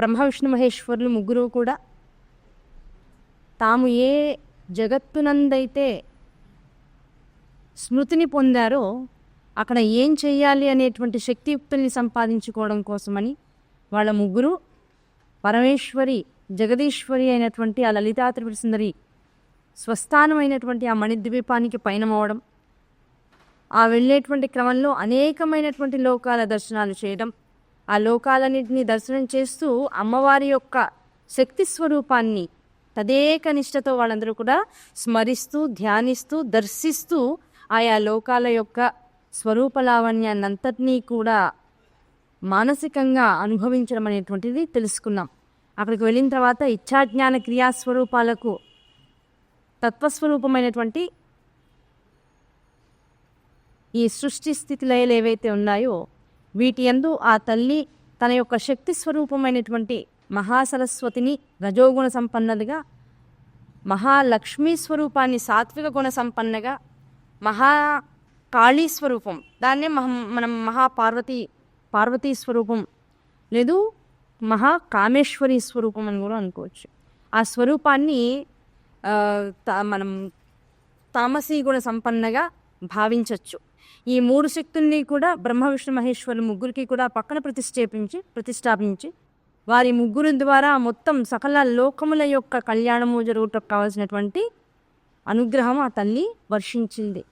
బ్రహ్మ విష్ణు మహేశ్వరులు ముగ్గురు కూడా తాము ఏ జగత్తునందైతే స్మృతిని పొందారో అక్కడ ఏం చెయ్యాలి అనేటువంటి శక్తియుక్తుల్ని సంపాదించుకోవడం కోసమని వాళ్ళ ముగ్గురు పరమేశ్వరి జగదీశ్వరి అయినటువంటి ఆ లలితా త్రిపుర సుందరి స్వస్థానమైనటువంటి ఆ మణిద్వీపానికి పయనమవడం, ఆ వెళ్ళేటువంటి క్రమంలో అనేకమైనటువంటి లోకాల దర్శనాలు చేయడం, ఆ లోకాలన్నింటినీ దర్శనం చేస్తూ అమ్మవారి యొక్క శక్తి స్వరూపాన్ని తదేక నిష్టతో వాళ్ళందరూ కూడా స్మరిస్తూ ధ్యానిస్తూ దర్శిస్తూ ఆయా లోకాల యొక్క స్వరూప లావణ్యాన్నంతటినీ కూడా మానసికంగా అనుభవించడం అనేటువంటిది తెలుసుకున్నాం. అక్కడికి వెళ్ళిన తర్వాత ఇచ్ఛాజ్ఞాన క్రియాస్వరూపాలకు తత్వస్వరూపమైనటువంటి ఈ సృష్టి స్థితి లయలు ఏవైతే ఉన్నాయో వీటి యందు ఆ తల్లి తన యొక్క శక్తి స్వరూపమైనటువంటి మహాసరస్వతిని రజోగుణ సంపన్నదిగా, మహాలక్ష్మీ స్వరూపాన్ని సాత్విక గుణ సంపన్నగా, మహాకాళీ స్వరూపం దాన్నే మనం పార్వతీ స్వరూపం లేదు మహాకామేశ్వరి స్వరూపం అని కూడా అనుకోవచ్చు. ఆ స్వరూపాన్ని మనం తామసీ గుణ సంపన్నగా భావించవచ్చు. ఈ మూడు శక్తుల్ని కూడా బ్రహ్మ విష్ణు మహేశ్వరులు ముగ్గురికి కూడా పక్కన ప్రతిష్టాపించి వారి ముగ్గురు ద్వారా మొత్తం సకల లోకముల యొక్క కళ్యాణము జరుగుటకు కావాల్సినటువంటి అనుగ్రహం ఆ తల్లి వర్షించింది.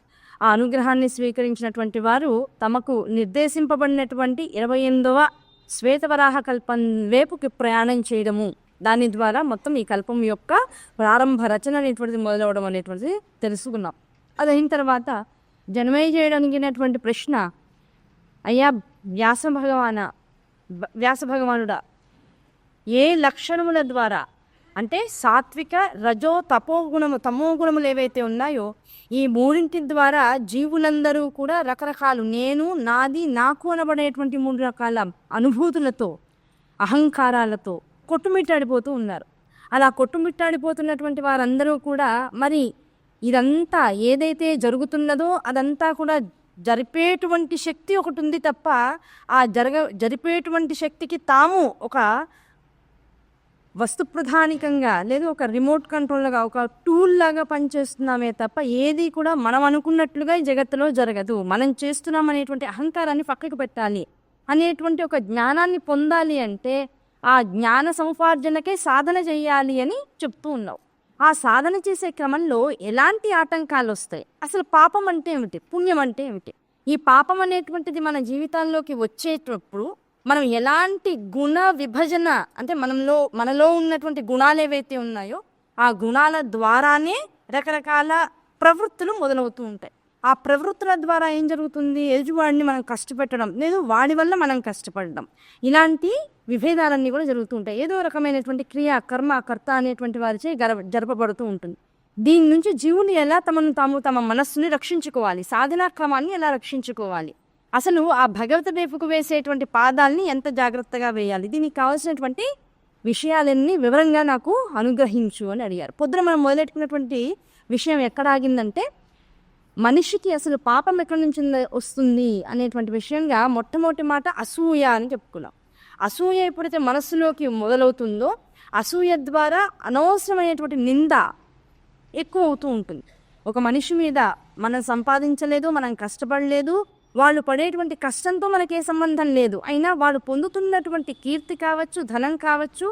ఆ అనుగ్రహాన్ని స్వీకరించినటువంటి వారు తమకు నిర్దేశింపబడినటువంటి 28వ శ్వేతవరాహ కల్పం వైపుకి ప్రయాణం చేయడము, దాని ద్వారా మొత్తం ఈ కల్పం యొక్క ప్రారంభ రచన అనేటువంటిది మొదలవడం అనేటువంటిది తెలుసుకున్నాం. అది అయిన తర్వాత జన్మేజయుడు ప్రశ్న, అయ్యా వ్యాస భగవానుడా, ఏ లక్షణముల ద్వారా అంటే సాత్విక రజో తమో గుణములు ఏవైతే ఉన్నాయో ఈ మూడింటి ద్వారా జీవులందరూ కూడా రకరకాలు నేను నాది నాకు అనబడేటువంటి 3 రకాల అనుభూతులతో అహంకారాలతో కొట్టుమిట్టాడిపోతూ ఉన్నారు. అలా కొట్టుమిట్టాడిపోతున్నటువంటి వారందరూ కూడా మరి ఇదంతా ఏదైతే జరుగుతున్నదో అదంతా కూడా జరిపేటువంటి శక్తి ఒకటి ఉంది తప్ప ఆ జరిపేటువంటి శక్తికి తాము ఒక వస్తు ప్రధానికంగా లేదు ఒక రిమోట్ కంట్రోల్గా ఒక టూల్ లాగా పనిచేస్తున్నామే తప్ప ఏది కూడా మనం అనుకున్నట్లుగా ఈ జగత్తులో జరగదు. మనం చేస్తున్నాం అనేటువంటి అహంకారాన్ని పక్కకు పెట్టాలి అనేటువంటి ఒక జ్ఞానాన్ని పొందాలి అంటే ఆ జ్ఞాన సముపార్జనకే సాధన చేయాలి అని చెప్తూ ఉన్నావు. ఆ సాధన చేసే క్రమంలో ఎలాంటి ఆటంకాలు వస్తాయి, అసలు పాపం అంటే ఏమిటి, పుణ్యం అంటే ఏమిటి, ఈ పాపం అనేటువంటిది మన జీవితాల్లోకి వచ్చేటప్పుడు మనం ఎలాంటి గుణ విభజన అంటే మనలో ఉన్నటువంటి గుణాలు ఏవైతే ఉన్నాయో ఆ గుణాల ద్వారానే రకరకాల ప్రవృత్తులు మొదలవుతూ ఉంటాయి. ఆ ప్రవృత్తుల ద్వారా ఏం జరుగుతుంది, ఎదుటివాడిని మనం కష్టపెట్టడం లేదు వాడి వల్ల మనం కష్టపడడం, ఇలాంటి విభేదాలన్నీ కూడా జరుగుతూ ఉంటాయి. ఏదో రకమైనటువంటి క్రియ కర్మ కర్త అనేటువంటి వారిచే జరపబడుతూ ఉంటుంది. దీని నుంచి జీవుని ఎలా తమ మనస్సుని రక్షించుకోవాలి, సాధనా క్రమాన్ని ఎలా రక్షించుకోవాలి, అసలు ఆ భగవత వైపుకు వేసేటువంటి పాదాలని ఎంత జాగ్రత్తగా వేయాలి, దీనికి కావాల్సినటువంటి విషయాలన్నీ వివరంగా నాకు అనుగ్రహించు అని అడిగారు. పొద్దున మనం మొదలెట్టుకున్నటువంటి విషయం ఎక్కడ ఆగిందంటే మనిషికి అసలు పాపం ఎక్కడి నుంచి వస్తుంది అనేటువంటి విషయంగా మొట్టమొదటి మాట అసూయ అని చెప్పుకున్నాం. అసూయ ఎప్పుడైతే మనస్సులోకి మొదలవుతుందో అసూయ ద్వారా అనవసరమైనటువంటి నింద ఎక్కువ అవుతూ ఉంటుంది. ఒక మనిషి మీద మనం సంపాదించలేదు, మనం కష్టపడలేదు, వాళ్ళు పడేటువంటి కష్టంతో మనకే సంబంధం లేదు, అయినా వాళ్ళు పొందుతున్నటువంటి కీర్తి కావచ్చు, ధనం కావచ్చు,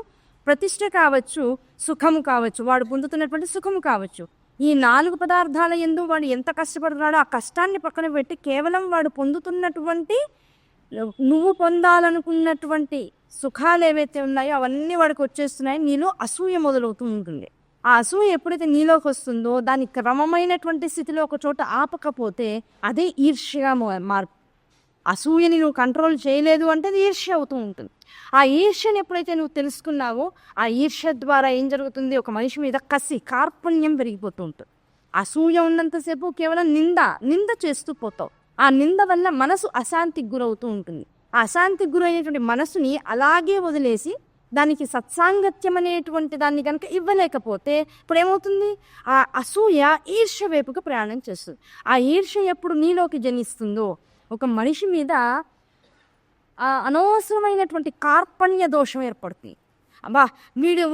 ప్రతిష్ట కావచ్చు, సుఖము కావచ్చు, వాడు పొందుతున్నటువంటి సుఖము కావచ్చు, ఈ 4 పదార్థాల యందు వాడు ఎంత కష్టపడుతున్నాడో ఆ కష్టాన్ని పక్కన పెట్టి కేవలం వాడు పొందుతున్నటువంటి నువ్వు పొందాలనుకున్నటువంటి సుఖాలు ఏవైతే ఉన్నాయో అవన్నీ వాడికి వచ్చేస్తున్నాయి. నీలో అసూయ మొదలవుతూ ఉంటుంది. ఆ అసూయ ఎప్పుడైతే నీలోకి వస్తుందో దాని క్రమమైనటువంటి స్థితిలో ఒక చోట ఆపకపోతే అదే ఈర్ష్యగా మార్పు. అసూయని నువ్వు కంట్రోల్ చేయలేదు అంటే అది ఈర్ష్య అవుతూ ఉంటుంది. ఆ ఈర్ష్యని ఎప్పుడైతే నువ్వు తెలుసుకున్నావో ఆ ఈర్ష్య ద్వారా ఏం జరుగుతుంది, ఒక మనిషి మీద కసి కార్పణ్యం పెరిగిపోతూ ఉంటుంది. అసూయ ఉన్నంతసేపు కేవలం నింద చేస్తూ పోతావు. ఆ నింద వల్ల మనసు అశాంతికి గురవుతూ ఉంటుంది. ఆ అశాంతికి గురైనటువంటి మనసుని అలాగే వదిలేసి దానికి సత్సాంగత్యం అనేటువంటి దాన్ని కనుక ఇవ్వలేకపోతే ఇప్పుడు ఏమవుతుంది, ఆ అసూయ ఈర్ష్య వైపుకు ప్రయాణం చేస్తుంది. ఆ ఈర్ష్య ఎప్పుడు నీలోకి జనిస్తుందో ఒక మనిషి మీద అనవసరమైనటువంటి కార్పణ్య దోషం ఏర్పడుతుంది. అబ్బా వీడు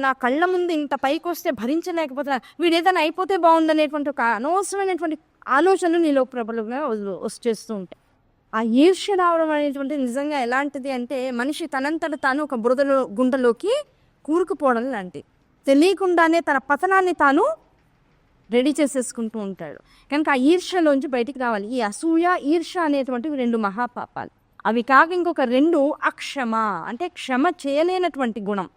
నా కళ్ళ ముందు ఇంత పైకి వస్తే భరించలేకపోతున్నా, వీడు ఏదైనా అయిపోతే బాగుందనేటువంటి ఒక అనవసరమైనటువంటి ఆలోచనలు నీలో ప్రబలంగా వచ్చేస్తూ ఉంటాయి. ఆ ఈర్ష్య రావడం అనేటువంటిది నిజంగా ఎలాంటిది అంటే మనిషి తనంతట తాను ఒక బురదలో గుంటలోకి కూరుకుపోవడం లాంటిది. తెలియకుండానే తన పతనాన్ని తాను రెడీ చేసేసుకుంటూ ఉంటాడు. కనుక ఆ ఈర్ష్యలోంచి బయటికి రావాలి. ఈ అసూయ, ఈర్ష్య అనేటువంటివి 2 మహాపాపాలు. అవి కాక ఇంకొక 2 అక్షమ, అంటే క్షమ చేయలేనటువంటి గుణం,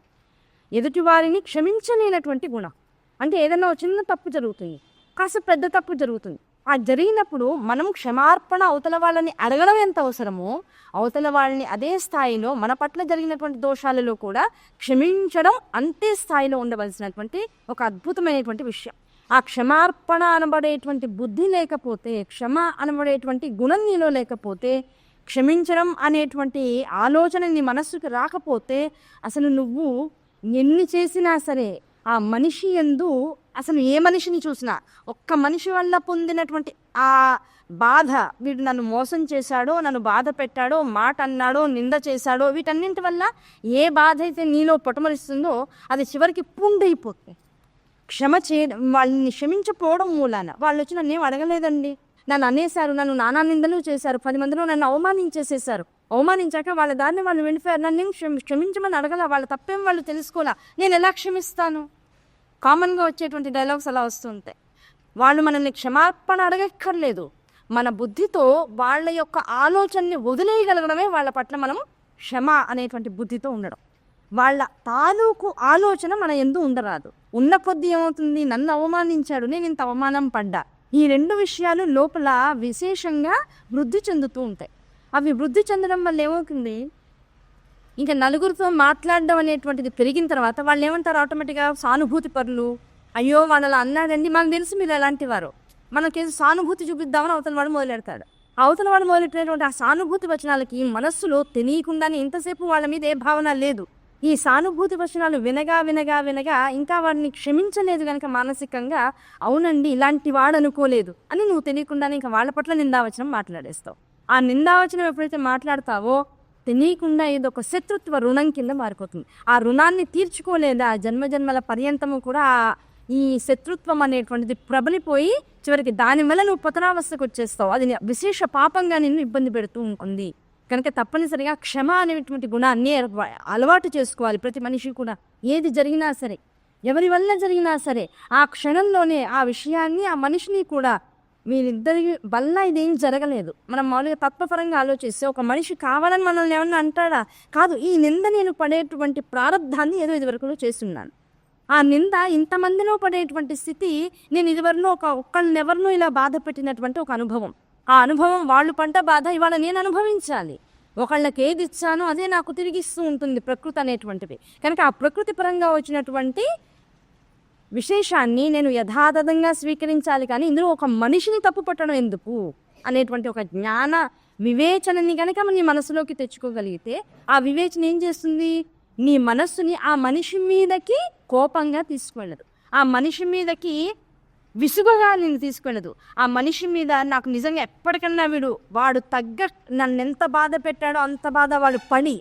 ఎదుటి వారిని క్షమించలేనటువంటి గుణం. అంటే ఏదైనా చిన్న తప్పు జరుగుతుంది, కాస్త పెద్ద తప్పు జరుగుతుంది. ఆ జరిగినప్పుడు మనం క్షమార్పణ అవతల వాళ్ళని అడగడం ఎంత అవసరమో, అవతల వాళ్ళని అదే స్థాయిలో మన పట్ల జరిగినటువంటి దోషాలలో కూడా క్షమించడం అంతే స్థాయిలో ఉండవలసినటువంటి ఒక అద్భుతమైనటువంటి విషయం. ఆ క్షమార్పణ అనబడేటువంటి బుద్ధి లేకపోతే, క్షమ అనబడేటువంటి గుణం నీలో లేకపోతే, క్షమించడం అనేటువంటి ఆలోచన నీ మనస్సుకు రాకపోతే, అసలు నువ్వు ఎన్ని చేసినా సరే ఆ మనిషి యందు, అసలు ఏ మనిషిని చూసినా ఒక్క మనిషి వల్ల పొందినటువంటి ఆ బాధ, వీడు నన్ను మోసం చేశాడో, నన్ను బాధ పెట్టాడో, మాట అన్నాడో, నింద చేశాడో, వీటన్నింటి వల్ల ఏ బాధ అయితే నీలో పొటమరిస్తుందో అది చివరికి పుండైపోతుంది. క్షమ చేయడం, వాళ్ళని క్షమించకపోవడం మూలాన వాళ్ళు వచ్చి నన్ను ఏం అడగలేదండి, నన్ను అనేశారు, నన్ను నానా నిందలు చేశారు, 10 మందిలో నన్ను అవమానించేసేసారు, అవమానించాక వాళ్ళ దారిని వాళ్ళు వెళ్ళిపోయారు, నన్ను క్షమించమని అడగల, వాళ్ళ తప్పేం వాళ్ళు తెలుసుకోలే, నేను ఎలా క్షమిస్తాను? కామన్గా వచ్చేటువంటి డైలాగ్స్ అలా వస్తుంటాయి. వాళ్ళు మనల్ని క్షమార్పణ అడగక్కర్లేదు, మన బుద్ధితో వాళ్ళ యొక్క ఆలోచనని వదిలేయగలగడమే వాళ్ళ పట్ల మనం క్షమ అనేటువంటి బుద్ధితో ఉండడం. వాళ్ళ తాలూకు ఆలోచన మన యందు ఉండరాదు. ఉన్న కొద్దీ ఏమవుతుంది, నన్ను అవమానించాడు, నేను ఇంత అవమానం పడ్డా, ఈ 2 విషయాలు లోపల విశేషంగా వృద్ధి చెందుతూ ఉంటాయి. అవి వృద్ధి చెందడం వల్ల ఏమవుతుంది, ఇంకా నలుగురితో మాట్లాడడం అనేటువంటిది పెరిగిన తర్వాత వాళ్ళు ఏమంటారు, ఆటోమేటిక్గా సానుభూతి పరులు, అయ్యో వాళ్ళు అన్నాడండి, మనకు తెలుసు మీరు ఎలాంటి వారు, మనకేసి సానుభూతి చూపిద్దామని అవతల వాడు మొదలెడతాడు. అవతల వాడు మొదలెట్టినటువంటి ఆ సానుభూతి వచనాలకి మనస్సులో తెలియకుండానే ఇంతసేపు వాళ్ళ మీద ఏ భావన లేదు, ఈ సానుభూతి వచనాలు వినగా వినగా వినగా ఇంకా వాడిని క్షమించలేదు కనుక మానసికంగా, అవునండి ఇలాంటి వాడు అనుకోలేదు అని నువ్వు తెలియకుండానే ఇంకా వాళ్ళ పట్ల నిందావచనం మాట్లాడేస్తావు. ఆ నిందావచనం ఎప్పుడైతే మాట్లాడతావో తెలియకుండా ఏదో ఒక శత్రుత్వ రుణం కింద మారిపోతుంది. ఆ రుణాన్ని తీర్చుకోలేదా జన్మజన్మల పర్యంతము కూడా ఈ శత్రుత్వం అనేటువంటిది ప్రబలిపోయి చివరికి దానివల్ల నువ్వు పతనావస్థకు వచ్చేస్తావు. అది విశేష పాపంగా నిన్ను ఇబ్బంది పెడుతూ ఉంటుంది. కనుక తప్పనిసరిగా క్షమ అనేటువంటి గుణాన్ని అలవాటు చేసుకోవాలి ప్రతి మనిషి కూడా. ఏది జరిగినా సరే, ఎవరి వల్ల జరిగినా సరే, ఆ క్షణంలోనే ఆ విషయాన్ని, ఆ మనిషిని కూడా, వీరిద్దరి వల్ల ఇదేం జరగలేదు, మనం మామూలుగా తత్వపరంగా ఆలోచిస్తే ఒక మనిషి కావాలని మనల్ని ఏమన్నా అంటాడా? కాదు, ఈ నింద నేను పడేటువంటి ప్రారంధాన్ని ఏదో ఇదివరకు చేస్తున్నాను, ఆ నింద ఇంతమందిలో పడేటువంటి స్థితి నేను ఇదివరకు ఒక్కళ్ళెవరినో ఇలా బాధ పెట్టినటువంటి ఒక అనుభవం, ఆ అనుభవం వాళ్ళు పడ్డ బాధ ఇవాళ నేను అనుభవించాలి. ఒకళ్ళకి ఏది ఇచ్చానో అదే నాకు తిరిగిస్తూ ఉంటుంది ప్రకృతి అనేటువంటిది. కనుక ఆ ప్రకృతి పరంగా వచ్చినటువంటి విశేషాన్ని నేను యథాతథంగా స్వీకరించాలి. కానీ ఇందులో ఒక మనిషిని తప్పు పట్టడం ఎందుకు అనేటువంటి ఒక జ్ఞాన వివేచనని కనుక నీ మనసులోకి తెచ్చుకోగలిగితే, ఆ వివేచన ఏం చేస్తుంది, నీ మనస్సుని ఆ మనిషి మీదకి కోపంగా తీసుకువెళ్ళదు, ఆ మనిషి మీదకి విసుగుగా నేను తీసుకెళ్ళదు, ఆ మనిషి మీద నాకు నిజంగా ఎప్పటికన్నా వాడు నన్ను ఎంత బాధ పెట్టాడో అంత బాధ వాడు పడి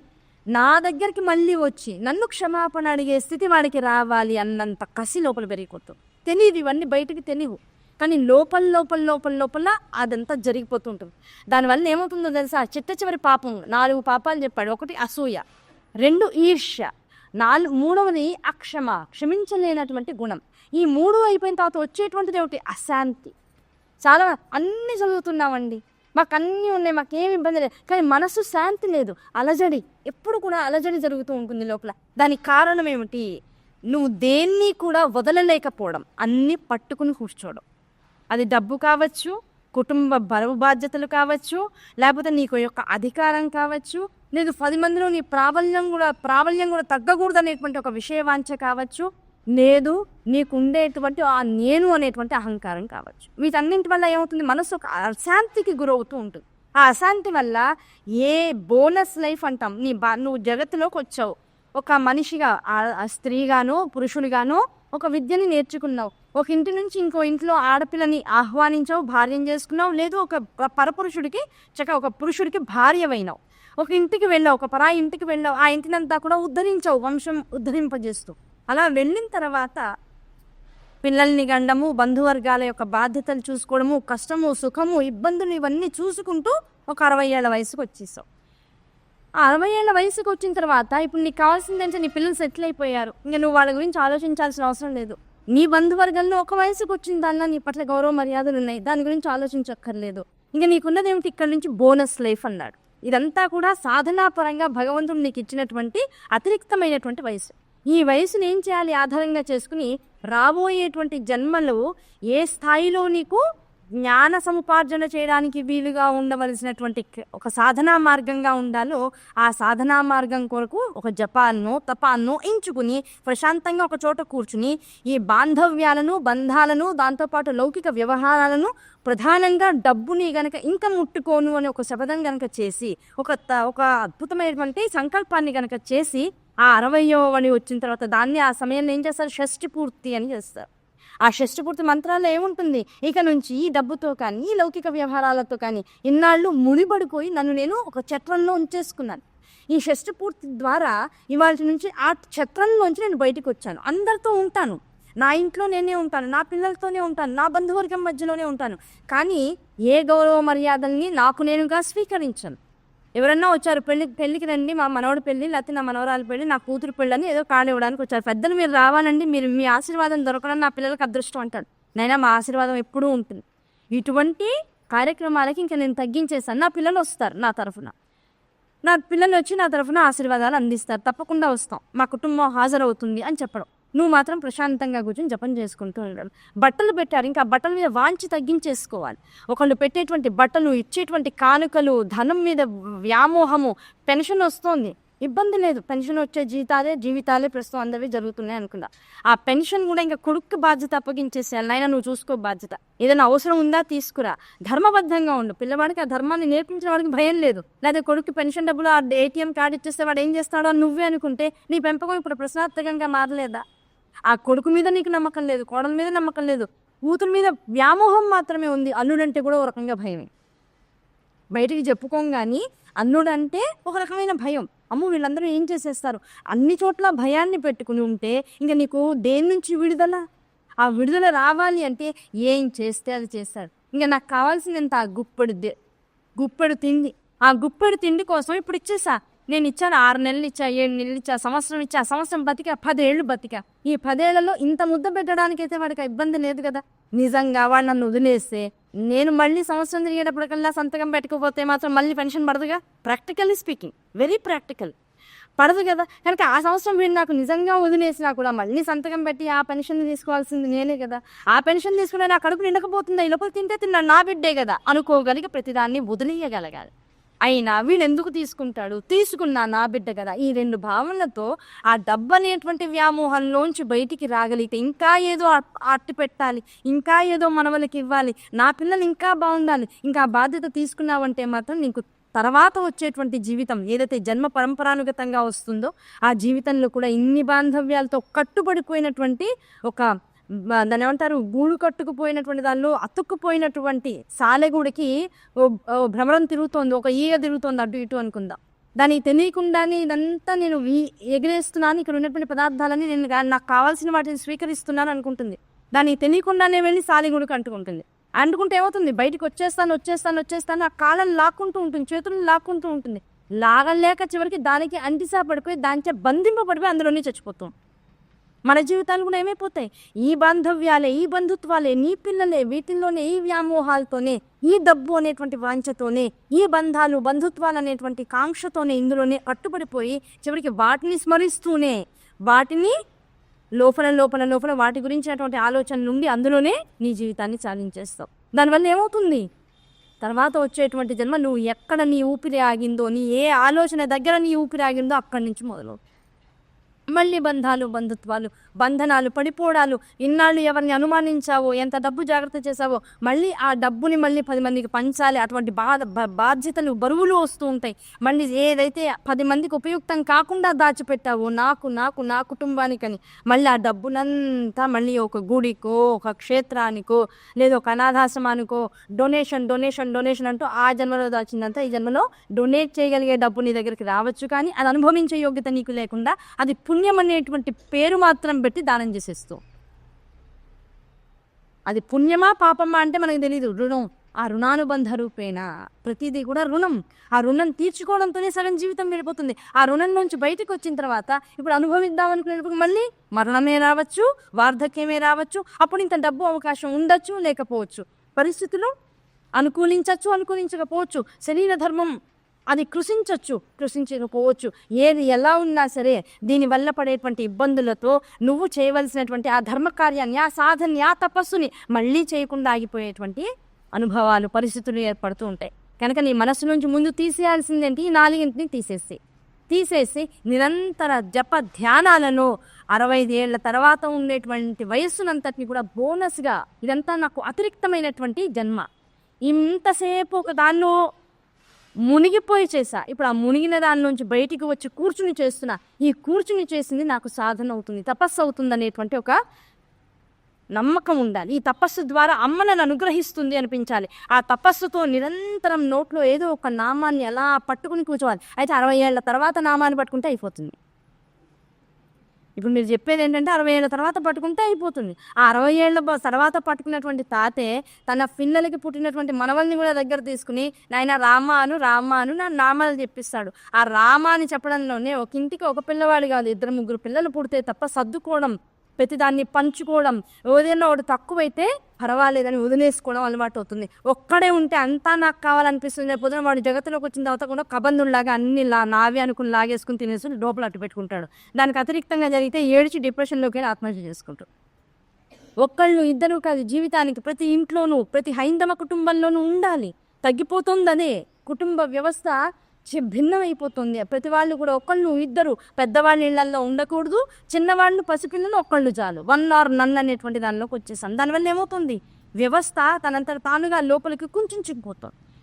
నా దగ్గరికి మళ్ళీ వచ్చి నన్ను క్షమాపణ అడిగే స్థితి వాడికి రావాలి అన్నంత కసి లోపల పెరిగిపోతుంది. తెలియదు, ఇవన్నీ బయటకు తెలియవు, కానీ లోపల లోపల లోపల లోపల అదంతా జరిగిపోతుంటుంది. దానివల్ల ఏమవుతుందో తెలుసా, చిట్ట చివరి పాపం 4 పాపాలు చెప్పాడు. 1 అసూయ, 2 ఈర్ష్య, 3వది అక్షమ, క్షమించలేనటువంటి గుణం. ఈ 3 అయిపోయిన తర్వాత వచ్చేటువంటిది ఒకటి అశాంతి. చాలా అన్నీ చదువుతున్నామండి, మాకు అన్నీ ఉన్నాయి, మాకేమి ఇబ్బంది లేదు, కానీ మనసు శాంతి లేదు, అలజడి, ఎప్పుడు కూడా అలజడి జరుగుతూ ఉంటుంది లోపల. దానికి కారణం ఏమిటి, నువ్వు దేన్ని కూడా వదలలేకపోవడం, అన్నీ పట్టుకుని కూర్చోవడం. అది డబ్బు కావచ్చు, కుటుంబ బరువు బాధ్యతలు కావచ్చు, లేకపోతే నీకు యొక్క అధికారం కావచ్చు, లేదు 10 మందిలో నీ ప్రాబల్యం కూడా తగ్గకూడదు అనేటువంటి ఒక విషయవాంఛ కావచ్చు, లేదు నీకు ఉండేటువంటి ఆ నేను అనేటువంటి అహంకారం కావచ్చు. వీటన్నింటి వల్ల ఏమవుతుంది, మనసు ఒక అశాంతికి గురవుతూ ఉంటుంది. ఆ అశాంతి వల్ల ఏ బోనస్ లైఫ్ అంటాం, నువ్వు జగత్తులోకి వచ్చావు, ఒక మనిషిగా, స్త్రీగానో పురుషుడిగానో ఒక విద్యని నేర్చుకున్నావు, ఒక ఇంటి నుంచి ఇంకో ఇంట్లో ఆడపిల్లని ఆహ్వానించావు, భార్యను చేసుకున్నావు, లేదు ఒక పరపురుషుడికి ఒక పురుషుడికి భార్యవైనావు, ఒక ఇంటికి వెళ్ళావు, ఒక పరాయి ఇంటికి వెళ్ళావు, ఆ ఇంటినంతా కూడా ఉద్ధరించావు, వంశం ఉద్ధరింపజేస్తూ. అలా వెళ్ళిన తర్వాత పిల్లల్ని గండము, బంధువర్గాల యొక్క బాధ్యతలు చూసుకోవడము, కష్టము, సుఖము, ఇబ్బందులు ఇవన్నీ చూసుకుంటూ ఒక 60 ఏళ్ల వయసుకు వచ్చేసావు. ఆ 60 ఏళ్ల వయసుకు వచ్చిన తర్వాత ఇప్పుడు నీకు కావాల్సిందంటే నీ పిల్లలు సెటిల్ అయిపోయారు, ఇంకా నువ్వు వాళ్ళ గురించి ఆలోచించాల్సిన అవసరం లేదు. నీ బంధువర్గంలో ఒక వయసుకు వచ్చిన దానిలో నీ పట్ల గౌరవ మర్యాదలు ఉన్నాయి, దాని గురించి ఆలోచించక్కర్లేదు. ఇంకా నీకున్నది ఏమిటి, ఇక్కడ నుంచి బోనస్ లైఫ్ అన్నాడు. ఇదంతా కూడా సాధనాపరంగా భగవంతుడు నీకు ఇచ్చినటువంటి అతిరిక్తమైనటువంటి వయసు. ఈ వయసుని ఏం చేయాలి ఆధారంగా చేసుకుని రాబోయేటువంటి జన్మలో ఏ స్థాయిలో నీకు జ్ఞాన సముపార్జన చేయడానికి వీలుగా ఉండవలసినటువంటి ఒక సాధనా మార్గంగా ఉండాలో ఆ సాధనా మార్గం కొరకు ఒక జపాన్నో తపాన్నో ఎంచుకుని ప్రశాంతంగా ఒక చోట కూర్చుని ఈ బాంధవ్యాలను, బంధాలను, దాంతోపాటు లౌకిక వ్యవహారాలను, ప్రధానంగా డబ్బుని గనక ఇంకా ముట్టుకోను అని ఒక శపథం గనక చేసి ఒక అద్భుతమైనటువంటి సంకల్పాన్ని గనక చేసి ఆ 60వ వని వచ్చిన తర్వాత దాన్ని ఆ సమయంలో ఏం చేస్తారు, షష్ఠి పూర్తి అని చేస్తారు. ఆ షష్ఠి పూర్తి మంత్రాల్లో ఏముంటుంది, ఇక నుంచి ఈ డబ్బుతో కానీ ఈ లౌకిక వ్యవహారాలతో కానీ ఇన్నాళ్ళు ముడిపడిపోయి నన్ను నేను ఒక చట్రంలో ఉంచేసుకున్నాను. ఈ షష్ఠి పూర్తి ద్వారా ఇవాళ నుంచి ఆ చట్రంలోంచి నేను బయటకు వచ్చాను, అందరితో ఉంటాను, నా ఇంట్లో నేనే ఉంటాను, నా పిల్లలతోనే ఉంటాను, నా బంధువర్గం మధ్యలోనే ఉంటాను, కానీ ఏ గౌరవ మర్యాదల్ని నాకు నేనుగా స్వీకరించాను. ఎవరన్నా వచ్చారు పెళ్ళికి రండి, మా మనవడి పెళ్ళి, లేకపోతే నా మనవరాలి పెళ్ళి, నా కూతురు పెళ్ళి అని ఏదో కార్డు ఇవ్వడానికి వచ్చారు. పెద్దలు మీరు రావాలండి, మీరు మీ ఆశీర్వాదం దొరకడం నా పిల్లలకు అదృష్టం అంటాడు. నైనా మా ఆశీర్వాదం ఎప్పుడూ ఉంటుంది. ఇటువంటి కార్యక్రమాలకి ఇంకా నేను తగ్గించేసాను. నా పిల్లలు వస్తారు, నా పిల్లలు వచ్చి నా తరఫున ఆశీర్వాదాలు అందిస్తారు, తప్పకుండా వస్తాం, మా కుటుంబం హాజరవుతుంది అని చెప్పడం. నువ్వు మాత్రం ప్రశాంతంగా కూర్చొని జపం చేసుకుంటూ ఉండడం. బట్టలు పెట్టారు, ఇంకా బట్టల మీద వాంచి తగ్గించేసుకోవాలి. ఒకళ్ళు పెట్టేటువంటి బట్టలు, ఇచ్చేటువంటి కానుకలు, ధనం మీద వ్యామోహము. పెన్షన్ వస్తుంది, ఇబ్బంది లేదు, పెన్షన్ వచ్చే జీవితాలే ప్రస్తుతం అందరివి జరుగుతున్నాయి అనుకున్నా. ఆ పెన్షన్ కూడా ఇంకా కొడుకు బాధ్యత అప్పగించేసేయాలి. నాయన నువ్వు చూసుకో బాధ్యత, ఏదైనా అవసరం ఉందా తీసుకురా, ధర్మబద్ధంగా ఉండు. పిల్లవాడికి ఆ ధర్మాన్ని నేర్పించిన వాడికి భయం లేదు. లేదా కొడుకు పెన్షన్ డబ్బులు ఆ ATM కార్డు ఇచ్చేస్తే వాడు ఏం చేస్తాడో నువ్వే అనుకుంటే నీ పెంపకం ఇప్పుడు ప్రశ్నార్థకంగా మారలేదా? ఆ కొడుకు మీద నీకు నమ్మకం లేదు, కోడల మీద నమ్మకం లేదు, కూతురు మీద వ్యామోహం మాత్రమే ఉంది. అల్లుడంటే కూడా ఒక రకంగా భయమే, బయటికి చెప్పుకోగాని అల్లుడంటే ఒక రకమైన భయం. అమ్మో వీళ్ళందరూ ఏం చేసేస్తారు, అన్ని చోట్ల భయాన్ని పెట్టుకుని ఉంటే ఇంకా నీకు దేని నుంచి విడుదల? ఆ విడుదల రావాలి అంటే ఏం చేస్తే అది చేస్తాడు. ఇంకా నాకు కావాల్సింది ఎంత, గుప్పెడు తిండి. ఆ గుప్పెడు తిండి కోసం ఇప్పుడు ఇచ్చేసా, నేను ఇచ్చాను 6 నెలలు ఇచ్చా, 7 నెలలు ఇచ్చా, సంవత్సరం ఇచ్చా, సంవత్సరం బతికా, 10 ఏళ్ళు బతికా. ఈ 10 ఏళ్లలో ఇంత ముద్ద పెట్టడానికైతే వాడికి ఇబ్బంది లేదు కదా. నిజంగా వాడు నన్ను వదిలేస్తే నేను మళ్ళీ సంవత్సరం తిరిగేటప్పటికల్లా సంతకం పెట్టుకోపోతే మాత్రం మళ్ళీ పెన్షన్ పడదుగా. ప్రాక్టికల్లీ స్పీకింగ్, వెరీ ప్రాక్టికల్, పడదు కదా. కనుక ఆ సంవత్సరం వీడు నాకు నిజంగా వదిలేసినా కూడా మళ్ళీ సంతకం పెట్టి ఆ పెన్షన్ తీసుకోవాల్సింది నేనే కదా. ఆ పెన్షన్ తీసుకునే నా కడుపు నిండకపోతుందా, ఈ లోపల తింటే తిన్నాడు, నా బిడ్డే కదా అనుకోగలిగి ప్రతిదాన్ని వదిలేయగలగాలి. అయినా వీడు ఎందుకు తీసుకుంటాడు, తీసుకున్నా నా బిడ్డ కదా. ఈ 2 భావనలతో ఆ డబ్బు అనేటువంటి వ్యామోహంలోంచి బయటికి రాగలిగితే ఇంకా ఏదో అట్టి పెట్టాలి, ఇంకా ఏదో మనవలకి ఇవ్వాలి, నా పిల్లలు ఇంకా బాగుండాలి, ఇంకా ఆ బాధ్యత తీసుకున్నావంటే మాత్రం నీకు తర్వాత వచ్చేటువంటి జీవితం ఏదైతే జన్మ పరంపరానుగతంగా వస్తుందో ఆ జీవితంలో కూడా ఇన్ని బాంధవ్యాలతో కట్టుబడిపోయినటువంటి ఒక దాన్ని ఏమంటారు, గూడు కట్టుకుపోయినటువంటి దానిలో అతుక్కుపోయినటువంటి సాలెగూడికి భ్రమరం తిరుగుతోంది, ఒక ఈగ తిరుగుతోంది అటు ఇటు అనుకుందాం. దానికి తెలియకుండానే ఇదంతా నేను ఎగిరేస్తున్నాను, ఇక్కడ ఉన్నటువంటి పదార్థాలని నేను నాకు కావాల్సిన వాటిని స్వీకరిస్తున్నాను అనుకుంటుంది. దానికి తెలియకుండానే వెళ్ళి సాలెగూడికి అంటుకుంటుంది. అంటుకుంటే ఏమవుతుంది, బయటకు వచ్చేస్తాను ఆ కాళ్ళని లాక్కుంటూ ఉంటుంది, చేతులను లాక్కుంటూ ఉంటుంది. లాగలేక చివరికి దానికి అంటిసా పడిపోయి దానిచే బంధింపబడిపోయి అందులోనే చచ్చిపోతాం. మన జీవితాలు కూడా ఏమైపోతాయి, ఈ బాంధవ్యాలే, ఈ బంధుత్వాలే, నీ పిల్లలే, వీటిల్లోనే ఈ వ్యామోహాలతోనే, ఈ డబ్బు అనేటువంటి వాంఛతోనే, ఈ బంధుత్వాలు అనేటువంటి కాంక్షతోనే ఇందులోనే కట్టుబడిపోయి చివరికి వాటిని స్మరిస్తూనే వాటిని లోపల వాటి గురించినటువంటి ఆలోచన నుండి అందులోనే నీ జీవితాన్ని చాలించేస్తావు. దానివల్ల ఏమవుతుంది, తర్వాత వచ్చేటువంటి జన్మ నువ్వు ఎక్కడ నీ ఊపిరి ఆగిందో, నీ ఏ ఆలోచన దగ్గర నీ ఊపిరి ఆగిందో అక్కడి నుంచి మొదలవుతుంది. మళ్ళీ బంధాలు, బంధుత్వాలు, బంధనాలు, పడిపోవడాలు, ఇన్నాళ్ళు ఎవరిని అనుమానించావో, ఎంత డబ్బు జాగ్రత్త చేసావో, మళ్ళీ ఆ డబ్బుని మళ్ళీ 10 మందికి పంచాలి. అటువంటి బాధ్యతలు, బరువులు వస్తూ ఉంటాయి. మళ్ళీ ఏదైతే 10 మందికి ఉపయుక్తం కాకుండా దాచిపెట్టావో నా కుటుంబానికని, మళ్ళీ ఆ డబ్బునంతా మళ్ళీ ఒక గుడికో, ఒక క్షేత్రానికో, లేదా ఒక అనాథాశ్రమానికో డొనేషన్ అంటూ ఆ జన్మలో దాచిందంతా ఈ జన్మలో డొనేట్ చేయగలిగే డబ్బు నీ దగ్గరికి రావచ్చు. కానీ అది అనుభవించే యోగ్యత నీకు లేకుండా అది పుణ్యం అనేటువంటి పేరు మాత్రం పెట్టి దానం చేసేస్తావు. అది పుణ్యమా పాపమా అంటే మనకు తెలియదు. రుణం, ఆ రుణానుబంధ రూపేణ ప్రతిదీ కూడా రుణం. ఆ రుణం తీర్చుకోవడంతోనే సగం జీవితం వెళ్ళిపోతుంది. ఆ రుణం నుంచి బయటకు వచ్చిన తర్వాత ఇప్పుడు అనుభవిద్దాం అనుకునేటప్పుడు మళ్ళీ మరణమే రావచ్చు, వార్ధక్యమే రావచ్చు. అప్పుడు ఇంత డబ్బు అవకాశం ఉండొచ్చు, లేకపోవచ్చు. పరిస్థితులు అనుకూలించవచ్చు, అనుకూలించకపోవచ్చు. శరీర ధర్మం అది కృషించకపోవచ్చు. ఏది ఎలా ఉన్నా సరే దీనివల్ల పడేటువంటి ఇబ్బందులతో నువ్వు చేయవలసినటువంటి ఆ ధర్మకార్యాన్ని, ఆ సాధనని, ఆ తపస్సుని మళ్ళీ చేయకుండా ఆగిపోయేటువంటి అనుభవాలు, పరిస్థితులు ఏర్పడుతూ ఉంటాయి. కనుక నీ మనసు నుంచి ముందు తీసేయాల్సిందేంటి? ఈ 4 తీసేసి నిరంతర జప ధ్యానాలను 65 ఏళ్ల తర్వాత ఉండేటువంటి వయస్సునంతటిని కూడా బోనస్గా, ఇదంతా నాకు అతిరిక్తమైనటువంటి జన్మ, ఇంతసేపు ఒక దానిలో మునిగిపోయి చేశా, ఇప్పుడు ఆ మునిగిన దాని నుంచి బయటికి వచ్చి కూర్చుని చేస్తున్నా, ఈ కూర్చుని చేసింది నాకు సాధన అవుతుంది, తపస్సు అవుతుంది అనేటువంటి ఒక నమ్మకం ఉండాలి. ఈ తపస్సు ద్వారా అమ్మ నన్ను అనుగ్రహిస్తుంది అనిపించాలి. ఆ తపస్సుతో నిరంతరం నోట్లో ఏదో ఒక నామాన్ని అలా పట్టుకుని కూర్చోవాలి. అయితే 60 ఏళ్ల తర్వాత నామాన్ని పట్టుకుంటే అయిపోతుంది. ఇప్పుడు మీరు చెప్పేది ఏంటంటే 60 ఏళ్ళ తర్వాత పట్టుకుంటే అయిపోతుంది. ఆ 60 ఏళ్ళ తర్వాత పట్టుకున్నటువంటి తాతే తన పిల్లలకి పుట్టినటువంటి మనవల్ని కూడా దగ్గర తీసుకుని, నాయన రామాను నా నామాలు చెప్పిస్తాడు. ఆ రామాని చెప్పడంలోనే ఒక ఇంటికి ఒక పిల్లవాడు కాదు, 2-3 పిల్లలు పుడితే తప్ప సర్దుకోవడం, ప్రతిదాన్ని పంచుకోవడం, ఏదైనా ఒకటి తక్కువైతే పర్వాలేదని వదిలేసుకోవడం అలవాటు అవుతుంది. ఒక్కడే ఉంటే అంతా నాకు కావాలనిపిస్తుంది. పొద్దున వాడు జగత్తులోకి వచ్చిన తర్వాత కూడా కబంధుల్లాగా అన్ని నావి అనుకుని లాగేసుకుని తినేసి లోపల అట్టు పెట్టుకుంటాడు. దానికి అతిరిక్తంగా జరిగితే ఏడిచి డిప్రెషన్లోకి వెళ్ళి ఆత్మహత్య చేసుకుంటాడు. ఒక్కళ్ళు ఇద్దరు కాదు, జీవితానికి ప్రతి ఇంట్లోనూ, ప్రతి హైందవ కుటుంబంలోనూ ఉండాలి. తగ్గిపోతుంది అదే కుటుంబ వ్యవస్థ, భిన్నమైపోతుంది. ప్రతి వాళ్ళు కూడా ఒకళ్ళు ఇద్దరు పెద్దవాళ్ళ ఇళ్లలో ఉండకూడదు, చిన్నవాళ్ళు పసిపిల్లలు ఒకళ్ళు చాలు, 1 or none అనేటువంటి దానిలోకి వచ్చేసాం. దానివల్ల ఏమవుతుంది? వ్యవస్థ తనంతట తానుగా లోపలికి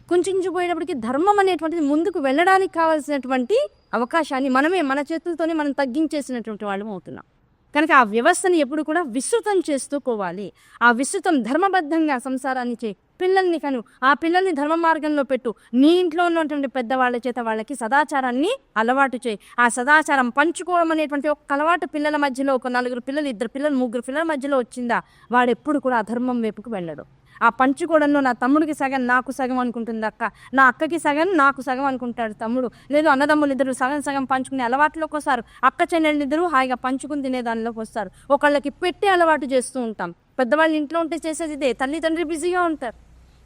కుంచుకుపోయేటప్పటికి ధర్మం అనేటువంటిది ముందుకు వెళ్ళడానికి కావాల్సినటువంటి అవకాశాన్ని మనమే మన చేతులతోనే మనం తగ్గించేసినటువంటి వాళ్ళం అవుతున్నాం. కనుక ఆ వ్యవస్థని ఎప్పుడు కూడా విస్తృతం చేస్తూకోవాలి. ఆ విస్తృతం ధర్మబద్ధంగా సంసారాన్ని చేయి, పిల్లల్ని కను, ఆ పిల్లల్ని ధర్మ మార్గంలో పెట్టు. నీ ఇంట్లో ఉన్నటువంటి పెద్దవాళ్ళ చేత వాళ్ళకి సదాచారాన్ని అలవాటు చేయి. ఆ సదాచారం పంచుకోవడం అనేటువంటి ఒక అలవాటు పిల్లల మధ్యలో, ఒక 4 పిల్లలు, 2 పిల్లలు, 3 పిల్లల మధ్యలో వచ్చిందా, వాడెప్పుడు కూడా అధర్మం వైపుకు వెళ్ళడు. ఆ పంచుకోవడంలో నా తమ్ముడికి సగం నాకు సగం అనుకుంటుంది అక్క, నా అక్కకి సగం నాకు సగం అనుకుంటాడు తమ్ముడు, లేదు అన్నదమ్ములు ఇద్దరు సగం పంచుకునే అలవాట్లోకి వస్తారు. అక్క చెల్లెళ్ళిద్దరూ హాయిగా పంచుకుని తినేదానిలోకి వస్తారు. ఒకళ్ళకి పెట్టి అలవాటు చేస్తూ ఉంటాం. పెద్దవాళ్ళు ఇంట్లో ఉంటే చేసేది ఇదే, తల్లిదండ్రి బిజీగా ఉంటారు.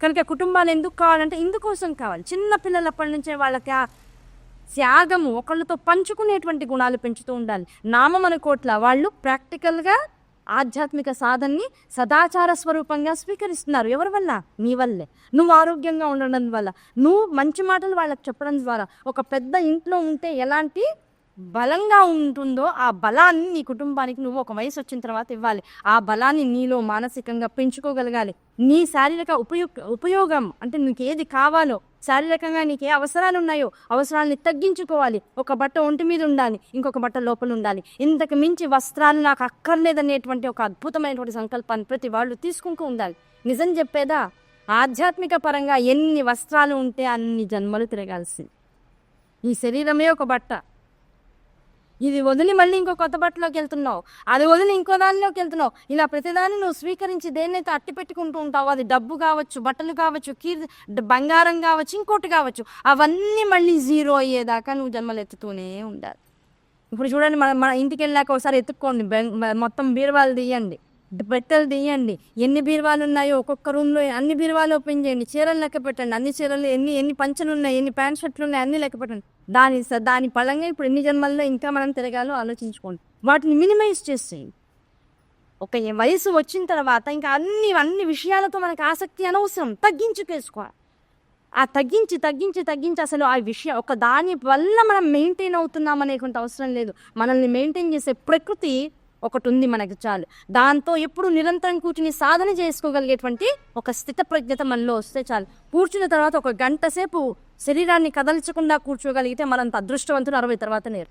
కనుక కుటుంబాలు ఎందుకు కావాలంటే ఇందుకోసం కావాలి. చిన్న పిల్లలప్పటి నుంచే వాళ్ళకి ఆ త్యాగము, ఒకళ్ళతో పంచుకునేటువంటి గుణాలు పెంచుతూ ఉండాలి. నామం అనుకోట్ల వాళ్ళు ప్రాక్టికల్గా ఆధ్యాత్మిక సాధనని సదాచార స్వరూపంగా స్వీకరిస్తున్నారు. ఎవరి వల్ల? నీ వల్లే. నువ్వు ఆరోగ్యంగా ఉండడం వల్ల, నువ్వు మంచి మాటలు వాళ్ళకి చెప్పడం ద్వారా. ఒక పెద్ద ఇంట్లో ఉంటే ఎలాంటి బలంగా ఉంటుందో ఆ బలాన్ని నీ కుటుంబానికి నువ్వు ఒక వయసు వచ్చిన తర్వాత ఇవ్వాలి. ఆ బలాన్ని నీలో మానసికంగా పెంచుకోగలగాలి. నీ శారీరక ఉపయోగం అంటే నీకు ఏది కావాలో, శారీరకంగా నీకు ఏ అవసరాలు ఉన్నాయో అవసరాలని తగ్గించుకోవాలి. ఒక బట్ట ఒంటి మీద ఉండాలి, ఇంకొక బట్ట లోపల ఉండాలి. ఇంతకు మించి వస్త్రాలు నాకు అక్కర్లేదనేటువంటి ఒక అద్భుతమైనటువంటి సంకల్పాన్ని ప్రతి వాళ్ళు తీసుకుంటూ ఉండాలి. నిజం చెప్పేదా, ఆధ్యాత్మిక పరంగా ఎన్ని వస్త్రాలు ఉంటే అన్ని జన్మలు తిరగాల్సింది. ఈ శరీరమే ఒక బట్ట, ఇది వదిలి మళ్ళీ ఇంకో కొత్త బట్టలోకి వెళ్తున్నావు, అది వదిలి ఇంకో దానిలోకి వెళ్తున్నావు. ఇలా ప్రతిదాన్ని నువ్వు స్వీకరించి దేన్నైతే అట్టి పెట్టుకుంటూ ఉంటావు, అది డబ్బు కావచ్చు, బట్టలు కావచ్చు, బంగారం కావచ్చు, ఇంకోటి కావచ్చు, అవన్నీ మళ్ళీ జీరో అయ్యేదాకా నువ్వు జన్మలు ఎత్తుతూనే ఉండాలి. ఇప్పుడు చూడండి, మన ఇంటికి వెళ్ళాక ఒకసారి ఎత్తుక్కోండి, మొత్తం బీరువాలు తీయండి, బట్టలు తీయండి, ఎన్ని బీరువాలు ఉన్నాయో ఒక్కొక్క రూమ్లో అన్ని బీరువాలు ఓపెన్ చేయండి, చీరలు లెక్క పెట్టండి, అన్ని చీరలు ఎన్ని పంచలు ఉన్నాయి, ఎన్ని ప్యాంట్ షర్ట్లు ఉన్నాయి, అన్ని లెక్క పెట్టండి. దాని పరంగా ఇప్పుడు ఎన్ని జన్మల్లో ఇంకా మనం తిరగాలో ఆలోచించుకోండి. వాటిని మినిమైజ్ చేసేయండి. ఒక వయసు వచ్చిన తర్వాత ఇంకా అన్ని విషయాలతో మనకు ఆసక్తి అనవసరం, తగ్గించుకేసుకోవాలి. ఆ తగ్గించి అసలు ఆ విషయం ఒక దాని వల్ల మనం మెయింటైన్ అవుతున్నాం అనేటువంటి అవసరం లేదు. మనల్ని మెయింటైన్ చేసే ప్రకృతి ఒకటి ఉంది మనకి చాలు. దాంతో ఎప్పుడు నిరంతరం కూర్చుని సాధన చేసుకోగలిగేటువంటి ఒక స్థితప్రజ్ఞత మనలో వస్తే చాలు. కూర్చున్న తర్వాత ఒక గంట సేపు శరీరాన్ని కదల్చకుండా కూర్చోగలిగితే మనంత అదృష్టవంతులు 60 తర్వాత నేరు.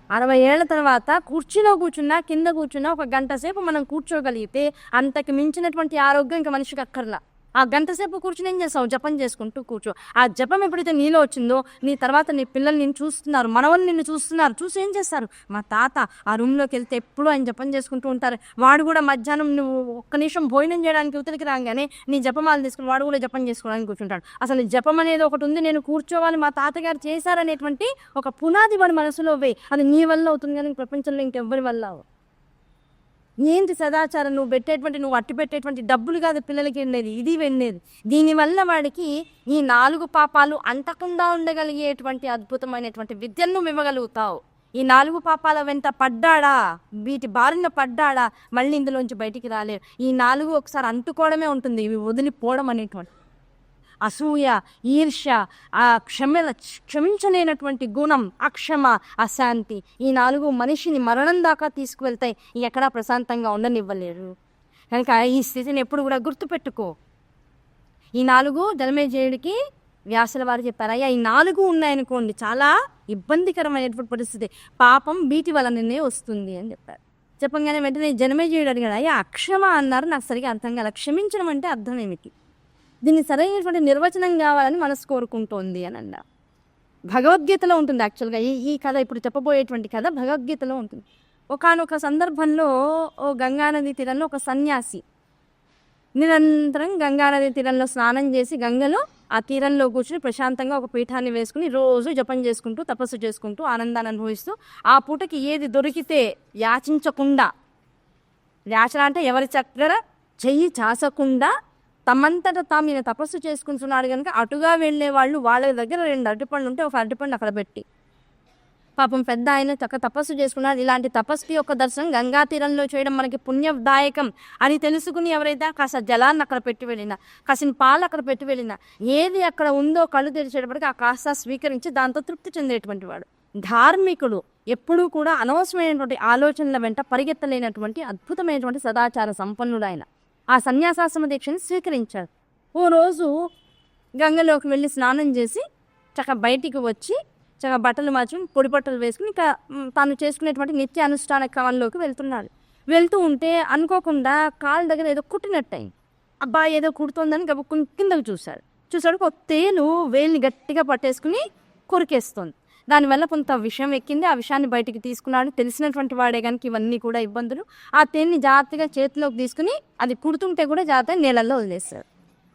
60 ఏళ్ల తర్వాత కుర్చీలో కూర్చున్నా కింద కూర్చున్నా ఒక గంట సేపు మనం కూర్చోగలిగితే అంతకు మించినటువంటి ఆరోగ్యం ఇంకా మనిషికి అక్కర్లా. ఆ గంట సేపు కూర్చుని ఏం చేస్తావు? జపం చేసుకుంటూ కూర్చో. ఆ జపం ఎప్పుడైతే నీలో వచ్చిందో నీ తర్వాత నీ పిల్లలు నిన్ను చూస్తున్నారు, మనవలు నిన్ను చూస్తున్నారు. చూసి ఏం చేస్తారు? మా తాత ఆ రూమ్లోకి వెళ్తే ఎప్పుడూ ఆయన జపం చేసుకుంటూ ఉంటారు. వాడు కూడా మధ్యాహ్నం నువ్వు ఒక్క నిమిషం భోజనం చేయడానికి ఉతలికి రాగానే నీ జపమాలు తీసుకుని వాడు కూడా జపం చేసుకోవడానికి కూర్చుంటాడు. అసలు జపం అనేది ఒకటి ఉంది, నేను కూర్చోవాలి, మా తాతగారు చేశారనేటువంటి ఒక పునాది వాడి మనసులో వేయి. అది నీ వల్ల అవుతుంది కానీ ప్రపంచంలో ఇంకెవ్వరి వల్ల. ఏంటి సదాచారం? నువ్వు అట్టి పెట్టేటువంటి డబ్బులు కాదు పిల్లలకి వెళ్ళేది, ఇది వెళ్ళేది. దీనివల్ల వాడికి ఈ 4 పాపాలు అంటకుండా ఉండగలిగేటువంటి అద్భుతమైనటువంటి విద్యను నువ్వు ఇవ్వగలుగుతావు. ఈ 4 పాపాల వెంట పడ్డాడా, వీటి బారిన పడ్డాడా, మళ్ళీ ఇందులోంచి బయటికి రాలేరు. ఈ 4 ఒకసారి అంటుకోవడమే ఉంటుంది, ఇవి వదిలిపోవడం అనేటువంటి అసూయ, ఈర్ష్య, ఆ క్షమించలేనటువంటి గుణం, అక్షమ, అశాంతి, ఈ 4 మనిషిని మరణం దాకా తీసుకువెళ్తాయి. ఎక్కడా ప్రశాంతంగా ఉండనివ్వలేరు. కనుక ఈ స్థితిని ఎప్పుడు కూడా గుర్తుపెట్టుకో. ఈ 4 జనమేజయుడికి వ్యాసుల వారు చెప్పారు, అయ్యా ఈ 4 ఉన్నాయనుకోండి చాలా ఇబ్బందికరమైనటువంటి పరిస్థితి, పాపం వీటి వలననే వస్తుంది అని చెప్పారు. చెప్పగానే వెంటనే జనమేజయుడు అడిగాడు, అయ్యా అక్షమ అన్నారు, నాకు సరిగా అర్థం కాల, క్షమించడం అంటే అర్థం ఏమిటి? దీన్ని సరైనటువంటి నిర్వచనం కావాలని మనసు కోరుకుంటోంది అని అన్నారు. భగవద్గీతలో ఉంటుంది యాక్చువల్గా ఈ కథ, ఇప్పుడు చెప్పబోయేటువంటి కథ భగవద్గీతలో ఉంటుంది. ఒకానొక సందర్భంలో గంగానది తీరంలో ఒక సన్యాసి నిరంతరం గంగానది తీరంలో స్నానం చేసి గంగలో ఆ తీరంలో కూర్చుని ప్రశాంతంగా ఒక పీఠాన్ని వేసుకుని రోజు జపం చేసుకుంటూ తపస్సు చేసుకుంటూ ఆనందాన్ని అనుభవిస్తూ ఆ పూటకి ఏది దొరికితే యాచించకుండా, యాచన అంటే ఎవరి చక్కర చెయ్యి చాచకుండా తమంతట తాము ఈయన తపస్సు చేసుకుంటున్నాడు కనుక అటుగా వెళ్ళే వాళ్ళు వాళ్ళ దగ్గర 2 అరటిపండ్లు ఉంటే ఒక అరటిపండు అక్కడ పెట్టి, పాపం పెద్ద ఆయన తపస్సు చేసుకున్నాడు. ఇలాంటి తపస్సు యొక్క దర్శనం గంగా తీరంలో చేయడం మనకి పుణ్యదాయకం అని తెలుసుకుని ఎవరైతే కాస్త జలాన్ని అక్కడ పెట్టి వెళ్ళినా, కాసిన పాలు అక్కడ పెట్టి వెళ్ళినా, ఏది అక్కడ ఉందో కళ్ళు తెరిచేటప్పటికి ఆ కాస్త స్వీకరించి దాంతో తృప్తి చెందేటువంటి వాడు. ధార్మికుడు ఎప్పుడూ కూడా అనవసరమైనటువంటి ఆలోచనల వెంట పరిగెత్తలేనటువంటి అద్భుతమైనటువంటి సదాచార సంపన్నుడు ఆయన. ఆ సన్యాసాశ్రమ దీక్షని స్వీకరించారు. ఓ రోజు గంగలోకి వెళ్ళి స్నానం చేసి బయటికి వచ్చి బట్టలు మార్చుకుని పొడి బట్టలు వేసుకుని ఇంకా తాను చేసుకునేటువంటి నిత్య అనుష్ఠాన క్రమంలోకి వెళ్తున్నాడు. వెళ్తూ ఉంటే అనుకోకుండా కాళ్ళ దగ్గర ఏదో కుట్టినట్టయింది. అబ్బా ఏదో కుడుతోందని గబుక్కుని కిందకు చూశాడు. ఒక తేలు వేలిని గట్టిగా పట్టేసుకుని కొరికేస్తోంది. దానివల్ల కొంత విషయం ఎక్కింది. ఆ విషయాన్ని బయటికి తీసుకున్నాడు. తెలిసినటువంటి వాడే కనుక ఇవన్నీ కూడా ఇబ్బందులు. ఆ తేలిని జాగ్రత్తగా చేతిలోకి తీసుకుని అది కుడుతుంటే కూడా జాగ్రత్తగా నీళ్ళల్లో వదిలేస్తారు.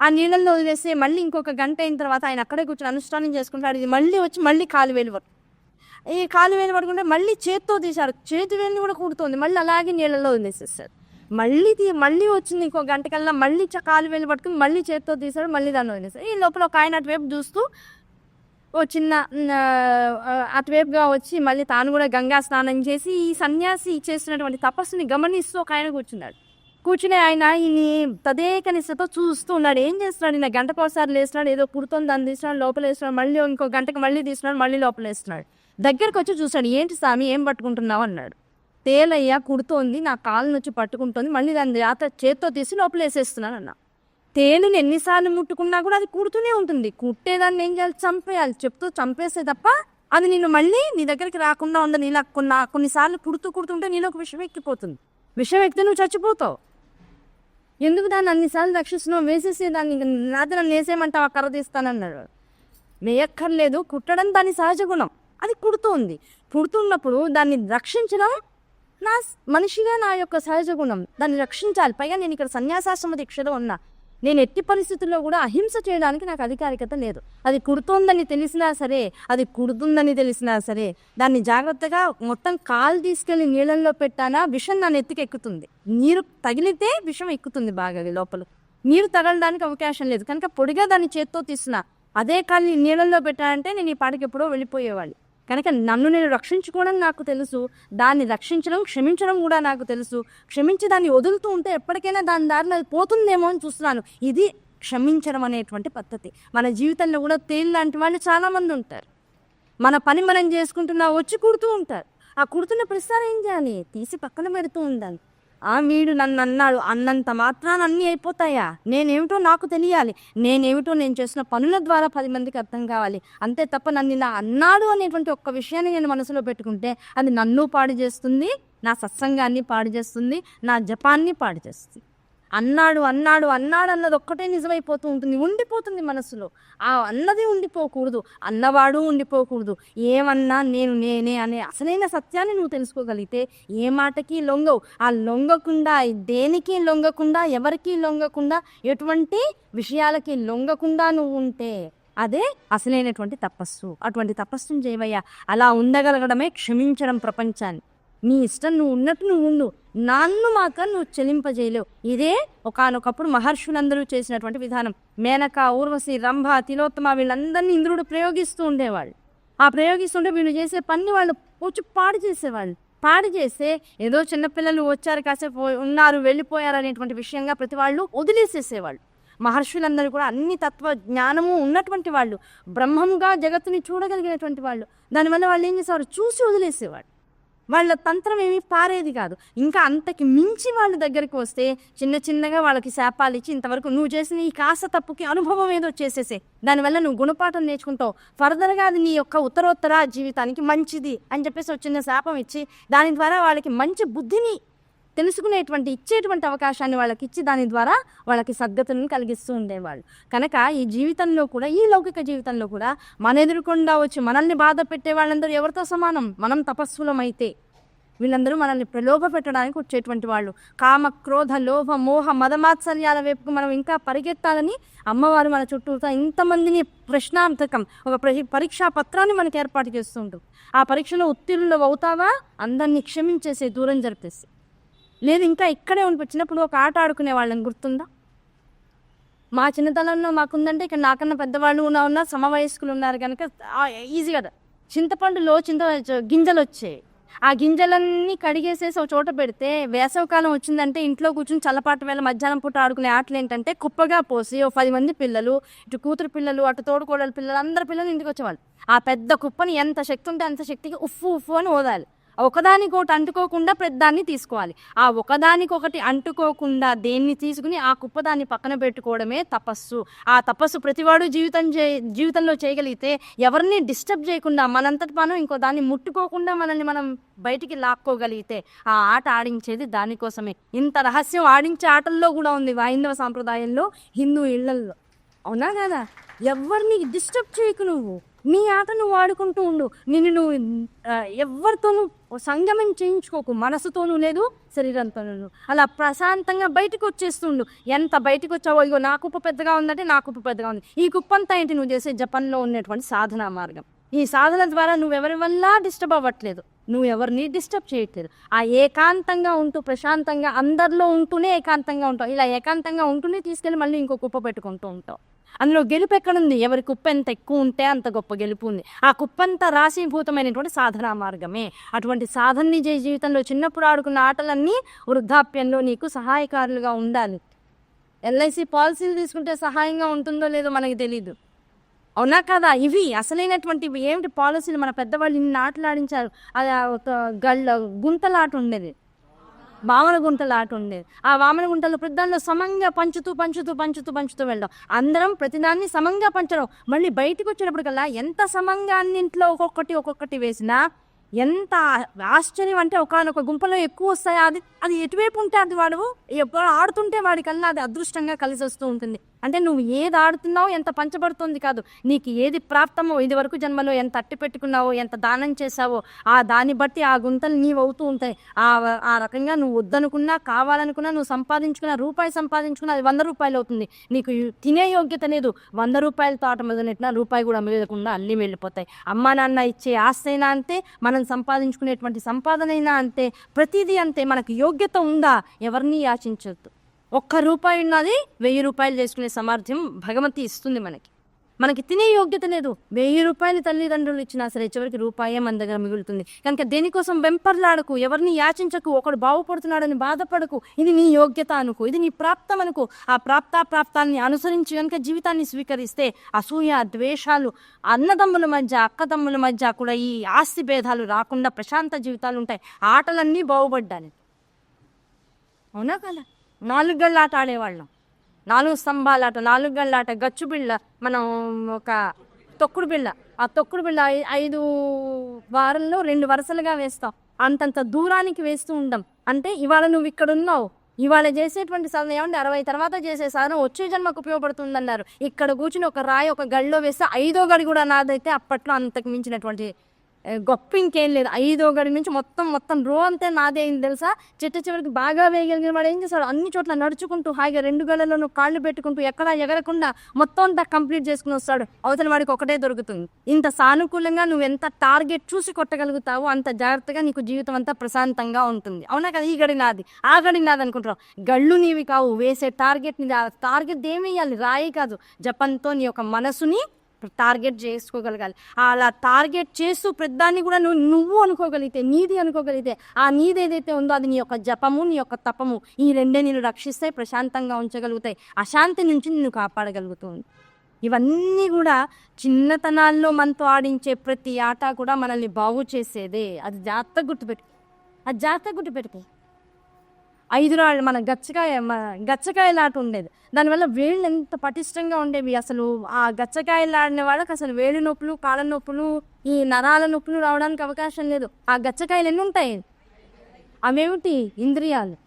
ఆ నీళ్ళల్లో వదిలేస్తే మళ్ళీ ఇంకొక గంట అయిన తర్వాత ఆయన అక్కడే కూర్చొని అనుష్ఠానం చేసుకుంటాడు. ఇది మళ్ళీ వచ్చి మళ్ళీ కాలు వేలు పడుకుంటే మళ్ళీ చేత్తో తీశారు. చేతి వేలిని కూడా కుడుతోంది. మళ్ళీ అలాగే నీళ్ళల్లో వదిలేసేస్తారు. మళ్ళీ వచ్చింది ఇంకో గంట కల్లా మళ్ళీ కాలు వేలు పట్టుకుని మళ్ళీ చేత్తో తీశాడు. మళ్ళీ దాన్ని వదిలేస్తారు. ఈ లోపల ఒక ఆయన అటువైపు చూస్తూ ఓ చిన్న అటువైపుగా వచ్చి మళ్ళీ తాను కూడా గంగా స్నానం చేసి ఈ సన్యాసి చేస్తున్నటువంటి తపస్సుని గమనిస్తూ ఒక ఆయన కూర్చుని ఆయన ఈయన తదేక నిష్టతో చూస్తూ ఉన్నాడు. ఏం చేస్తున్నాడు? ఈయన గంటకోసారి లేస్తున్నాడు, ఏదో కుడుతోంది, దాన్ని తీస్తున్నాడు, లోపల వేస్తున్నాడు, మళ్ళీ ఇంకో గంటకు మళ్ళీ తీస్తున్నాడు, మళ్ళీ లోపల వేస్తున్నాడు. దగ్గరకు వచ్చి చూశాడు. ఏంటి స్వామి ఏం పట్టుకుంటున్నావు అన్నాడు. తేలయ్యా కుడుతోంది, నా కాలు నుంచి పట్టుకుంటోంది, మళ్ళీ దాన్ని చేత్తో తీసి లోపల వేసేస్తున్నాను అన్న. తేలుని ఎన్నిసార్లు ముట్టుకున్నా కూడా అది కుడుతూనే ఉంటుంది. కుట్టేదాన్ని ఏం చేయాలి? చంపేయాలి. చెప్తూ చంపేస్తే తప్ప అది నిన్ను మళ్ళీ నీ దగ్గరికి రాకుండా ఉందని. ఇలా కొన్నిసార్లు కుడుతుంటే నీలో ఒక విషయం ఎక్కిపోతుంది. విషయం ఎక్కితే నువ్వు చచ్చిపోతావు. ఎందుకు దాన్ని అన్నిసార్లు రక్షిస్తున్నావు? వేసేసి దాన్ని నన్ను వేసేయమంటావు, కర్ర తీస్తానన్నాడు. వేయక్కర్లేదు, కుట్టడం దాని సహజ గుణం. అది కుడుతున్నప్పుడు దాన్ని రక్షించడం మనిషిగా నా యొక్క సహజ గుణం. దాన్ని రక్షించాలి. పైగా నేను ఇక్కడ సన్యాసాశ్రమ దీక్షలో ఉన్నా. నేను ఎట్టి పరిస్థితుల్లో కూడా అహింస చేయడానికి నాకు అధికారికత లేదు. అది కుడుతోందని తెలిసినా సరే, అది కుడుతుందని తెలిసినా సరే, దాన్ని జాగ్రత్తగా మొత్తం కాలు తీసుకెళ్లి నీళ్ళల్లో పెట్టానా విషం నా నెత్తికి ఎక్కుతుంది. నీరు తగిలితే విషం ఎక్కుతుంది బాగా లోపల. నీరు తగలడానికి అవకాశం లేదు కనుక పొడిగా దాన్ని చేత్తో తీసిన అదే కాలు నీళ్ళల్లో పెట్టానంటే నేను ఈ పాటికి ఎప్పుడో వెళ్ళిపోయేవాళ్ళు. కనుక నన్ను నేను రక్షించుకోవడం నాకు తెలుసు, దాన్ని రక్షించడం క్షమించడం కూడా నాకు తెలుసు. క్షమించి దాన్ని వదులుతూ ఉంటే ఎప్పటికైనా దాని దారిలో పోతుందేమో అని చూస్తున్నాను. ఇది క్షమించడం అనేటువంటి పద్ధతి. మన జీవితంలో కూడా తేలు లాంటి వాళ్ళు చాలామంది ఉంటారు. మన పని మనం చేసుకుంటున్నా వచ్చి కుడుతూ ఉంటారు. ఆ కుడుతున్న ప్రతిసారి ఏం చేయాలి? తీసి పక్కన పెడుతూ ఉండాలి. వీడు నన్ను అన్నాడు అన్నంత మాత్రాన అన్నీ అయిపోతాయా? నేనేమిటో నాకు తెలియాలి. నేనేమిటో నేను చేసిన పనుల ద్వారా 10 మందికి అర్థం కావాలి. అంతే తప్ప నన్ను ఇలా అన్నాడు అనేటువంటి ఒక్క విషయాన్ని నేను మనసులో పెట్టుకుంటే అది నన్ను పాడు చేస్తుంది, నా సత్సంగాన్ని పాడు చేస్తుంది, నా జపాన్ని పాడు చేస్తుంది. అన్నాడు అన్నాడు అన్నాడు అన్నది ఒక్కటే నిజమైపోతూ ఉంటుంది, ఉండిపోతుంది మనసులో. ఆ అన్నది ఉండిపోకూడదు, అన్నవాడు ఉండిపోకూడదు. ఏమన్నా నేనే అనే అసలైన సత్యాన్ని నువ్వు తెలుసుకోగలిగితే ఏ మాటకి లొంగవు. ఆ లొంగకుండా, దేనికి లొంగకుండా, ఎవరికి లొంగకుండా, ఎటువంటి విషయాలకి లొంగకుండా నువ్వు ఉంటే అదే అసలైనటువంటి తపస్సు. అటువంటి తపస్సును చేయవయ్యా. అలా ఉండగలగడమే క్షమించడం ప్రపంచాన్ని. నీ ఇష్టం, నువ్వు ఉన్నట్టు నువ్వు ఉండు, నన్ను మాత్రం నువ్వు చెలింపజేయలేవు. ఇదే ఒకానొకప్పుడు మహర్షులందరూ చేసినటువంటి విధానం. మేనక, ఊర్వశి, రంభ, తిలోత్తమ వీళ్ళందరినీ ఇంద్రుడు ప్రయోగిస్తూ ఉండేవాళ్ళు. ఆ ప్రయోగిస్తుంటే వీళ్ళు చేసే పని వాళ్ళు వచ్చి పాడు చేసేవాళ్ళు. పాడు చేస్తే ఏదో చిన్నపిల్లలు వచ్చారు, కాసేపు ఉన్నారు, వెళ్ళిపోయారు అనేటువంటి విషయంగా ప్రతి వాళ్ళు వదిలేసేసేవాళ్ళు. మహర్షులందరూ కూడా అన్ని తత్వ జ్ఞానము ఉన్నటువంటి వాళ్ళు, బ్రహ్మంగా జగత్తుని చూడగలిగినటువంటి వాళ్ళు. దానివల్ల వాళ్ళు ఏం చేసేవారు? చూసి వదిలేసేవాళ్ళు. వాళ్ళ తంత్రం ఏమీ పారేది కాదు. ఇంకా అంతకి మించి వాళ్ళ దగ్గరికి వస్తే చిన్నగా వాళ్ళకి శాపాలు ఇచ్చి, ఇంతవరకు నువ్వు చేసిన ఈ కాస్త తప్పుకి అనుభవం ఏదో చేసేసే, దానివల్ల నువ్వు గుణపాఠం నేర్చుకుంటావు, ఫర్దర్గా అది నీ యొక్క ఉత్తరోత్తర జీవితానికి మంచిది అని చెప్పేసి ఒక చిన్న శాపం ఇచ్చి దాని ద్వారా వాళ్ళకి మంచి బుద్ధిని తెలుసుకునేటువంటి ఇచ్చేటువంటి అవకాశాన్ని వాళ్ళకి ఇచ్చి దాని ద్వారా వాళ్ళకి సద్గతులను కలిగిస్తూ ఉండేవాళ్ళు. కనుక ఈ జీవితంలో కూడా, ఈ లౌకిక జీవితంలో కూడా మన ఎదురుకుండా వచ్చి మనల్ని బాధ పెట్టే వాళ్ళందరూ ఎవరితో సమానం? మనం తపస్సులమైతే. వీళ్ళందరూ మనల్ని ప్రలోభ పెట్టడానికి వచ్చేటువంటి వాళ్ళు. కామ, క్రోధ, లోభ, మోహ, మదమాత్సర్యాల వైపుకు మనం ఇంకా పరిగెత్తాలని అమ్మవారు మన చుట్టూతో ఇంతమందిని ప్రశ్నార్థకం ఒక పరీక్షా పత్రాన్ని మనకి ఏర్పాటు చేస్తుంటాం. ఆ పరీక్షలో ఉత్తీర్ణులు అవుతావా? అందరినీ క్షమించేసే, దూరం జరిపేసి. లేదు ఇంకా ఇక్కడే చిన్నప్పుడు ఒక ఆట ఆడుకునే వాళ్ళని గుర్తుందా? మా చిన్నతనంలో మాకుందంటే ఇక్కడ నాకన్నా పెద్దవాళ్ళు ఉన్నా సమవయస్కులు ఉన్నారు కనుక ఈజీగా చింతపండులో గింజలు వచ్చాయి. ఆ గింజలన్నీ కడిగేసేసి ఒక చోట పెడితే వేసవికాలం వచ్చిందంటే ఇంట్లో కూర్చుని చల్లపాటు వేళ మధ్యాహ్నం పూట ఆడుకునే ఆటలు ఏంటంటే కుప్పగా పోసి ఓ 10 మంది పిల్లలు, ఇటు కూతురు పిల్లలు, అటు తోడుకోడల పిల్లలు, అందరి పిల్లలు ఇంటికి వచ్చేవాళ్ళు. ఆ పెద్ద కుప్పని ఎంత శక్తి ఉంటే అంత శక్తికి ఉఫ్ఫు అని ఓదాలి. ఒకదానికొకటి అంటుకోకుండా ప్రతిదాన్ని తీసుకోవాలి. ఆ ఒకదానికొకటి అంటుకోకుండా దేన్ని తీసుకుని ఆ కుప్పదాన్ని పక్కన పెట్టుకోవడమే తపస్సు. ఆ తపస్సు ప్రతివాడు జీవితంలో చేయగలిగితే, ఎవరిని డిస్టర్బ్ చేయకుండా మనంతటి మనం ఇంకో దాన్ని ముట్టుకోకుండా మనల్ని మనం బయటికి లాక్కోగలిగితే ఆ ఆట ఆడించేది దానికోసమే. ఇంత రహస్యం ఆడించే ఆటల్లో కూడా ఉంది హైందవ సాంప్రదాయంలో, హిందూ ఇళ్లల్లో. అవునా కదా? ఎవరిని డిస్టర్బ్ చేయకు, నువ్వు నీ ఆట నువ్వు ఆడుకుంటూ ఉండు. నువ్వు ఎవరితోనూ సంగమం చేయించుకోకు, మనసుతోనూ లేదు శరీరంతోనూ. అలా ప్రశాంతంగా బయటకు వచ్చేస్తుండు. ఎంత బయటకు వచ్చావో, ఇగో నా కుప్ప పెద్దగా ఉందంటే నా కుప్ప పెద్దగా ఉంది. ఈ కుప్పంతా ఏంటి? నువ్వు చేసే జపంలో ఉన్నటువంటి సాధనా మార్గం. ఈ సాధన ద్వారా నువ్వెవరి వల్ల డిస్టర్బ్ అవ్వట్లేదు, నువ్వు ఎవరిని డిస్టర్బ్ చేయట్లేదు. ఆ ఏకాంతంగా ఉంటూ ప్రశాంతంగా అందరిలో ఉంటూనే ఏకాంతంగా ఉంటావు. ఇలా ఏకాంతంగా ఉంటూనే తీసుకెళ్ళి మళ్ళీ ఇంకో కుప్ప పెట్టుకుంటూ ఉంటావు. అందులో గెలుపు ఎక్కడుంది? ఎవరి కుప్ప ఎంత ఎక్కువ ఉంటే అంత గొప్ప గెలుపు ఉంది. ఆ కుప్పంతా రాశీభూతమైనటువంటి సాధనా మార్గమే. అటువంటి సాధనని జీవితంలో చిన్నప్పుడు ఆడుకున్న ఆటలన్నీ వృద్ధాప్యంలో నీకు సహాయకారులుగా ఉండాలి. ఎల్ఐసి పాలసీలు తీసుకుంటే సహాయంగా ఉంటుందో లేదో మనకి తెలీదు. అవునా కదా? ఇవి అసలైనటువంటివి. ఏమిటి పాలసీలు? మన పెద్దవాళ్ళు ఇన్ని ఆటలు ఆడించారు. అది ఒక గుంతలాట ఉండేది, వామన గుంటలు ఆట ఉండేది. ఆ వామన గుంటలో ప్రతిదానిలో సమంగా పంచుతూ వెళ్ళడం. అందరం ప్రతిదాన్ని సమంగా పంచడం. మళ్ళీ బయటకు వచ్చేటప్పటికల్లా ఎంత సమంగా అన్నింట్లో ఒక్కొక్కటి వేసినా ఎంత ఆశ్చర్యం అంటే, ఒకనొక గుంపలో ఎక్కువ వస్తాయి. అది ఎటువైపు ఉంటే అది వాడు ఎప్పుడు ఆడుతుంటే వాడికల్లా అది అదృష్టంగా కలిసి వస్తూ ఉంటుంది. అంటే నువ్వు ఏది ఆడుతున్నావో, ఎంత పంచబడుతుంది కాదు, నీకు ఏది ప్రాప్తమో, ఇది వరకు జన్మలో ఎంత అట్టి పెట్టుకున్నావో, ఎంత దానం చేసావో, ఆ దాన్ని బట్టి ఆ గుంతలు నీవు అవుతూ ఉంటాయి. ఆ రకంగా నువ్వు వద్దనుకున్నా, కావాలనుకున్నా, నువ్వు సంపాదించుకున్నా, రూపాయి సంపాదించుకున్నా అది 100 రూపాయలు అవుతుంది. నీకు తినే యోగ్యత లేదు, 100 రూపాయలతో ఆట మొదలెట్టినా రూపాయి కూడా మిగలకుండా అన్నీ వెళ్ళిపోతాయి. అమ్మా నాన్న ఇచ్చే ఆస్తైనా అంతే, మనం సంపాదించుకునేటువంటి సంపాదనైనా అంతే, ప్రతిదీ అంతే. మనకు యోగ్యత ఉందా? ఎవరిని యాచించొద్దు. 1 రూపాయి ఉన్నది 1000 రూపాయలు చేసుకునే సామర్థ్యం భగవంతి ఇస్తుంది మనకి. మనకి తినే యోగ్యత లేదు. 1000 రూపాయలు తల్లిదండ్రులు ఇచ్చినా సరే చివరికి రూపాయే మన దగ్గర మిగులుతుంది. కనుక దేనికోసం వెంపర్లాడకు, ఎవరిని యాచించకు, ఒకడు బాగుపడుతున్నాడని బాధపడకు. ఇది నీ యోగ్యత అనుకో, ఇది నీ ప్రాప్తం అనుకో. ఆ ప్రాప్తాన్ని అనుసరించి కనుక జీవితాన్ని స్వీకరిస్తే అసూయ, ద్వేషాలు, అన్నదమ్ముల మధ్య, అక్కదమ్ముల మధ్య కూడా ఈ ఆస్తి భేదాలు రాకుండా ప్రశాంత జీవితాలు ఉంటాయి. ఆటలన్నీ బాగుపడ్డాలి. అవునా కదా? 4 గళ్ళ ఆట ఆడేవాళ్ళం. 4 స్తంభాలాట, 4 గళ్ళాట, గచ్చు బిళ్ళ, మనం ఒక తొక్కుడు బిళ్ళ. ఆ తొక్కుడు బిళ్ళ 5 వారంలో 2 వరుసలుగా వేస్తాం. అంతంత దూరానికి వేస్తూ ఉంటాం. అంటే ఇవాళ నువ్వు ఇక్కడ ఉన్నావు, ఇవాళ చేసేటువంటి సాధన ఏమంటే 60 తర్వాత చేసే సాధన వచ్చే జన్మకు ఉపయోగపడుతుంది అన్నారు. ఇక్కడ కూర్చుని ఒక రాయి ఒక గడిలో వేస్తే 5వ గడి కూడా నాదైతే అప్పట్లో అంతకు మించినటువంటి గొప్ప ఇంకేం లేదు. 5వ గడి నుంచి మొత్తం రో అంతే నాదే అయింది తెలుసా. చిట్ట చివరికి బాగా వేయగలిగిన వాడు ఏం చేస్తాడు, అన్ని చోట్ల నడుచుకుంటూ హాయిగా 2 గళ్ళలోనూ కాళ్ళు పెట్టుకుంటూ ఎక్కడా ఎగరకుండా మొత్తం అంతా కంప్లీట్ చేసుకుని వస్తాడు. అవతల వాడికి ఒకటే దొరుకుతుంది. ఇంత సానుకూలంగా నువ్వు ఎంత టార్గెట్ చూసి కొట్టగలుగుతావో అంత జాగ్రత్తగా నీకు జీవితం అంతా ప్రశాంతంగా ఉంటుంది. అవునా కదా? ఈ గడి నాది, ఆ గడి నాది అనుకుంటావు. గళ్ళు నీవి కావు, వేసే టార్గెట్ నీది. ఆ టార్గెట్ ఏమి వేయాలి? రాయి కాదు, జపంతో నీ యొక్క మనసుని టార్గెట్ చేసుకోగలగాలి. అలా టార్గెట్ చేస్తూ ప్రతిదాన్ని కూడా నువ్వు అనుకోగలిగితే, నీది అనుకోగలిగితే, ఆ నీది ఏదైతే ఉందో అది నీ యొక్క జపము, నీ యొక్క తపము, ఈ రెండే నిన్ను రక్షిస్తాయి, ప్రశాంతంగా ఉంచగలుగుతాయి, అశాంతి నుంచి నిన్ను కాపాడగలుగుతుంది. ఇవన్నీ కూడా చిన్నతనాల్లో మనతో ఆడించే ప్రతి ఆట కూడా మనల్ని బాగు చేసేదే. అది జాగ్రత్తగా గుర్తుపెట్టుకో. 5 రాళ్ళు, మన గచ్చకాయలాట ఉండేది. దానివల్ల వేళ్ళు ఎంత పటిష్టంగా ఉండేవి. అసలు ఆ గచ్చకాయలాడిన వాళ్ళకి అసలు వేలు నొప్పులు, కాళ్ళ నొప్పులు, ఈ నరాల నొప్పులు రావడానికి అవకాశం లేదు. ఆ గచ్చకాయలు ఎన్ని ఉంటాయి? అవేమిటి? ఇంద్రియాలు.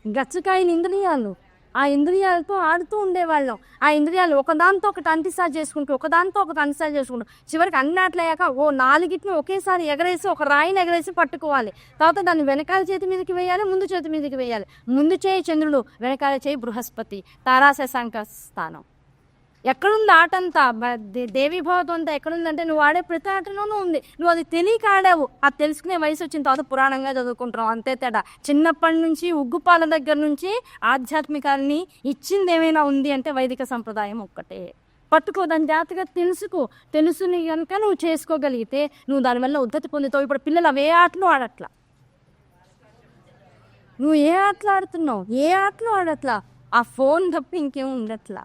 గచ్చకాయలు ఇంద్రియాలు. ఆ ఇంద్రియాలతో ఆడుతూ ఉండేవాళ్ళం. ఆ ఇంద్రియాలు ఒకదాంతో ఒకటి అంటిసా చేసుకుంటూ చివరికి అన్ని ఆటలయ్యాక 4గిటిని ఒకేసారి ఎగరేసి, ఒక రాయిని ఎగరేసి పట్టుకోవాలి. తర్వాత దాన్ని వెనకాల చేతి మీదకి వేయాలి, ముందు చేతి మీదకి వేయాలి. ముందు చేయి చంద్రుడు, వెనకాల చేయి బృహస్పతి, తారాశశాంక స్థానం. ఎక్కడుంది ఆటంతా? దేవీభావతం అంతా ఎక్కడుందంటే నువ్వు ఆడే ప్రతి ఆటలోనూ ఉంది. నువ్వు అది తెలియక ఆడావు. అది తెలుసుకునే వయసు వచ్చిన తర్వాత పురాణంగా చదువుకుంటున్నావు, అంతే తేడా. చిన్నప్పటి నుంచి ఉగ్గుపాల దగ్గర నుంచి ఆధ్యాత్మికాన్ని ఇచ్చింది ఏమైనా ఉంది అంటే వైదిక సంప్రదాయం ఒక్కటే. పట్టుకో, దాని జాగ్రత్తగా తెలుసుని కనుక నువ్వు చేసుకోగలిగితే నువ్వు దానివల్ల ఉద్ధతి పొందుతావు. ఇప్పుడు పిల్లలు అవే ఆటలు ఆడట్లా. నువ్వు ఏ ఆటలు ఆడుతున్నావు? ఏ ఆటలు ఆడట్లా. ఆ ఫోన్ తప్ప ఇంకేం ఉండట్లా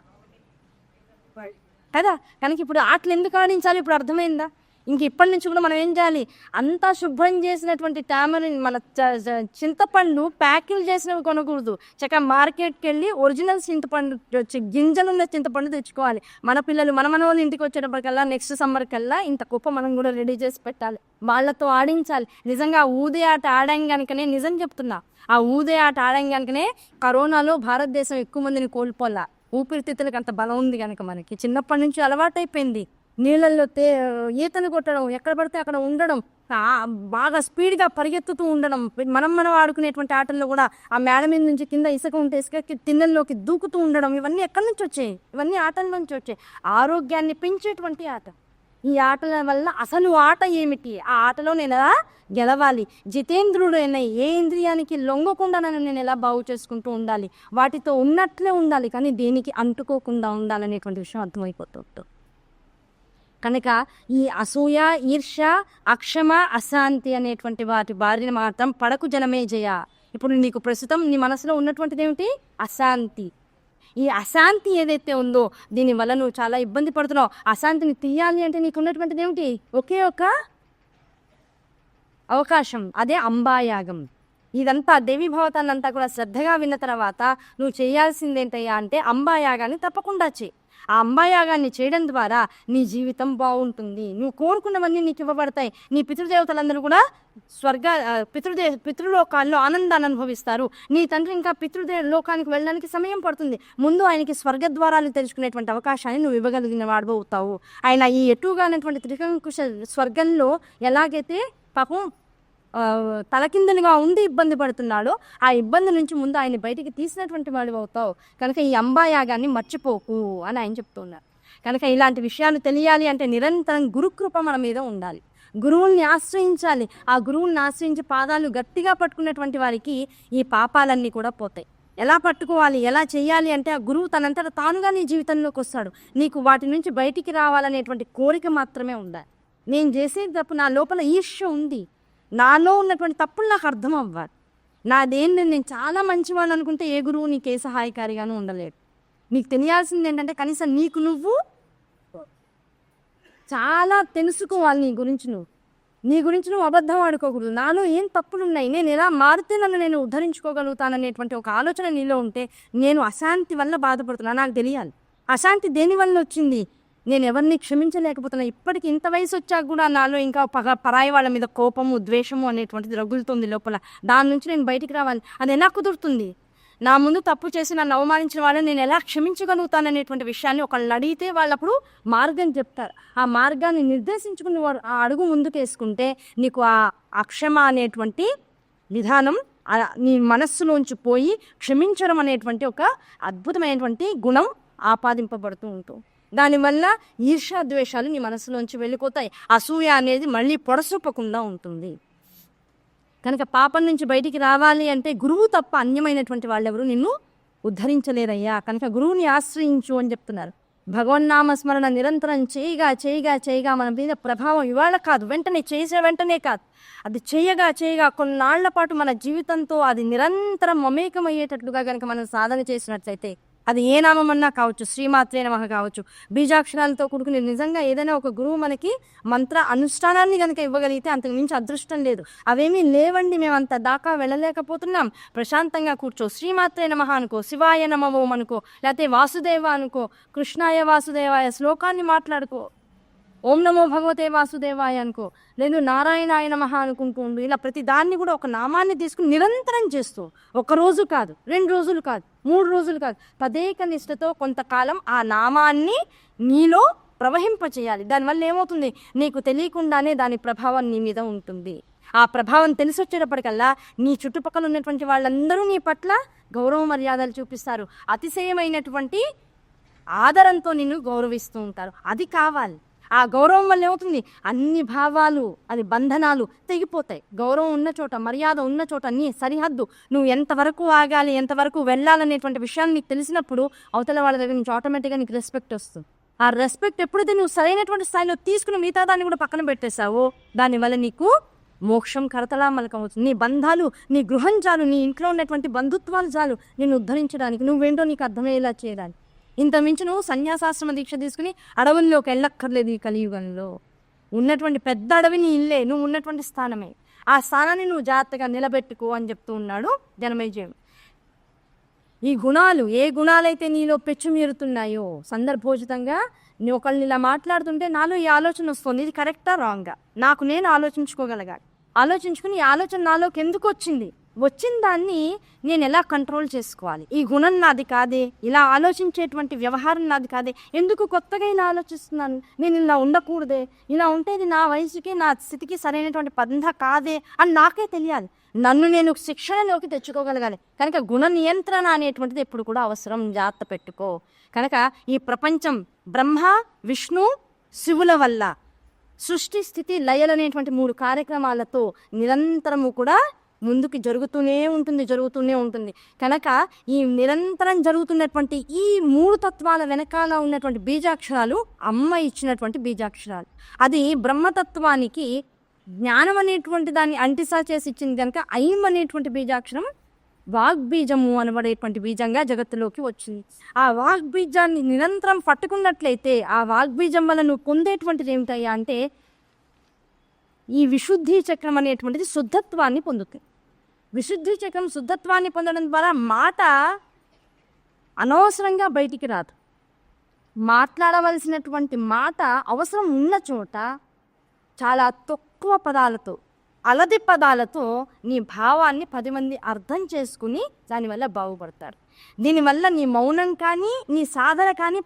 కదా. కనుక ఇప్పుడు ఆటలు ఎందుకు ఆడించాలి ఇప్పుడు అర్థమైందా? ఇంక ఇప్పటి నుంచి కూడా మనం ఏం చేయాలి? అంతా శుభ్రం చేసినటువంటి టామరిన్, మన చింతపండు ప్యాకింగ్ చేసినవి కొనకూడదు. చక్కగా మార్కెట్కి వెళ్ళి ఒరిజినల్ చింతపండు, గింజలున్న చింతపండు తెచ్చుకోవాలి. మన పిల్లలు, మన వాళ్ళు ఇంటికి వచ్చేటప్పటికల్లా నెక్స్ట్ సమ్మర్ కల్లా ఇంత కుప్ప మనం కూడా రెడీ చేసి పెట్టాలి. వాళ్ళతో ఆడించాలి. నిజంగా ఊదే ఆట ఆడాం కనుకనే, నిజం చెప్తున్నా, ఆ ఊదే ఆట ఆడాం కనుకనే కరోనాలో భారతదేశం ఎక్కువ మందిని కోల్పోలా. ఊపిరితిత్తులకు అంత బలం ఉంది కనుక మనకి చిన్నప్పటి నుంచి అలవాటైపోయింది. నీళ్ళల్లో ఈతను కొట్టడం, ఎక్కడ పడితే అక్కడ ఉండడం, బాగా స్పీడ్గా పరిగెత్తుతూ ఉండడం. మనం ఆడుకునేటువంటి ఆటల్లో కూడా ఆ మేడ మీద నుంచి కింద ఇసుక ఉంటే ఇసుకకి తిన్నెల్లోకి దూకుతూ ఉండడం, ఇవన్నీ ఎక్కడి నుంచి వచ్చాయి? ఇవన్నీ ఆటల నుంచి వచ్చాయి. ఆరోగ్యాన్ని పెంచేటువంటి ఆట. ఈ ఆటల వల్ల అసలు ఆట ఏమిటి? ఆ ఆటలో నేను ఎలా గెలవాలి, జితేంద్రుడైన ఏ ఇంద్రియానికి లొంగకుండా నేను ఎలా బాగు చేసుకుంటూ ఉండాలి, వాటితో ఉన్నట్లే ఉండాలి, కానీ దేనికి అంటుకోకుండా ఉండాలనేటువంటి విషయం అర్థమైపోతుంది. కనుక ఈ అసూయ, ఈర్ష్య, అక్షమ, అశాంతి అనేటువంటి వాటి బారిన మాత్రం పడకు జనమే జయ. ఇప్పుడు నీకు ప్రస్తుతం నీ మనసులో ఉన్నటువంటిది ఏమిటి? అశాంతి. ఈ అశాంతి ఏదైతే ఉందో దీనివల్ల నువ్వు చాలా ఇబ్బంది పడుతున్నావు. అశాంతిని తీయాలి అంటే నీకు ఉన్నటువంటిది ఏమిటి? ఒకే ఒక అవకాశం, అదే అంబాయాగం. ఇదంతా దేవీ భావతాన్ని అంతా కూడా శ్రద్ధగా విన్న తర్వాత నువ్వు చేయాల్సిందేంటయ్యా అంటే అంబాయాగాన్ని తప్పకుండా చేయి. ఆ అంబాయాగాన్ని చేయడం ద్వారా నీ జీవితం బాగుంటుంది. నువ్వు కోరుకున్నవన్నీ నీకు ఇవ్వబడతాయి. నీ పితృదేవతలందరూ కూడా పితృలోకాల్లో ఆనందాన్ని అనుభవిస్తారు. నీ తండ్రి ఇంకా లోకానికి వెళ్ళడానికి సమయం పడుతుంది. ముందు ఆయనకి స్వర్గద్వారాలు తెలుసుకునేటువంటి అవకాశాన్ని నువ్వు ఇవ్వగలిగిన వాడబోతావు. ఆయన ఈ ఎటుగా అనేటువంటి త్రికంకుశ స్వర్గంలో ఎలాగైతే పాపం తలకిందులుగా ఉండి ఇబ్బంది పడుతున్నాడో ఆ ఇబ్బంది నుంచి ముందు ఆయన బయటికి తీసినటువంటి వాడు అవుతావు. కనుక ఈ అంబాయాగాన్ని మర్చిపోకు అని ఆయన చెప్తున్నారు. కనుక ఇలాంటి విషయాలు తెలియాలి అంటే నిరంతరం గురుకృప మన మీద ఉండాలి. గురువుల్ని ఆశ్రయించాలి. ఆ గురువుల్ని ఆశ్రయించి పాదాలు గట్టిగా పట్టుకున్నటువంటి వారికి ఈ పాపాలన్నీ కూడా పోతాయి. ఎలా పట్టుకోవాలి, ఎలా చేయాలి అంటే ఆ గురువు తనంతట తానుగా నీ జీవితంలోకి వస్తాడు. నీకు వాటి నుంచి బయటికి రావాలనేటువంటి కోరిక మాత్రమే ఉండాలి. నేను చేసేది తప్పు, నా లోపల ఈర్ష్య ఉంది, నాలో ఉన్నటువంటి తప్పులు నాకు అర్థం అవ్వాలి. నాదేంటి, నేను చాలా మంచివాడు అనుకుంటే ఏ గురువు నీకే సహాయకారిగాను ఉండలేడు. నీకు తెలియాల్సింది ఏంటంటే కనీసం నీకు నువ్వు చాలా తెలుసుకోవాలి. నీ గురించి నువ్వు అబద్ధం ఆడుకోకూడదు. నాలో ఏం తప్పులు ఉన్నాయి, నేను ఎలా మారితే నన్ను నేను ఉద్ధరించుకోగలుగుతాననేటువంటి ఒక ఆలోచన నీలో ఉంటే, నేను అశాంతి వల్ల బాధపడుతున్నా, నాకు తెలియాలి అశాంతి దేని వల్ల వచ్చింది, నేను ఎవరిని క్షమించలేకపోతున్నా, ఇప్పటికి ఇంత వయసు వచ్చాక కూడా నాలో ఇంకా పరాయి వాళ్ళ మీద కోపము, ద్వేషము అనేటువంటిది రగులుతుంది లోపల. దాని నుంచి నేను బయటికి రావాలి. అది ఎలా కుదురుతుంది? నా ముందు తప్పు చేసి నన్ను అవమానించిన వాళ్ళని నేను ఎలా క్షమించగలుగుతాననేటువంటి విషయాన్ని ఒకళ్ళని అడిగితే వాళ్ళప్పుడు మార్గం చెప్తారు. ఆ మార్గాన్ని నిర్దేశించుకుని ఆ అడుగు ముందుకేసుకుంటే నీకు ఆ క్షమ అనేటువంటి విధానం నీ మనస్సులోంచి పోయి క్షమించడం అనేటువంటి ఒక అద్భుతమైనటువంటి గుణం ఆపాదింపబడుతూ ఉంటుంది. దానివల్ల ఈర్ష్య ద్వేషాలు నీ మనసులోంచి వెళ్ళిపోతాయి. అసూయ అనేది మళ్ళీ పొడసూపకుండా ఉంటుంది. కనుక పాపం నుంచి బయటికి రావాలి అంటే గురువు తప్ప అన్యమైనటువంటి వాళ్ళెవరు నిన్ను ఉద్ధరించలేరయ్యా. కనుక గురువుని ఆశ్రయించు అని చెప్తున్నారు. భగవన్నామస్మరణ నిరంతరం చేయగా మన మీద ప్రభావం ఇవాళ కాదు, వెంటనే చేసే వెంటనే కాదు, అది చేయగా కొన్నాళ్ల పాటు మన జీవితంతో అది నిరంతరం మమేకమయ్యేటట్లుగా కనుక మనం సాధన చేసినట్లయితే, అది ఏ నామమన్నా కావచ్చు, శ్రీమాత్రే నమః కావచ్చు, బీజాక్షరాలతో కూడుకుని నిజంగా ఏదైనా ఒక గురువు మనకి మంత్ర అనుష్ఠానాన్ని కనుక ఇవ్వగలిగితే అంతకు మించి అదృష్టం లేదు. అవేమీ లేవండి, మేము అంత దాకా వెళ్ళలేకపోతున్నాం, ప్రశాంతంగా కూర్చో, శ్రీమాత్రే నమః అనుకో, శివాయ నమః అనుకో, లేకపోతే వాసుదేవ అనుకో, కృష్ణాయ వాసుదేవాయ శ్లోకాన్ని మాట్లాడుకో, ఓం నమో భగవతే వాసుదేవాయ అనుకో, లేదు నారాయణాయ నమః అనుకుంటూ ఉండు. ఇలా ప్రతి దాన్ని కూడా ఒక నామాన్ని తీసుకుని నిరంతరం చేస్తూ, ఒక రోజు కాదు, 2 రోజులు కాదు, 3 రోజులు కాదు, తదేక నిష్ఠతో కొంతకాలం ఆ నామాన్ని నీలో ప్రవహింపచేయాలి. దానివల్ల ఏమవుతుంది, నీకు తెలియకుండానే దాని ప్రభావం నీ మీద ఉంటుంది. ఆ ప్రభావం తెలిసి వచ్చేటప్పటికల్లా నీ చుట్టుపక్కల ఉన్నటువంటి వాళ్ళందరూ నీ పట్ల గౌరవ మర్యాదలు చూపిస్తారు, అతిశయమైనటువంటి ఆదరంతో నిన్ను గౌరవిస్తూ ఉంటారు. అది కావాలి. ఆ గౌరవం వల్ల ఏమవుతుంది, అన్ని భావాలు, అది బంధనాలు తెగిపోతాయి. గౌరవం ఉన్న చోట, మర్యాద ఉన్న చోట నీ సరిహద్దు, నువ్వు ఎంతవరకు ఆగాలి, ఎంతవరకు వెళ్ళాలనేటువంటి విషయాన్ని నీకు తెలిసినప్పుడు అవతల వాళ్ళ దగ్గర నుంచి ఆటోమేటిక్గా నీకు రెస్పెక్ట్ వస్తుంది. ఆ రెస్పెక్ట్ ఎప్పుడైతే నువ్వు సరైనటువంటి స్థాయిలో తీసుకుని మిగతా దాన్ని కూడా పక్కన పెట్టేశావో, దానివల్ల నీకు మోక్షం కరతలామలకం అవుతుంది. నీ బంధాలు, నీ గృహం చాలు, నీ ఇంట్లో ఉన్నటువంటి బంధుత్వాలు చాలు నేను ఉద్ధరించడానికి, నువ్వేంటో నీకు అర్థమయ్యేలా చేయడానికి. ఇంత మించి నువ్వు సన్యాసాశ్రమ దీక్ష తీసుకుని అడవుల్లోకి వెళ్ళక్కర్లేదు. ఈ కలియుగంలో ఉన్నటువంటి పెద్ద అడవి నీ ఇల్లే, నువ్వు ఉన్నటువంటి స్థానమే. ఆ స్థానాన్ని నువ్వు జాగ్రత్తగా నిలబెట్టుకో అని చెప్తూ ఉన్నాడు జనమేజయం. ఈ గుణాలు, ఏ గుణాలైతే నీలో పెచ్చుమీరుతున్నాయో, సందర్భోచితంగా నీ ఒకళ్ళని ఇలా మాట్లాడుతుంటే నాలో ఈ ఆలోచన వస్తుంది, ఇది కరెక్టా రాంగా, నాకు నేను ఆలోచించుకోగలగాలి. ఆలోచించుకుని ఈ ఆలోచన నాలోకి ఎందుకు వచ్చిన దాన్ని నేను ఎలా కంట్రోల్ చేసుకోవాలి, ఈ గుణం నాది కాదే, ఇలా ఆలోచించేటువంటి వ్యవహారం నాది కాదే, ఎందుకు కొత్తగా ఇలా ఆలోచిస్తున్నాను, నేను ఇలా ఉండకూడదే, ఇలా ఉంటే ఇది నా వయసుకి, నా స్థితికి సరైనటువంటి పంథ కాదే అని నాకే తెలియాలి. నన్ను నేను శిక్షణలోకి తెచ్చుకోగలగాలి. కనుక గుణ నియంత్రణ అనేటువంటిది ఎప్పుడు కూడా అవసరం, జాగ్రత్త పెట్టుకో. కనుక ఈ ప్రపంచం బ్రహ్మ, విష్ణు, శివుల వల్ల సృష్టి, స్థితి, లయలు అనేటువంటి 3 కార్యక్రమాలతో నిరంతరము కూడా ముందుకు జరుగుతూనే ఉంటుంది. కనుక ఈ నిరంతరం జరుగుతున్నటువంటి ఈ 3 తత్వాల వెనకాల ఉన్నటువంటి బీజాక్షరాలు అమ్మ ఇచ్చినటువంటి బీజాక్షరాలు. అది బ్రహ్మతత్వానికి జ్ఞానం అనేటువంటి దాన్ని అంటిసా చేసి ఇచ్చింది కనుక ఐం అనేటువంటి బీజాక్షరం వాగ్బీజము అనబడేటువంటి బీజంగా జగత్తులోకి వచ్చింది. ఆ వాగ్బీజాన్ని నిరంతరం పట్టుకున్నట్లయితే ఆ వాగ్బీజం వల్ల నువ్వు పొందేటువంటిది ఏమిటయ్యా అంటే, ఈ విశుద్ధి చక్రం అనేటువంటిది శుద్ధత్వాన్ని పొందుతుంది. విశుద్ధి చక్రం శుద్ధత్వాన్ని పొందడం ద్వారా మాట అనవసరంగా బయటికి రాదు. మాట్లాడవలసినటువంటి మాట అవసరం ఉన్న చోట చాలా తక్కువ పదాలతో, అలది పదాలతో నీ భావాన్ని 10 మంది అర్థం చేసుకుని దానివల్ల బాగుపడతారు. దీనివల్ల నీ మౌనం కానీ, నీ సాధన కానీ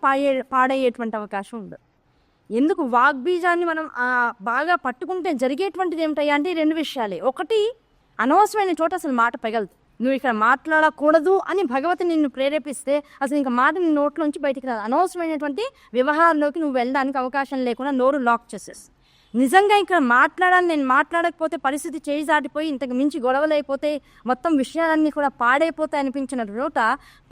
పాడయ్యేటువంటి అవకాశం ఉండదు. ఎందుకు వాగ్బీజాన్ని మనం బాగా పట్టుకుంటే జరిగేటువంటిది ఏమిటయ్యా అంటే 2 విషయాలే. ఒకటి, అనవసరమైన చోట అసలు మాట పగలదు. నువ్వు ఇక్కడ మాట్లాడకూడదు అని భగవతి నిన్ను ప్రేరేపిస్తే అసలు ఇంకా మాట నీ నోట్లోంచి బయటికి రాదు. అనవసరమైనటువంటి వ్యవహారంలోకి నువ్వు వెళ్ళడానికి అవకాశం లేకుండా నోరు లాక్ చేసేసి. నిజంగా ఇక్కడ మాట్లాడాలి, నేను మాట్లాడకపోతే పరిస్థితి చేయి దాటిపోయి ఇంతకు మించి గొడవలు అయిపోతే మొత్తం విషయాలన్నీ కూడా పాడైపోతాయి అనిపించిన చోట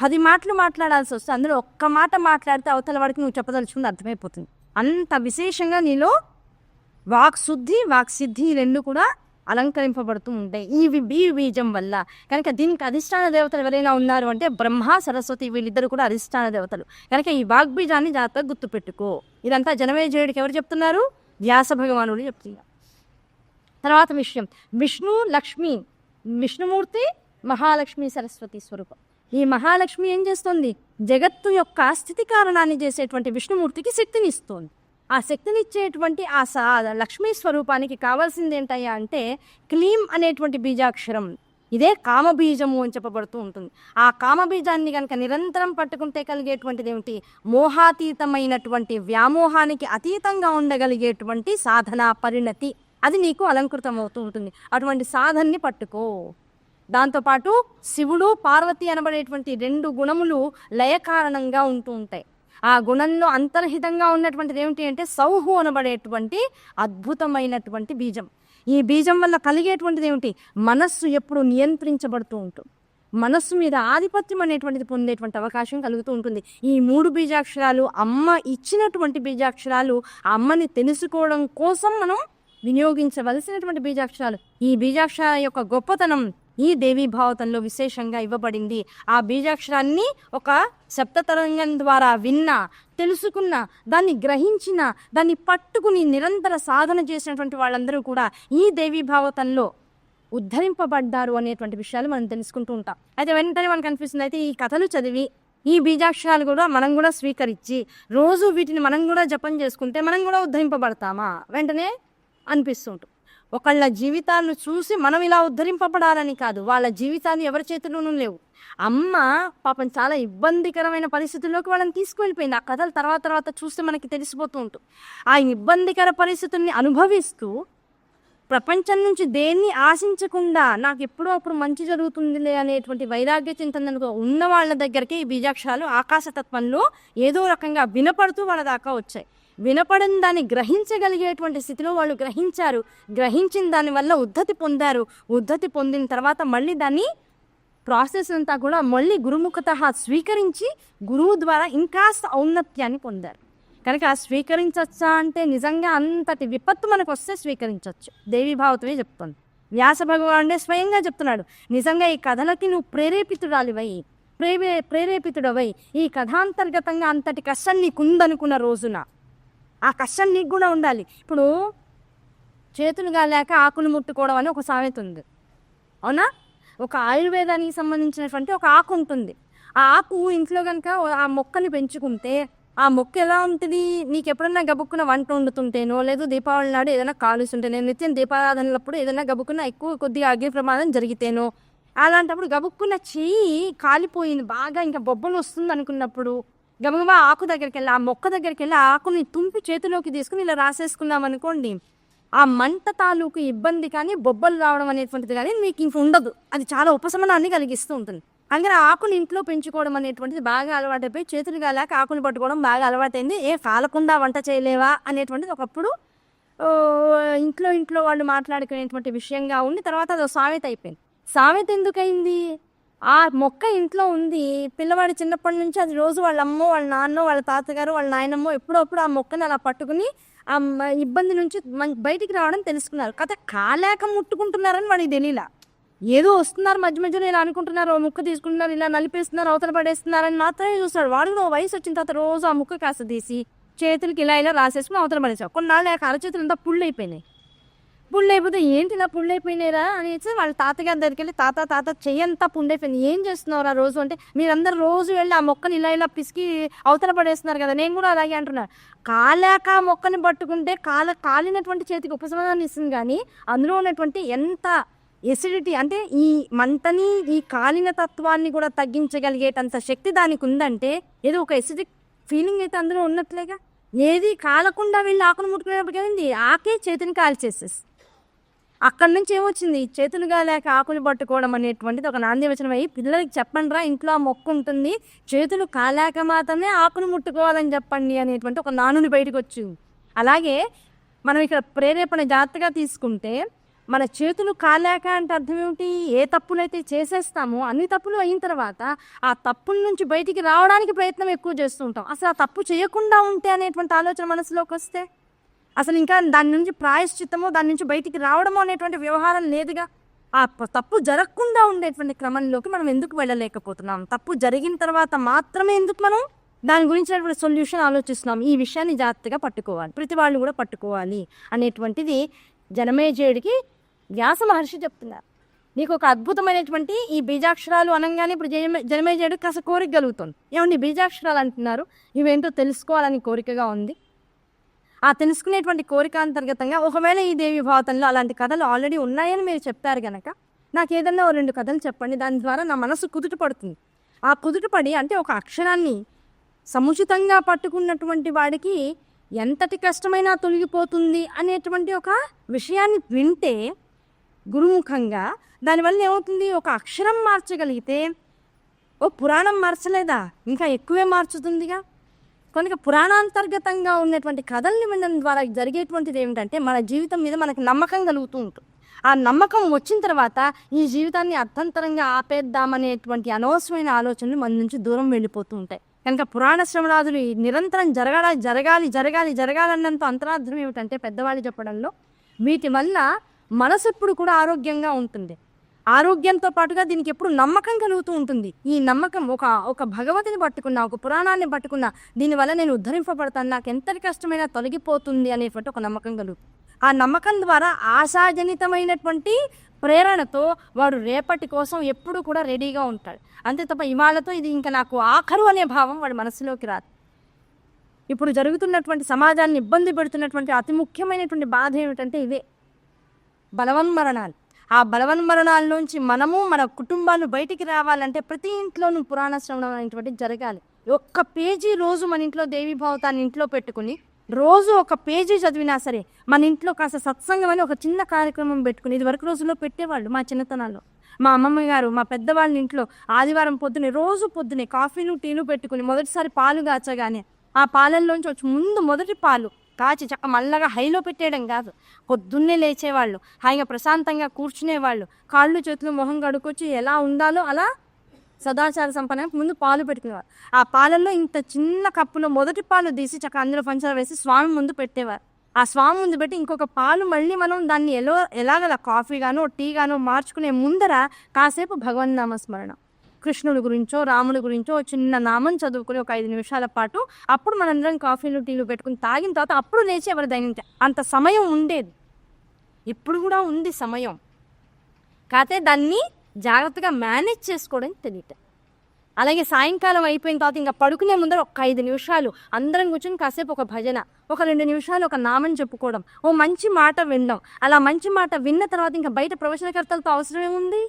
10 మాటలు మాట్లాడాల్సి వస్తే అందులో ఒక్క మాట మాట్లాడితే అవతల వాడికి నువ్వు చెప్పదలుచుకుంది అర్థమైపోతుంది. అంత విశేషంగా నీలో వాక్శుద్ధి వాక్సిద్ధి రెండు కూడా అలంకరింపబడుతూ ఉంటాయి ఈ బీజం వల్ల. కనుక దీనికి అధిష్టాన దేవతలు ఎవరైనా ఉన్నారు అంటే బ్రహ్మ సరస్వతి వీళ్ళిద్దరు కూడా అధిష్టాన దేవతలు. కనుక ఈ వాగ్బీజాన్ని జాగ్రత్తగా గుర్తుపెట్టుకో. ఇదంతా జనమేజయుడికి ఎవరు చెప్తున్నారు? వ్యాస భగవానుడు చెప్తున్నారు. తర్వాత విషయం, విష్ణు లక్ష్మి, విష్ణుమూర్తి మహాలక్ష్మి సరస్వతి స్వరూపం. ఈ మహాలక్ష్మి ఏం చేస్తుంది? జగత్తు యొక్క స్థితి కారణాన్ని చేసేటువంటి విష్ణుమూర్తికి శక్తిని ఇస్తుంది. ఆ శక్తినిచ్చేటువంటి ఆ లక్ష్మీ స్వరూపానికి కావాల్సింది ఏంటయ్యా అంటే క్లీం అనేటువంటి బీజాక్షరం. ఇదే కామబీజము అని చెప్పబడుతూ ఉంటుంది. ఆ కామబీజాన్ని కనుక నిరంతరం పట్టుకుంటే కలిగేటువంటిది ఏమిటి? మోహాతీతమైనటువంటి వ్యామోహానికి అతీతంగా ఉండగలిగేటువంటి సాధన పరిణతి, అది నీకు అలంకృతం అవుతూ ఉంటుంది. అటువంటి సాధనని పట్టుకో. దాంతోపాటు శివుడు పార్వతి అనబడేటువంటి 2 గుణములు లయ కారణంగా ఉంటూ ఉంటాయి. ఆ గుణంలో అంతర్హితంగా ఉన్నటువంటిది ఏమిటి అంటే సౌహు అనబడేటువంటి అద్భుతమైనటువంటి బీజం. ఈ బీజం వల్ల కలిగేటువంటిది ఏమిటి? మనస్సు ఎప్పుడు నియంత్రించబడుతూ ఉంటుంది. మనస్సు మీద ఆధిపత్యం అనేటువంటిది పొందేటువంటి అవకాశం కలుగుతూ ఉంటుంది. ఈ 3 బీజాక్షరాలు అమ్మ ఇచ్చినటువంటి బీజాక్షరాలు. ఆ అమ్మని తెలుసుకోవడం కోసం మనం వినియోగించవలసినటువంటి బీజాక్షరాలు. ఈ బీజాక్షరాల యొక్క గొప్పతనం ఈ దేవీ భావతంలో విశేషంగా ఇవ్వబడింది. ఆ బీజాక్షరాన్ని ఒక సప్తతరంగం ద్వారా విన్నా, తెలుసుకున్న, దాన్ని గ్రహించిన, దాన్ని పట్టుకుని నిరంతర సాధన చేసినటువంటి వాళ్ళందరూ కూడా ఈ దేవీ భావతంలో ఉద్ధరింపబడ్డారు అనేటువంటి విషయాలు మనం తెలుసుకుంటూ ఉంటాం. అయితే వెంటనే మనకు అనిపిస్తుంది, అయితే ఈ కథలు చదివి ఈ బీజాక్షరాలు కూడా మనం కూడా స్వీకరించి రోజు వీటిని మనం కూడా జపం చేసుకుంటే మనం కూడా ఉద్ధరింపబడతామా? వెంటనే అనిపిస్తుంటాం. ఒకళ్ళ జీవితాలను చూసి మనం ఇలా ఉద్ధరింపబడాలని కాదు, వాళ్ళ జీవితాలు ఎవరి చేతిలోనూ లేవు. అమ్మ పాపం చాలా ఇబ్బందికరమైన పరిస్థితుల్లోకి వాళ్ళని తీసుకువెళ్ళిపోయింది. ఆ కథలు తర్వాత చూస్తే మనకి తెలిసిపోతూ ఉంటుంది. ఆ ఇబ్బందికర పరిస్థితుల్ని అనుభవిస్తూ ప్రపంచం నుంచి దేన్ని ఆశించకుండా నాకు ఎప్పుడో అప్పుడు మంచి జరుగుతుందిలే అనేటువంటి వైరాగ్య చింతనతో ఉన్న వాళ్ళ దగ్గరికి ఈ బీజాక్షరాలు ఆకాశతత్వంలో ఏదో రకంగా వినపడుతూ వాళ్ళ దాకా వచ్చాయి. వినపడిన దాన్ని గ్రహించగలిగేటువంటి స్థితిలో వాళ్ళు గ్రహించారు. గ్రహించిన దానివల్ల ఉద్ధతి పొందారు. ఉద్ధతి పొందిన తర్వాత మళ్ళీ దాన్ని ప్రాసెస్ అంతా కూడా మళ్ళీ గురుముఖత స్వీకరించి గురువు ద్వారా ఇంకాస్త ఔన్నత్యాన్ని పొందారు. కనుక స్వీకరించచ్చా అంటే నిజంగా అంతటి విపత్తు మనకు వస్తే స్వీకరించవచ్చు. దేవీ భావతమే చెప్తుంది. వ్యాస భగవానుడే స్వయంగా చెప్తున్నాడు, నిజంగా ఈ కథలకి నువ్వు ప్రేరేపితుడవై ఈ కథాంతర్గతంగా అంతటి కష్టం నీకుందనుకున్న రోజున ఆ కష్టం నీకు కూడా ఉండాలి. ఇప్పుడు చేతులు గాలేక ఆకులు ముట్టుకోవడం అని ఒక సామెత ఉంది, అవునా? ఒక ఆయుర్వేదానికి సంబంధించినటువంటి ఒక ఆకు ఉంటుంది. ఆ ఆకు ఇంట్లో కనుక ఆ మొక్కని పెంచుకుంటే ఆ మొక్క ఎలా ఉంటుంది? నీకు ఎప్పుడన్నా గబుక్కున వంట వండుతుంటేనో లేదు దీపావళి నాడు ఏదైనా కాలుస్తుంటేనో నిత్యం దీపారాధనలప్పుడు ఏదైనా గబుక్కున కొద్దిగా అగ్ని ప్రమాదం జరిగితేనో అలాంటప్పుడు గబుక్కున్న చెయ్యి కాలిపోయింది బాగా ఇంకా బొబ్బలు వస్తుంది అనుకున్నప్పుడు గబగబా ఆకు దగ్గరికి వెళ్ళి ఆ మొక్క దగ్గరికి వెళ్ళి ఆ ఆకుని తుంపి చేతిలోకి తీసుకుని ఇలా రాసేసుకున్నాం అనుకోండి, ఆ మంట తాలూకు ఇబ్బంది కానీ బొబ్బలు రావడం అనేటువంటిది కానీ మీకు ఇంక ఉండదు. అది చాలా ఉపశమనాన్ని కలిగిస్తూ ఉంటుంది. అందుకని ఆకుని ఇంట్లో పెంచుకోవడం అనేటువంటిది బాగా అలవాటైపోయి చేతులు కాలేక ఆకులు పట్టుకోవడం బాగా అలవాటైంది. కాలకుండా వంట చేయలేవా అనేటువంటిది ఒకప్పుడు ఇంట్లో వాళ్ళు మాట్లాడుకునేటువంటి విషయంగా ఉండి తర్వాత అది సామెత అయిపోయింది. సామెత ఎందుకైంది? ఆ మొక్క ఇంట్లో ఉంది, పిల్లవాడి చిన్నప్పటి నుంచి అది రోజు వాళ్ళ అమ్మో వాళ్ళ నాన్నో వాళ్ళ తాతగారు వాళ్ళ నాయనమ్మో ఎప్పుడప్పుడు ఆ మొక్కని అలా పట్టుకుని ఆ ఇబ్బంది నుంచి బయటికి రావడం తెలుసుకున్నారు. కథ కాలేక ముట్టుకుంటున్నారని వాడికి తెలియలా. ఏదో వస్తున్నారు మధ్యలో ఇలా అనుకుంటున్నారు, ముక్క తీసుకుంటున్నారు, ఇలా నలిపేస్తున్నారు, అవతల పడేస్తున్నారని మాత్రమే చూస్తాడు. వాడు వయసు వచ్చిన తర్వాత రోజు ఆ ముక్క కాస్త తీసి చేతులకి ఇలా రాసేసుకుని అవతల పడేసాడు. కొన్నాళ్ళు అరచేతులు అంతా పుళ్ళు అయిపోయినాయి. పుళ్ళు అయిపోతే ఏంటి ఇలా పుళ్ళు అయిపోయినారా అనేసి వాళ్ళ తాతగారి దగ్గరికి వెళ్ళి తాత చెయ్యంతా పుండైపోయింది, ఏం చేస్తున్నారు ఆ రోజు అంటే, మీరందరూ రోజు వెళ్ళి ఆ మొక్కని ఇలా పిసికి అవతల పడేస్తున్నారు కదా, నేను కూడా అలాగే అంటున్నారు. కాలేక ఆ మొక్కని పట్టుకుంటే కాలినటువంటి చేతికి ఉపశమనాన్ని ఇస్తుంది, కానీ అందులో ఉన్నటువంటి ఎంత ఎసిడిటీ అంటే ఈ మంటని ఈ కాలిన తత్వాన్ని కూడా తగ్గించగలిగేటంత శక్తి దానికి ఉందంటే ఏదో ఒక ఎసిడిక్ ఫీలింగ్ అయితే అందులో ఉన్నట్లేగా. ఏది కాలకుండా వెళ్ళి ఆకును ముట్టుకునేప్పటికీ ఆకే చేతిని కాల్చేసేసి అక్కడి నుంచి ఏమొచ్చింది? చేతులు కాలేక ఆకులు పట్టుకోవడం అనేటువంటిది ఒక నాందివచనం అయ్యి పిల్లలకి చెప్పండి రా, ఇంట్లో ఆ మొక్క ఉంటుంది, చేతులు కాలేక మాత్రమే ఆకును ముట్టుకోవాలని చెప్పండి అనేటువంటి ఒక నానుని బయటకు వచ్చింది. అలాగే మనం ఇక్కడ ప్రేరేపణ జాగ్రత్తగా తీసుకుంటే మన చేతులు కాలేక అంటే అర్థం ఏమిటి? ఏ తప్పులైతే చేసేస్తామో అన్ని తప్పులు అయిన తర్వాత ఆ తప్పుల నుంచి బయటికి రావడానికి ప్రయత్నం ఎక్కువ చేస్తూ ఉంటాం. అసలు ఆ తప్పు చేయకుండా ఉంటే అనేటువంటి ఆలోచన మనసులోకి వస్తే అసలు ఇంకా దాని నుంచి ప్రాయశ్చిత్తమో దాని నుంచి బయటికి రావడమో అనేటువంటి వ్యవహారం లేదుగా. ఆ తప్పు జరగకుండా ఉండేటువంటి క్రమంలోకి మనం ఎందుకు వెళ్ళలేకపోతున్నాం? తప్పు జరిగిన తర్వాత మాత్రమే ఎందుకు మనం దాని గురించినటువంటి సొల్యూషన్ ఆలోచిస్తున్నాం? ఈ విషయాన్ని జాగ్రత్తగా పట్టుకోవాలి, ప్రతి వాళ్ళు కూడా పట్టుకోవాలి అనేటువంటిది జనమేజయుడికి వ్యాస మహర్షి చెప్తున్నారు. నీకు ఒక అద్భుతమైనటువంటి ఈ బీజాక్షరాలు అనగానే ఇప్పుడు జనమేజయుడికి కాస్త కోరిక కలుగుతుంది. ఏమండి బీజాక్షరాలు అంటున్నారు, ఇవేంటో తెలుసుకోవాలని కోరికగా ఉంది. ఆ తెలుసుకునేటువంటి కోరిక అంతర్గతంగా ఒకవేళ ఈ దేవి భావతంలో అలాంటి కథలు ఆల్రెడీ ఉన్నాయని మీరు చెప్పారు కనుక నాకు ఏదన్నా 2 కథలు చెప్పండి, దాని ద్వారా నా మనసు కుదుట పడుతుంది. ఆ కుదుట పడి అంటే ఒక అక్షరాన్ని సముచితంగా పట్టుకున్నటువంటి వాడికి ఎంతటి కష్టమైనా తొలగిపోతుంది అనేటువంటి ఒక విషయాన్ని వింటే గురుముఖంగా దానివల్ల ఏమవుతుంది? ఒక అక్షరం మార్చగలిగితే ఓ పురాణం మార్చలేదా, ఇంకా ఎక్కువే మార్చుతుందిగా. కనుక పురాణాంతర్గతంగా ఉన్నటువంటి కథల్ని వినడం ద్వారా జరిగేటువంటిది ఏమిటంటే మన జీవితం మీద మనకు నమ్మకం కలుగుతూ ఉంటుంది. ఆ నమ్మకం వచ్చిన తర్వాత ఈ జీవితాన్ని అర్థంతరంగా ఆపేద్దామనేటువంటి అనవసరమైన ఆలోచనలు మన నుంచి దూరం వెళ్ళిపోతూ ఉంటాయి. కనుక పురాణ శ్రవణాదులు నిరంతరం జరగాలన్నంత అంతరార్థం ఏమిటంటే పెద్దవాళ్ళు చెప్పడంలో వీటి వల్ల మనసు ఎప్పుడు కూడా ఆరోగ్యంగా ఉంటుంది. ఆరోగ్యంతో పాటుగా దీనికి ఎప్పుడు నమ్మకం కలుగుతూ ఉంటుంది. ఈ నమ్మకం ఒక భగవతిని పట్టుకున్నా, ఒక పురాణాన్ని పట్టుకున్నా, దీనివల్ల నేను ఉద్ధరింపబడతాను, నాకు ఎంతటి కష్టమైనా తొలగిపోతుంది అనేటువంటి ఒక నమ్మకం కలుగుతుంది. ఆ నమ్మకం ద్వారా ఆశాజనితమైనటువంటి ప్రేరణతో వాడు రేపటి కోసం ఎప్పుడు కూడా రెడీగా ఉంటాడు. అంతే తప్ప ఇవాళతో ఇది ఇంకా నాకు ఆఖరు అనే భావం వాడి మనసులోకి రాదు. ఇప్పుడు జరుగుతున్నటువంటి సమాజాన్ని ఇబ్బంది పెడుతున్నటువంటి అతి ముఖ్యమైనటువంటి బాధ ఏమిటంటే ఇవే బలవన్మరణాలు. ఆ బలవన్మరణాల్లోంచి మనము మన కుటుంబాలు బయటికి రావాలంటే ప్రతి ఇంట్లోనూ పురాణ శ్రవణం అనేటువంటిది జరగాలి. 1 పేజీ రోజు మన ఇంట్లో దేవి భావతాన్ని ఇంట్లో పెట్టుకుని రోజు 1 పేజీ చదివినా సరే మన ఇంట్లో కాస్త సత్సంగం అని ఒక చిన్న కార్యక్రమం పెట్టుకుని ఇది వరకు రోజుల్లో పెట్టేవాళ్ళు. మా చిన్నతనాల్లో మా అమ్మమ్మ గారు మా పెద్దవాళ్ళ ఇంట్లో ఆదివారం రోజు పొద్దునే కాఫీలు టీలు పెట్టుకుని మొదటిసారి పాలు కాచగానే ఆ పాలల్లోంచి వచ్చి ముందు మొదటి పాలు కాచి చక్క మల్లగా హైలో పెట్టేయడం కాదు, పొద్దున్నే లేచేవాళ్ళు, హాయిగా ప్రశాంతంగా కూర్చునేవాళ్ళు, కాళ్ళు చేతులు మొహం కడుకొచ్చి ఎలా ఉండాలో అలా సదాచార సంపన్నంగా ముందు పాలు పెట్టుకునేవారు. ఆ పాలల్లో ఇంత చిన్న కప్పులో మొదటి పాలు తీసి చక్క అందులో పంచదార వేసి స్వామి ముందు పెట్టేవారు. ఆ స్వామి ముందు పెట్టి ఇంకొక పాలు మళ్ళీ మనం దాన్ని ఎలాగలా కాఫీ గానో టీ గానో మార్చుకునే ముందర కాసేపు భగవన్నామస్మరణ, కృష్ణుడి గురించో రాముడి గురించో చిన్న నామం చదువుకుని ఒక 5 నిమిషాల పాటు అప్పుడు మనందరం కాఫీలు టీలు పెట్టుకుని తాగిన తర్వాత అప్పుడు లేచి ఎవరు దైనించే అంత సమయం ఉండేది. ఇప్పుడు కూడా ఉంది సమయం, కాకపోతే దాన్ని జాగ్రత్తగా మేనేజ్ చేసుకోవడానికి తెలియట. అలాగే సాయంకాలం అయిపోయిన తర్వాత ఇంకా పడుకునే ముందర ఒక 5 నిమిషాలు అందరం కూర్చొని కాసేపు ఒక భజన, ఒక 2 నిమిషాలు ఒక నామం చెప్పుకోవడం, ఓ మంచి మాట వినడం. అలా మంచి మాట విన్న తర్వాత ఇంకా బయట ప్రవచనకర్తలతో అవసరం ఏముంది?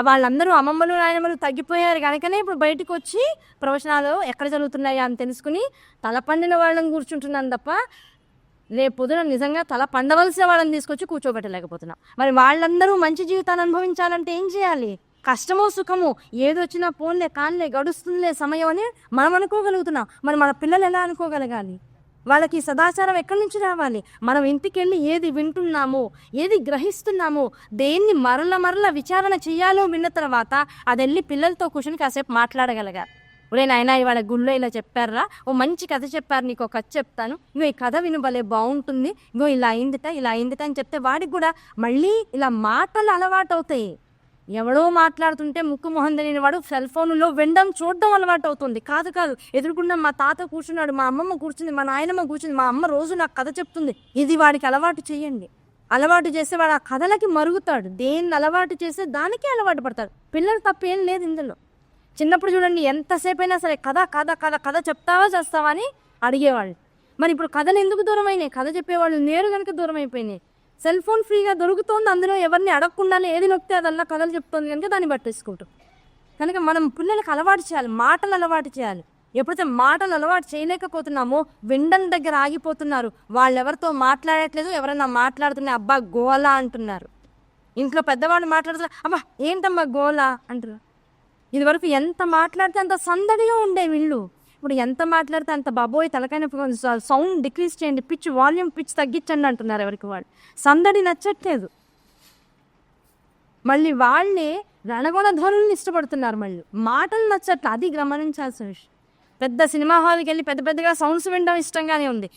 వాళ్ళందరూ అమ్మమ్మలు నాయనమ్మలు తగ్గిపోయారు కనుకనే ఇప్పుడు బయటకు వచ్చి ప్రవచనాలు ఎక్కడ జరుగుతున్నాయా అని తెలుసుకుని తల పండిన వాళ్ళని కూర్చుంటున్నాను తప్ప రేపు పొద్దున నిజంగా తల పండవలసిన వాళ్ళని తీసుకొచ్చి కూర్చోబెట్టలేకపోతున్నాం. మరి వాళ్ళందరూ మంచి జీవితాన్ని అనుభవించాలంటే ఏం చేయాలి? కష్టమో సుఖమో ఏదొచ్చినా పోన్లే కాన్లే గడుస్తుందిలే సమయం అని మనం అనుకోగలుగుతున్నాం. మరి మన పిల్లలు ఎలా అనుకోగలగాలి? వాళ్ళకి సదాచారం ఎక్కడి నుంచి రావాలి? మనం ఇంటికి వెళ్ళి ఏది వింటున్నామో, ఏది గ్రహిస్తున్నామో, దేన్ని మరల విచారణ చేయాలో విన్న తర్వాత అది వెళ్ళి పిల్లలతో కూర్చొని కాసేపు మాట్లాడగలగాలి. ఒరే నాయనా ఇవాళ గుళ్ళో ఇలా చెప్పారా, ఓ మంచి కథ చెప్పారు, నీకు ఒక కథ చెప్తాను, ఇగో ఈ కథ విను భలే బాగుంటుంది, ఇగో ఇలా అయిందిట అని చెప్తే వాడికి కూడా మళ్ళీ ఇలా మాటలు అలవాటు అవుతాయి. ఎవడో మాట్లాడుతుంటే ముక్కు మొహం తెలియని వాడు సెల్ ఫోన్లో వినడం చూడడం అలవాటు అవుతుంది. కాదు ఎదురుకుండా మా తాత కూర్చున్నాడు, మా అమ్మమ్మ కూర్చుంది, మా నాయనమ్మ కూర్చుంది, మా అమ్మ రోజు నాకు కథ చెప్తుంది, ఇది వాడికి అలవాటు చేయండి. అలవాటు చేస్తే వాడు ఆ కథలకి మరుగుతాడు. దేన్ని అలవాటు చేస్తే దానికే అలవాటు పడతాడు. పిల్లలు తప్పేం లేదు ఇందులో. చిన్నప్పుడు చూడండి ఎంతసేపు అయినా సరే కథ చెప్తావా చేస్తావా అని అడిగేవాళ్ళు. మరి ఇప్పుడు కథలు ఎందుకు దూరం అయినాయి? కథ చెప్పేవాళ్ళు నేరు కనుక దూరం అయిపోయినాయి. సెల్ ఫోన్ ఫ్రీగా దొరుకుతోంది, అందులో ఎవరిని అడగకుండానే ఏది నొక్కితే అదల్లా కథలు చెప్తుంది కనుక దాన్ని పట్టేసుకుంటాం. కనుక మనం పిల్లలకు అలవాటు చేయాలి, మాటలు అలవాటు చేయాలి. ఎప్పుడైతే మాటలు అలవాటు చేయలేకపోతున్నామో వినడం దగ్గర ఆగిపోతున్నారు. వాళ్ళు ఎవరితో మాట్లాడట్లేదు, ఎవరైనా మాట్లాడుతున్నా అబ్బా గోలా అంటున్నారు. ఇంట్లో పెద్దవాళ్ళు మాట్లాడుతున్నారు, అబ్బా ఏంటమ్మా గోలా అంటున్నారు. ఇదివరకు ఎంత మాట్లాడితే అంత సందడిగా ఉండే వీళ్ళు. ఇప్పుడు ఎంత మాట్లాడితే అంత బాబోయ్ తలకైన సౌండ్ డిక్రీజ్ చేయండి, వాల్యూమ్ పిచ్ తగ్గించండి అంటున్నారు ఎవరికి వాళ్ళు. సందడి నచ్చట్లేదు. మళ్ళీ వాళ్ళే రణగొణ ధ్వనులను ఇష్టపడుతున్నారు, మళ్ళీ మాటలు నచ్చట్లేదు. అది గమనించాల్సిన విషయం. పెద్ద సినిమా హాల్కి వెళ్ళి పెద్దగా సౌండ్స్ వినడం ఇష్టంగానే ఉంది.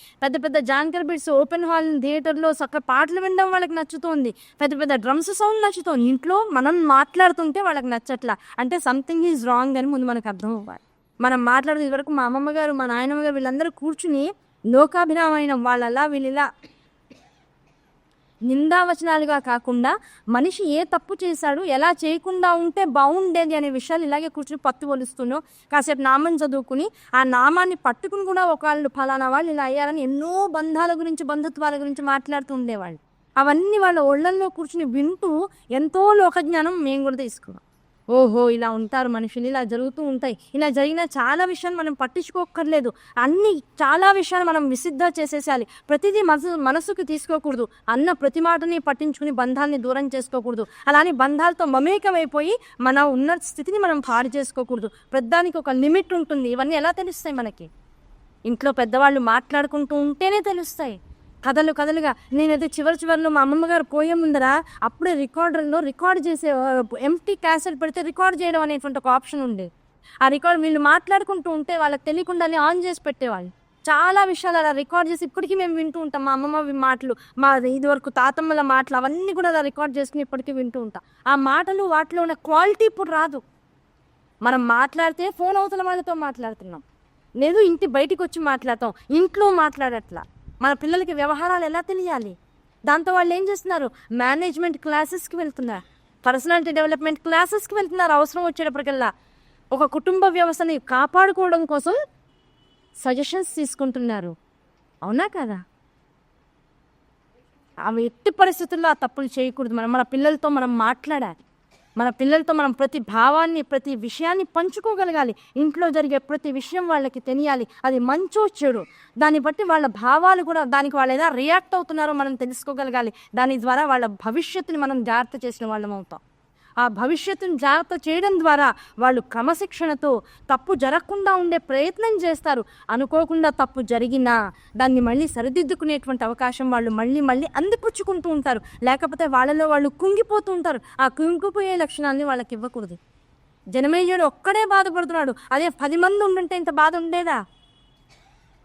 పెద్ద జాంకర్ బిట్స్ ఓపెన్ హాల్ థియేటర్లో చక్కగా పాటలు వినడం వాళ్ళకి నచ్చుతుంది. పెద్ద డ్రమ్స్ సౌండ్ నచ్చుతుంది. ఇంట్లో మనం మాట్లాడుతుంటే వాళ్ళకి నచ్చట్లా అంటే సంథింగ్ ఈజ్ రాంగ్ అని ముందు మనకు అర్థం అవ్వాలి. మనం మాట్లాడేది ఇదివరకు మా అమ్మమ్మ గారు, మా నాయనమ్మ గారు వీళ్ళందరూ కూర్చుని లోకాభిరామైన వాళ్ళలా వీళ్ళిలా నిందావచనాలుగా కాకుండా మనిషి ఏ తప్పు చేశాడు, ఎలా చేయకుండా ఉంటే బాగుండేది అనే విషయాలు ఇలాగే కూర్చుని పత్తు పొలుస్తూనో కాసేపు నామం చదువుకుని ఆ నామాన్ని పట్టుకుని కూడా ఒకళ్ళు ఫలానా వాళ్ళు ఇలా అయ్యారని ఎన్నో బంధాల గురించి బంధుత్వాల గురించి మాట్లాడుతూ ఉండేవాళ్ళు. అవన్నీ వాళ్ళ ఒళ్ళల్లో కూర్చుని వింటూ ఎంతో లోకజ్ఞానం మేము కూడా తీసుకున్నాం. ఓహో ఇలా ఉంటారు మనుషులు, ఇలా జరుగుతూ ఉంటాయి. ఇలా జరిగిన చాలా విషయాలు మనం పట్టించుకోక్కర్లేదు. చాలా విషయాలు మనం విసిద్ధ చేసేసాలి. ప్రతిదీ మనసుకు తీసుకోకూడదు. అన్న ప్రతి మాటని పట్టించుకుని బంధాలని దూరం చేసుకోకూడదు. అలానే బంధాలతో మమేకమైపోయి మన ఉన్న స్థితిని మనం పాడు చేసుకోకూడదు. పెద్దానికి ఒక లిమిట్ ఉంటుంది. ఇవన్నీ ఎలా తెలుస్తాయి మనకి? ఇంట్లో పెద్దవాళ్ళు మాట్లాడుకుంటూ ఉంటేనే తెలుస్తాయి. కథలుగా నేనైతే చివరిలో మా అమ్మమ్మ గారు పోయే ముందర అప్పుడే రికార్డర్లో రికార్డ్ చేసే ఎంటీ క్యాసెట్ పెడితే రికార్డ్ చేయడం అనేటువంటి ఒక ఆప్షన్ ఉండేది. ఆ రికార్డ్ వీళ్ళు మాట్లాడుకుంటూ ఉంటే వాళ్ళకి తెలియకుండానే ఆన్ చేసి పెట్టేవాళ్ళు. చాలా విషయాలు అలా రికార్డ్ చేసి ఇప్పటికీ మేము వింటూ ఉంటాం. మా అమ్మమ్మ మాటలు, మా ఇదివరకు తాతమ్మల మాటలు అవన్నీ కూడా అలా రికార్డ్ చేసుకుని ఇప్పటికీ వింటూ ఉంటాం. ఆ మాటలు వాటిలో ఉన్న క్వాలిటీ ఇప్పుడు రాదు. మనం మాట్లాడితే ఫోన్ అవతల వాళ్ళతో మాట్లాడుతున్నాం, లేదు ఇంటి బయటికి వచ్చి మాట్లాడతాం, ఇంట్లో మాట్లాడట్లా. మన పిల్లలకి వ్యవహారాలు ఎలా తెలియాలి? దాంతో వాళ్ళు ఏం చేస్తున్నారు? మేనేజ్మెంట్ క్లాసెస్కి వెళ్తున్నారు, పర్సనాలిటీ డెవలప్మెంట్ క్లాసెస్కి వెళ్తున్నారు. అవసరం వచ్చేటప్పటికల్లా ఒక కుటుంబ వ్యవస్థని కాపాడుకోవడం కోసం సజెషన్స్ తీసుకుంటున్నారు. అవునా కదా? అవి ఎట్టి పరిస్థితుల్లో ఆ తప్పులు చేయకూడదు. మన పిల్లలతో మనం మాట్లాడాలి. మన పిల్లలతో మనం ప్రతి భావాన్ని, ప్రతి విషయాన్ని పంచుకోగలగాలి. ఇంట్లో జరిగే ప్రతి విషయం వాళ్ళకి తెలియాలి. అది మంచో చెడు, దాన్ని బట్టి వాళ్ళ భావాలు కూడా, దానికి వాళ్ళు ఎలా రియాక్ట్ అవుతున్నారో మనం తెలుసుకోగలగాలి. దాని ద్వారా వాళ్ళ భవిష్యత్తుని మనం జాగ్రత్త చేసిన వాళ్ళం అవుతాం. ఆ భవిష్యత్తును జాగ్రత్త చేయడం ద్వారా వాళ్ళు క్రమశిక్షణతో తప్పు జరగకుండా ఉండే ప్రయత్నం చేస్తారు. అనుకోకుండా తప్పు జరిగినా దాన్ని మళ్ళీ సరిదిద్దుకునేటువంటి అవకాశం వాళ్ళు మళ్ళీ అందిపుచ్చుకుంటూ ఉంటారు. లేకపోతే వాళ్ళలో వాళ్ళు కుంగిపోతూ ఉంటారు. ఆ కుంగిపోయే లక్షణాలని వాళ్ళకి ఇవ్వకూడదు. జనమేజయుడు ఒక్కడే బాధపడుతున్నాడు, అదే 10 మంది ఉండుంటే ఇంత బాధ ఉండేదా?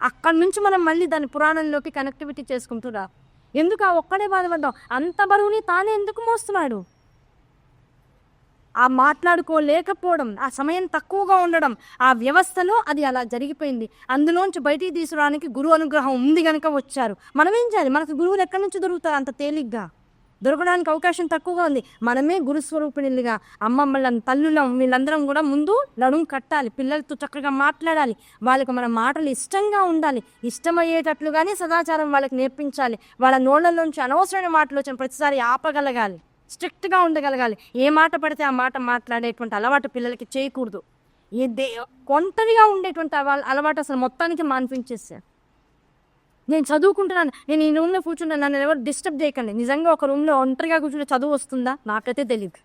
అక్కడి నుంచి మనం మళ్ళీ దాని పురాణంలోకి కనెక్టివిటీ చేసుకుంటురా. ఎందుకు ఆ ఒక్కడే బాధపడ్డాం? అంత బరువుని తానే ఎందుకు మోస్తున్నాడు? ఆ మాట్లాడుకోలేకపోవడం, ఆ సమయం తక్కువగా ఉండడం, ఆ వ్యవస్థలో అది అలా జరిగిపోయింది. అందులోంచి బయటికి తీసుకురావడానికి గురువు అనుగ్రహం ఉంది కనుక వచ్చారు. మనం ఏం చేయాలి? మనకు గురువులు ఎక్కడి నుంచి దొరుకుతారు? అంత తేలిగ్గా దొరకడానికి అవకాశం తక్కువగా ఉంది. మనమే గురుస్వరూపిణులుగా అమ్మమ్మలను, తల్లులం వీళ్ళందరం కూడా ముందు నడుము కట్టాలి. పిల్లలతో చక్కగా మాట్లాడాలి. వాళ్ళకి మన మాటలు ఇష్టంగా ఉండాలి. ఇష్టమయ్యేటట్లుగానే సదాచారం వాళ్ళకి నేర్పించాలి. వాళ్ళ నోళ్ళలోంచి అనవసరమైన మాటలు వచ్చిన ప్రతిసారి ఆపగలగాలి. స్ట్రిక్ట్గా ఉండగలగాలి. ఏ మాట పడితే ఆ మాట మాట్లాడేటువంటి అలవాటు పిల్లలకి చేయకూడదు. కొంటరిగా ఉండేటువంటి అలవాటు అసలు మొత్తానికి మాన్పించేసారు. నేను చదువుకుంటున్నాను, నేను ఈ రూమ్లో కూర్చున్నాను, నన్ను ఎవరు డిస్టర్బ్ చేయకండి. నిజంగా ఒక రూమ్లో ఒంటరిగా కూర్చుంటే చదువు వస్తుందా? నాకైతే తెలియదు.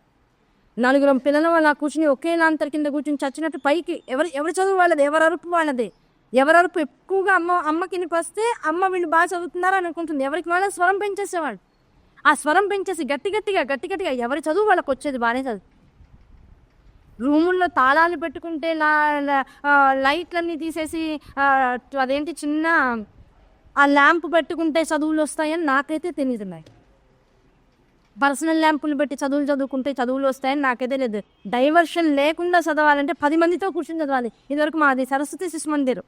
4 పిల్లల వాళ్ళ కూర్చుని ఒకే లాంతర్ కింద కూర్చుని చచ్చినట్టు పైకి ఎవరి చదువు వాళ్ళది, ఎవరి అరుపు వాళ్ళదే. ఎవరి అరుపు ఎక్కువగా అమ్మకి వినిపిస్తే అమ్మ వీళ్ళు బాగా చదువుతున్నారు అనుకుంటుంది. ఎవరికి వాళ్ళ స్వరం పెంచేసేవాడు. ఆ స్వరం పెంచేసి గట్టిగట్టిగా ఎవరి చదువు వాళ్ళకి వచ్చేది బాగానే చదువు. రూముల్లో తాళాలు పెట్టుకుంటే లైట్లన్నీ తీసేసి అదేంటి చిన్న ఆ ల్యాంప్ పెట్టుకుంటే చదువులు వస్తాయని నాకైతే తెలియదు. పర్సనల్ ల్యాంపులు పెట్టి చదువుకుంటే చదువులు వస్తాయని నాకైతే లేదు. డైవర్షన్ లేకుండా చదవాలంటే 10 మందితో కూర్చొని చదవాలి. ఇదివరకు మాది సరస్వతి శిశు మందిర్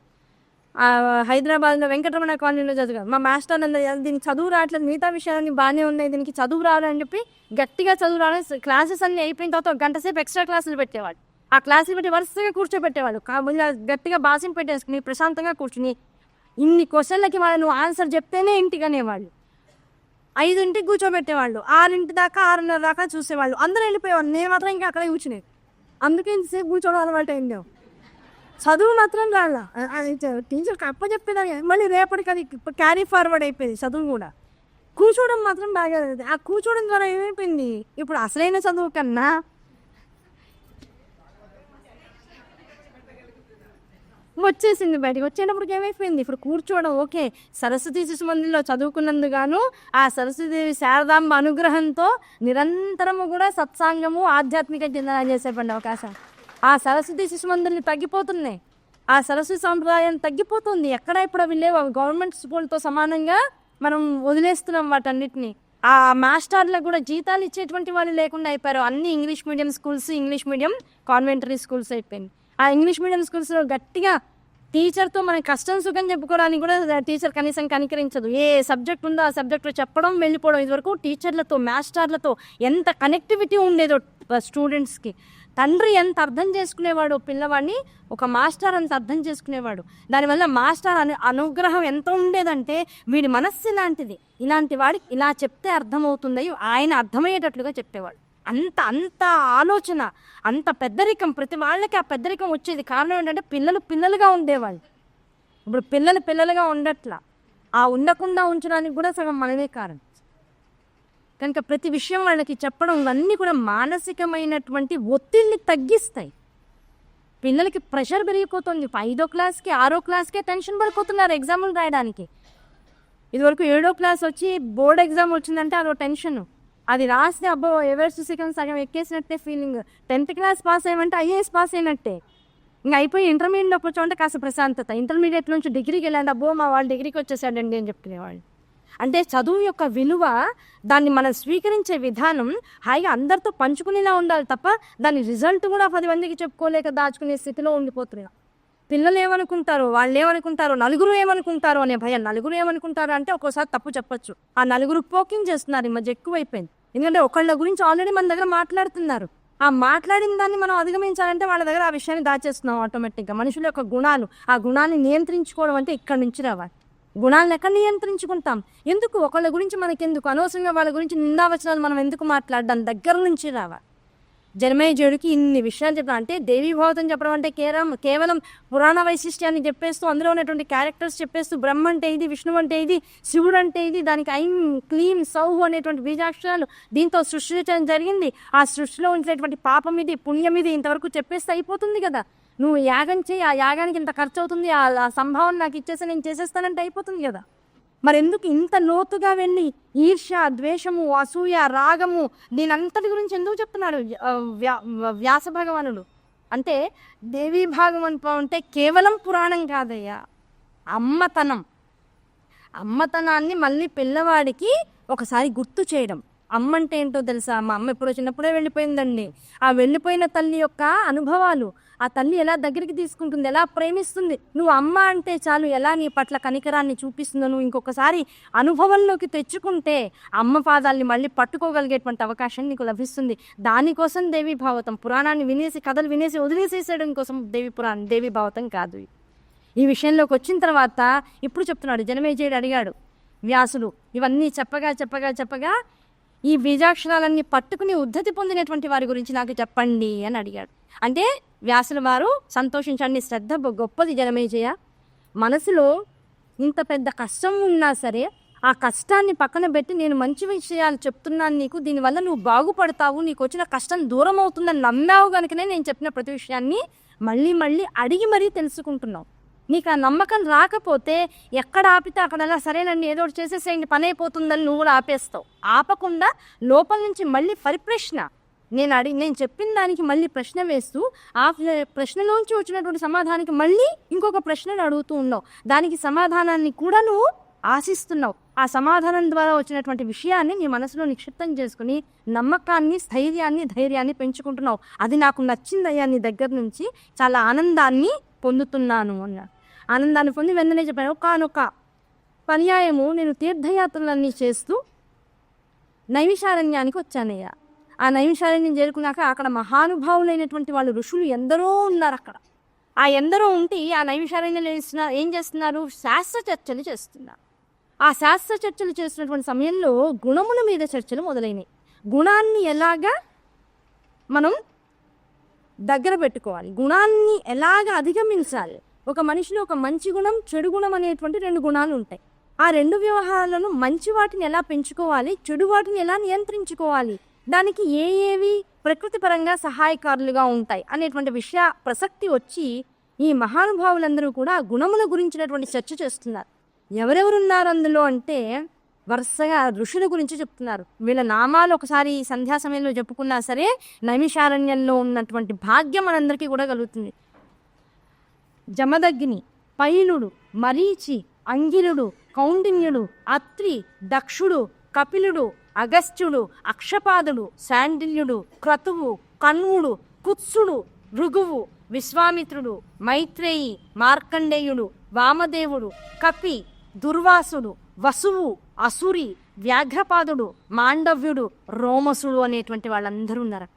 హైదరాబాద్లో వెంకటరమణ కాలనీలో చదివాను. మా మాస్టర్ దీనికి చదువు రావట్లేదు, మిగతా విషయాలన్నీ బాగానే ఉన్నాయి, దీనికి చదువు రావాలని చెప్పి గట్టిగా చదువు రావాలని క్లాసెస్ అన్నీ అయిపోయిన తర్వాత 1 గంట సేపు ఎక్స్ట్రా క్లాసులు పెట్టేవాళ్ళు. ఆ క్లాసులు పెట్టి వరుసగా కూర్చోబెట్టేవాళ్ళు. గట్టిగా బాసిని పెట్టేసుకుని ప్రశాంతంగా కూర్చుని ఇన్ని క్వశ్చన్లకి వాళ్ళు ఆన్సర్ చెప్తేనే ఇంటికి అనేవాళ్ళు. 5ంటికి కూర్చోబెట్టేవాళ్ళు, 6 దాకా 6:30 దాకా చూసేవాళ్ళు. అందరూ వెళ్ళిపోయేవాళ్ళు, నేను మాత్రం ఇంకా అక్కడే కూర్చునేది. అందుకే ఇంతసేపు కూర్చోవడం అలవాటు అయింది. చదువు మాత్రం రాలా. టీచర్కి చెప్పేదాన్ని, మళ్ళీ రేపటికి అది క్యారీ ఫార్వర్డ్ అయిపోయింది. చదువు కూడా కూర్చోవడం మాత్రం బాగా. ఆ కూర్చోవడం ద్వారా ఏమైపోయింది, ఇప్పుడు అసలైన చదువు కన్నా వచ్చేసింది బయటికి. వచ్చేటప్పటికి ఏమైపోయింది, ఇప్పుడు కూర్చోవడం ఓకే. సరస్వతి శిశు మందిరంలో చదువుకున్నందుగాను ఆ సరస్వతిదేవి శారదాంబ అనుగ్రహంతో నిరంతరము కూడా సత్సాంగము ఆధ్యాత్మిక చింతన చేసేపండి అవకాశం. ఆ సరస్వతి శిశు మందిరాలు తగ్గిపోతున్నాయి, ఆ సరస్వతి సాంప్రదాయం తగ్గిపోతుంది. ఎక్కడ ఇప్పుడు అవి లేవు. అవి గవర్నమెంట్ స్కూల్తో సమానంగా మనం వదిలేస్తున్నాం వాటన్నిటిని. ఆ మాస్టర్లకు కూడా జీతాలు ఇచ్చేటువంటి వాళ్ళు లేకుండా అయిపోయారు. అన్ని English medium schools, English medium కాన్వెంటరీ స్కూల్స్ అయిపోయింది. ఆ ఇంగ్లీష్ మీడియం స్కూల్స్లో గట్టిగా టీచర్తో మన కష్టం సుఖం చెప్పుకోవడానికి కూడా టీచర్ కనీసం కనికరించదు. ఏ సబ్జెక్ట్ ఉందో ఆ సబ్జెక్ట్లో చెప్పడం, వెళ్ళిపోవడం. ఇదివరకు టీచర్లతో మాస్టర్లతో ఎంత కనెక్టివిటీ ఉండేదో స్టూడెంట్స్కి. తండ్రి ఎంత అర్థం చేసుకునేవాడు పిల్లవాడిని, ఒక మాస్టర్ అంత అర్థం చేసుకునేవాడు. దానివల్ల మాస్టర్ అనుగ్రహం ఎంత ఉండేదంటే వీడి మనస్సు ఇలాంటిది, ఇలాంటి వాడికి ఇలా చెప్తే అర్థమవుతుంది, ఆయన అర్థమయ్యేటట్లుగా చెప్పేవాడు. అంత అంత ఆలోచన, అంత పెద్దరికం, ప్రతి వాళ్ళకి ఆ పెద్దరికం వచ్చేది. కారణం ఏంటంటే పిల్లలుగా ఉండేవాళ్ళు. ఇప్పుడు పిల్లలుగా ఉండట్లా. ఆ ఉండకుండా ఉంచడానికి కూడా సగం మనమే కారణం. కనుక ప్రతి విషయం వాళ్ళకి చెప్పడం ఇవన్నీ కూడా మానసికమైనటువంటి ఒత్తిడిని తగ్గిస్తాయి. పిల్లలకి ప్రెషర్ పెరిగిపోతుంది. 5వ క్లాస్కి 6వ క్లాస్కే టెన్షన్ పడిపోతున్నారు ఎగ్జాములు రాయడానికి. ఇదివరకు 7వ క్లాస్ వచ్చి బోర్డ్ ఎగ్జామ్ వచ్చిందంటే అదో టెన్షన్. అది రాస్తే అబ్బో ఎవరెస్ట్ శిఖరం సగం ఎక్కేసినట్టే ఫీలింగ్. 10th క్లాస్ పాస్ అయ్యమంటే ఐఏఎస్ పాస్ అయినట్టే. ఇంకా అయిపోయి ఇంటర్మీడియట్లోకి వచ్చామంటే కాస్త ప్రశాంతత. ఇంటర్మీడియట్ నుంచి డిగ్రీకి వెళ్ళండి, అబ్బో మా వాళ్ళు డిగ్రీకి వచ్చేసాడండి అని చెప్పుకునేవాళ్ళు. అంటే చదువు యొక్క విలువ, దాన్ని మనం స్వీకరించే విధానం హాయిగా అందరితో పంచుకునేలా ఉండాలి తప్ప దాని రిజల్ట్ కూడా 10 మందికి చెప్పుకోలేక దాచుకునే స్థితిలో ఉండిపోతున్నారు. పిల్లలు ఏమనుకుంటారు, వాళ్ళు ఏమనుకుంటారు, నలుగురు ఏమనుకుంటారు అనే భయం. నలుగురు ఏమనుకుంటారు అంటే ఒక్కోసారి తప్పు చెప్పొచ్చు. ఆ నలుగురు పోకింగ్ చేస్తున్నారు ఈ మధ్య ఎక్కువైపోయింది. ఎందుకంటే ఒకళ్ళ గురించి ఆల్రెడీ మన దగ్గర మాట్లాడుతున్నారు. ఆ మాట్లాడిన దాన్ని మనం అధిగమించాలంటే వాళ్ళ దగ్గర ఆ విషయాన్ని దాచేస్తున్నాం ఆటోమేటిక్గా. మనుషుల యొక్క గుణాలు, ఆ గుణాన్ని నియంత్రించుకోవడం అంటే ఇక్కడి నుంచి రావాలి. గుణాలను ఎక్కడ నియంత్రించుకుంటాం? ఎందుకు ఒకళ్ళ గురించి మనకెందుకు? అనవసరంగా వాళ్ళ గురించి నిందావచనాలు మనం ఎందుకు మాట్లాడడం? దగ్గర నుంచి రావాలి. జనమేజయుడికి ఇన్ని విషయాలు చెప్పడం అంటే దేవీభావతం చెప్పడం అంటే కేవలం పురాణ వైశిష్ట్యాన్ని చెప్పేస్తూ అందులో ఉన్నటువంటి క్యారెక్టర్స్ చెప్పేస్తూ బ్రహ్మ అంటే ఇది, విష్ణువు అంటే ఇది, శివుడు అంటే ఇది, దానికి ఐం క్లీం సౌహు అనేటువంటి బీజాక్షరాలు, దీంతో సృష్టించడం జరిగింది, ఆ సృష్టిలో ఉంచినటువంటి పాపం ఇది, పుణ్యం ఇది, ఇంతవరకు చెప్పేస్తే అయిపోతుంది కదా. నువ్వు యాగం చేయి, ఆ యాగానికి ఇంత ఖర్చు అవుతుంది, ఆ సంభావన నాకు ఇచ్చేసి నేను చేసేస్తానంటే అయిపోతుంది కదా. మరి ఎందుకు ఇంత లోతుగా వెళ్ళి ఈర్ష్య, ద్వేషము, అసూయ, రాగము దీనంతటి గురించి ఎందుకు చెప్తున్నాడు వ్యాస భగవానుడు? అంటే దేవీ భాగవతం అంటే కేవలం పురాణం కాదయ్యా, అమ్మతనాన్ని మళ్ళీ పిల్లవాడికి ఒకసారి గుర్తు చేయడం. అమ్మ అంటే ఏంటో తెలుసా? మా అమ్మ ఎప్పుడో చిన్నప్పుడే వెళ్ళిపోయిందండి. ఆ వెళ్ళిపోయిన తల్లి యొక్క అనుభవాలు, ఆ తల్లి ఎలా దగ్గరికి తీసుకుంటుంది, ఎలా ప్రేమిస్తుంది, నువ్వు అమ్మ అంటే చాలు ఎలా నీ పట్ల కనికరాన్ని చూపిస్తుందో నువ్వు ఇంకొకసారి అనుభవంలోకి తెచ్చుకుంటే అమ్మ పాదాలని మళ్ళీ పట్టుకోగలిగేటువంటి అవకాశం నీకు లభిస్తుంది. దానికోసం దేవీ భావతం, పురాణాన్ని వినేసి కథలు వినేసి వదిలేసేసేయడం కోసం దేవీ భావతం కాదు. ఈ విషయంలోకి వచ్చిన తర్వాత ఇప్పుడు చెప్తున్నాడు. జనమేజయుడు అడిగాడు వ్యాసుడు, ఇవన్నీ చెప్పగా ఈ బీజాక్షరాలన్నీ పట్టుకుని ఉద్ధతి పొందినటువంటి వారి గురించి నాకు చెప్పండి అని అడిగాడు. అంటే వ్యాసుల వారు సంతోషించండి, శ్రద్ధ గొప్పది జనమేజయ. మనసులో ఇంత పెద్ద కష్టం ఉన్నా సరే ఆ కష్టాన్ని పక్కన పెట్టి నేను మంచి విషయాలు చెప్తున్నాను నీకు, దీనివల్ల నువ్వు బాగుపడతావు, నీకు వచ్చిన కష్టం దూరం అవుతుందని నమ్మావు కనుకనే నేను చెప్పిన ప్రతి విషయాన్ని మళ్ళీ అడిగి మరీ తెలుసుకుంటున్నావు. నీకు ఆ నమ్మకం రాకపోతే ఎక్కడ ఆపితే అక్కడలా సరేనండి ఏదో ఒకటి చేసేసేయండి పని అయిపోతుందని నువ్వు కూడా ఆపేస్తావు. ఆపకుండా లోపల నుంచి మళ్ళీ పరిప్రశ్న, నేను చెప్పిన దానికి మళ్ళీ ప్రశ్న వేస్తూ ఆ ప్రశ్నలోంచి వచ్చినటువంటి సమాధానానికి మళ్ళీ ఇంకొక ప్రశ్నను అడుగుతూ ఉన్నావు. దానికి సమాధానాన్ని కూడా నువ్వు ఆశిస్తున్నావు. ఆ సమాధానం ద్వారా వచ్చినటువంటి విషయాన్ని నీ మనసులో నిక్షిప్తం చేసుకుని నమ్మకాన్ని, ధైర్యాన్ని పెంచుకుంటున్నావు. అది నాకు నచ్చిందయ్యా, నీ దగ్గర నుంచి చాలా ఆనందాన్ని పొందుతున్నాను అన్నాడు. ఆనందాన్ని పొంది వెంటనే చెప్పాను, ఒకానొక పర్యాయము నేను తీర్థయాత్రలన్నీ చేస్తూ నైమిషారణ్యానికి వచ్చానయ్యా. ఆ నైమిషారణ్యం చేరుకున్నాక అక్కడ మహానుభావులైనటువంటి వాళ్ళు ఋషులు ఎందరో ఉన్నారు. అక్కడ ఆ ఎందరో ఉంటే ఆ నైమిషారణ్యంలో ఏం చేస్తున్నారు? శాస్త్ర చర్చలు చేస్తున్నారు. ఆ శాస్త్ర చర్చలు చేస్తున్నటువంటి సమయంలో గుణముల మీద చర్చలు మొదలైనవి. గుణాన్ని ఎలాగా మనం దగ్గర పెట్టుకోవాలి, గుణాన్ని ఎలాగ అధిగమించాలి. ఒక మనిషిలో ఒక మంచి గుణం, చెడు గుణం అనేటువంటి 2 గుణాలు ఉంటాయి. ఆ 2 వ్యవహారాలను మంచి వాటిని ఎలా పెంచుకోవాలి, చెడు వాటిని ఎలా నియంత్రించుకోవాలి, దానికి ఏవి ప్రకృతి పరంగా సహాయకారులుగా ఉంటాయి అనేటువంటి ప్రసక్తి వచ్చి ఈ మహానుభావులందరూ కూడా గుణముల గురించినటువంటి చర్చ చేస్తున్నారు. ఎవరెవరున్నారు అందులో అంటే వరుసగా ఋషుల గురించి చెప్తున్నారు. వీళ్ళ నామాలు ఒకసారి సంధ్యా సమయంలో చెప్పుకున్నా సరే నైమిషారణ్యంలో ఉన్నటువంటి భాగ్యం మనందరికీ కూడా కలుగుతుంది. జమదగ్ని, పైలుడు, మరీచి, అంగిరుడు, కౌండిన్యుడు, అత్రి, దక్షుడు, కపిలుడు, అగస్త్యుడు, అక్షపాదుడు, శాండిల్యుడు, క్రతువు, కన్వుడు, కుత్సుడు, భృగువు, విశ్వామిత్రుడు, మైత్రేయి, మార్కండేయుడు, వామదేవుడు, కపి, దుర్వాసుడు, వసువు, అసురి, వ్యాఘ్రపాదుడు, మాండవ్యుడు, రోమసుడు అనేటువంటి వాళ్ళందరూ ఉన్నారు.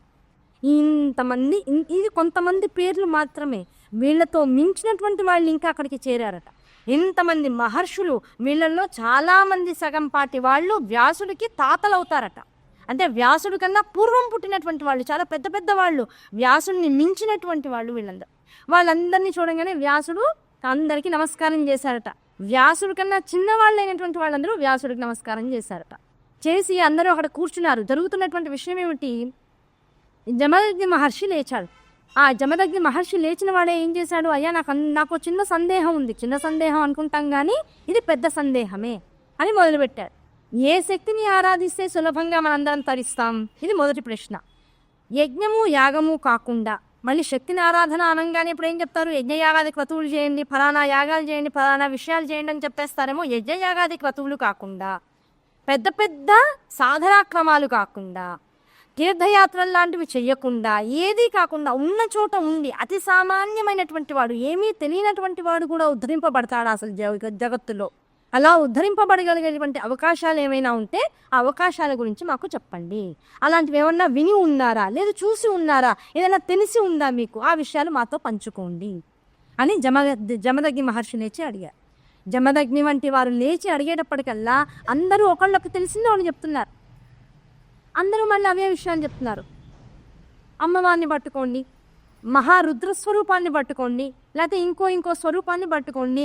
ఇంతమంది, ఇది కొంతమంది పేర్లు మాత్రమే. వీళ్ళతో మించినటువంటి వాళ్ళు ఇంకా అక్కడికి చేరారట. ఇంతమంది మహర్షులు, వీళ్ళల్లో చాలామంది సగం పాటి వాళ్ళు వ్యాసుడికి తాతలవుతారట. అంటే వ్యాసుడి కన్నా పూర్వం పుట్టినటువంటి వాళ్ళు, చాలా పెద్ద పెద్ద వాళ్ళు, వ్యాసుడిని మించినటువంటి వాళ్ళు వీళ్ళందరూ. వాళ్ళందరినీ చూడగానే వ్యాసుడు అందరికీ నమస్కారం చేశారట. వ్యాసుడి కన్నా చిన్నవాళ్ళు అయినటువంటి వాళ్ళందరూ వ్యాసుడికి నమస్కారం చేశారట. చేసి అందరూ అక్కడ కూర్చున్నారు. జరుగుతున్నటువంటి విషయం ఏమిటి? జమదగ్ని మహర్షి లేచాడు. ఆ జమదగ్ని మహర్షి లేచిన వాడే ఏం చేశాడు? అయ్యా నాకు చిన్న సందేహం ఉంది. చిన్న సందేహం అనుకుంటాం కానీ ఇది పెద్ద సందేహమే అని మొదలుపెట్టాడు. ఏ శక్తిని ఆరాధిస్తే సులభంగా మనందరం తరిస్తాం? ఇది మొదటి ప్రశ్న. యజ్ఞము యాగము కాకుండా మళ్ళీ శక్తిని ఆరాధన అనగానే ఇప్పుడు ఏం చెప్తారు? యజ్ఞయాగాది క్రతువులు చేయండి, ఫలానా యాగాలు చేయండి, ఫలానా విషయాలు చేయండి అని చెప్పేస్తారేమో. యజ్ఞయాగాది క్రతువులు కాకుండా, పెద్ద పెద్ద సాధనాక్రమాలు కాకుండా, తీర్థయాత్రలు లాంటివి చెయ్యకుండా, ఏదీ కాకుండా ఉన్న చోట ఉండి అతి సామాన్యమైనటువంటి వాడు, ఏమీ తెలియనటువంటి వాడు కూడా ఉద్ధరింపబడతాడు అసలు జగత్తులో. అలా ఉద్ధరింపబడగలిగేటువంటి అవకాశాలు ఏమైనా ఉంటే ఆ అవకాశాల గురించి మాకు చెప్పండి. అలాంటివి ఏమన్నా విని ఉన్నారా, లేదు చూసి ఉన్నారా, ఏదైనా తెలిసి ఉందా మీకు? ఆ విషయాలు మాతో పంచుకోండి అని జమదగ్ని మహర్షి లేచి అడిగారు. జమదగ్ని వంటి వారు లేచి అడిగేటప్పటికల్లా అందరూ ఒకళ్ళకి తెలిసిందో అని చెప్తున్నారు. అందరూ మళ్ళీ అవే విషయాన్ని చెప్తున్నారు. అమ్మవారిని పట్టుకోండి, మహారుద్ర స్వరూపాన్ని పట్టుకోండి, లేకపోతే ఇంకో స్వరూపాన్ని పట్టుకోండి,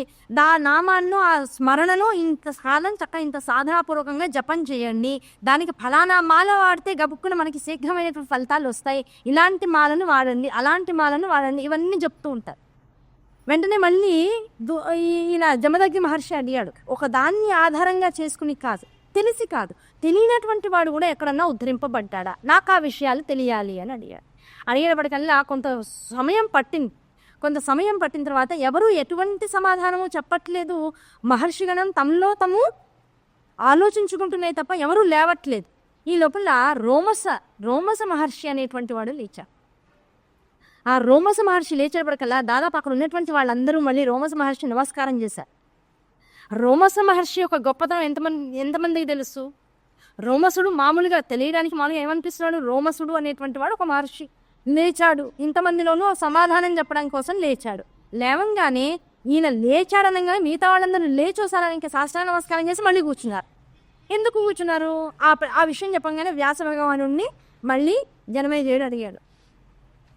నామాన్నో ఆ స్మరణలో ఇంతకాలం చక్కగా ఇంత సాధనాపూర్వకంగా జపం చేయండి, దానికి ఫలానా మాల వాడితే గబుక్కున మనకి శీఘ్రమైనటువంటి ఫలితాలు వస్తాయి, ఇలాంటి మాలను వాడండి, అలాంటి మాలను వాడండి, ఇవన్నీ చెప్తూ ఉంటారు. వెంటనే మళ్ళీ ఇలా జమదగ్ని మహర్షి అడిగాడు. ఒక దాన్ని ఆధారంగా చేసుకుని కాదు, తెలిసి కాదు, తెలియనటువంటి వాడు కూడా ఎక్కడన్నా ఉద్ధరింపబడ్డా, నాకు ఆ విషయాలు తెలియాలి అని అడిగాడు. అడిగేటప్పటికల్లా కొంత సమయం పట్టిన తర్వాత ఎవరు ఎటువంటి సమాధానము చెప్పట్లేదు. మహర్షిగణం తమలో తాము ఆలోచించుకుంటున్నాయి తప్ప ఎవరూ లేవట్లేదు. ఈ లోపల రోమస మహర్షి అనేటువంటి వాడు లేచారు. ఆ రోమస మహర్షి లేచేటప్పటికల్లా దాదాపు అక్కడ ఉన్నటువంటి వాళ్ళందరూ మళ్ళీ రోమస మహర్షి నమస్కారం చేశారు. రోమస మహర్షి యొక్క గొప్పతనం ఎంతమందికి తెలుసు? రోమసుడు మామూలుగా తెలియడానికి ఏమనిపిస్తున్నాడు? రోమసుడు అనేటువంటి వాడు ఒక మహర్షి లేచాడు. ఇంతమందిలోనూ సమాధానం చెప్పడం కోసం లేచాడు. లేవంగానే ఈయన లేచాడనగానే మిగతా వాళ్ళందరూ లేచోసారి ఇంకా సాష్టాంగ నమస్కారం చేసి మళ్ళీ కూర్చున్నారు. ఎందుకు కూర్చున్నారు? ఆ విషయం చెప్పగానే వ్యాస భగవానుడిని మళ్ళీ జనమేజయుడు అడిగాడు,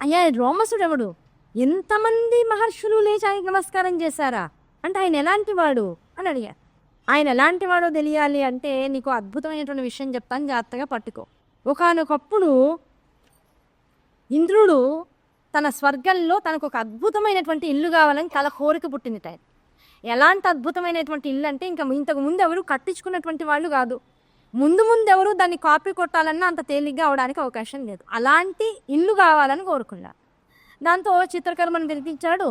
అయ్యా రోమసుడు ఎవడు? ఎంతమంది మహర్షులు లేచి ఆయనకి నమస్కారం చేశారా అంటే ఆయన ఎలాంటి వాడు అని అడిగారు. ఆయన ఎలాంటి వాడో తెలియాలి అంటే నీకు అద్భుతమైనటువంటి విషయం చెప్తాను, జాగ్రత్తగా పట్టుకో. ఒకానొకప్పుడు ఇంద్రుడు తన స్వర్గంలో తనకు ఒక అద్భుతమైనటువంటి ఇల్లు కావాలని తల కోరిక పుట్టింది. ఆయన ఎలాంటి అద్భుతమైనటువంటి ఇల్లు అంటే ఇంకా ఇంతకు ముందు ఎవరు కట్టించుకున్నటువంటి వాళ్ళు కాదు, ముందు ఎవరు దాన్ని కాపీ కొట్టాలన్నా అంత తేలిగ్గా అవడానికి అవకాశం లేదు. అలాంటి ఇల్లు కావాలని కోరుకున్నారు. దాంతో చిత్రకర్మను పిలిపించాడు.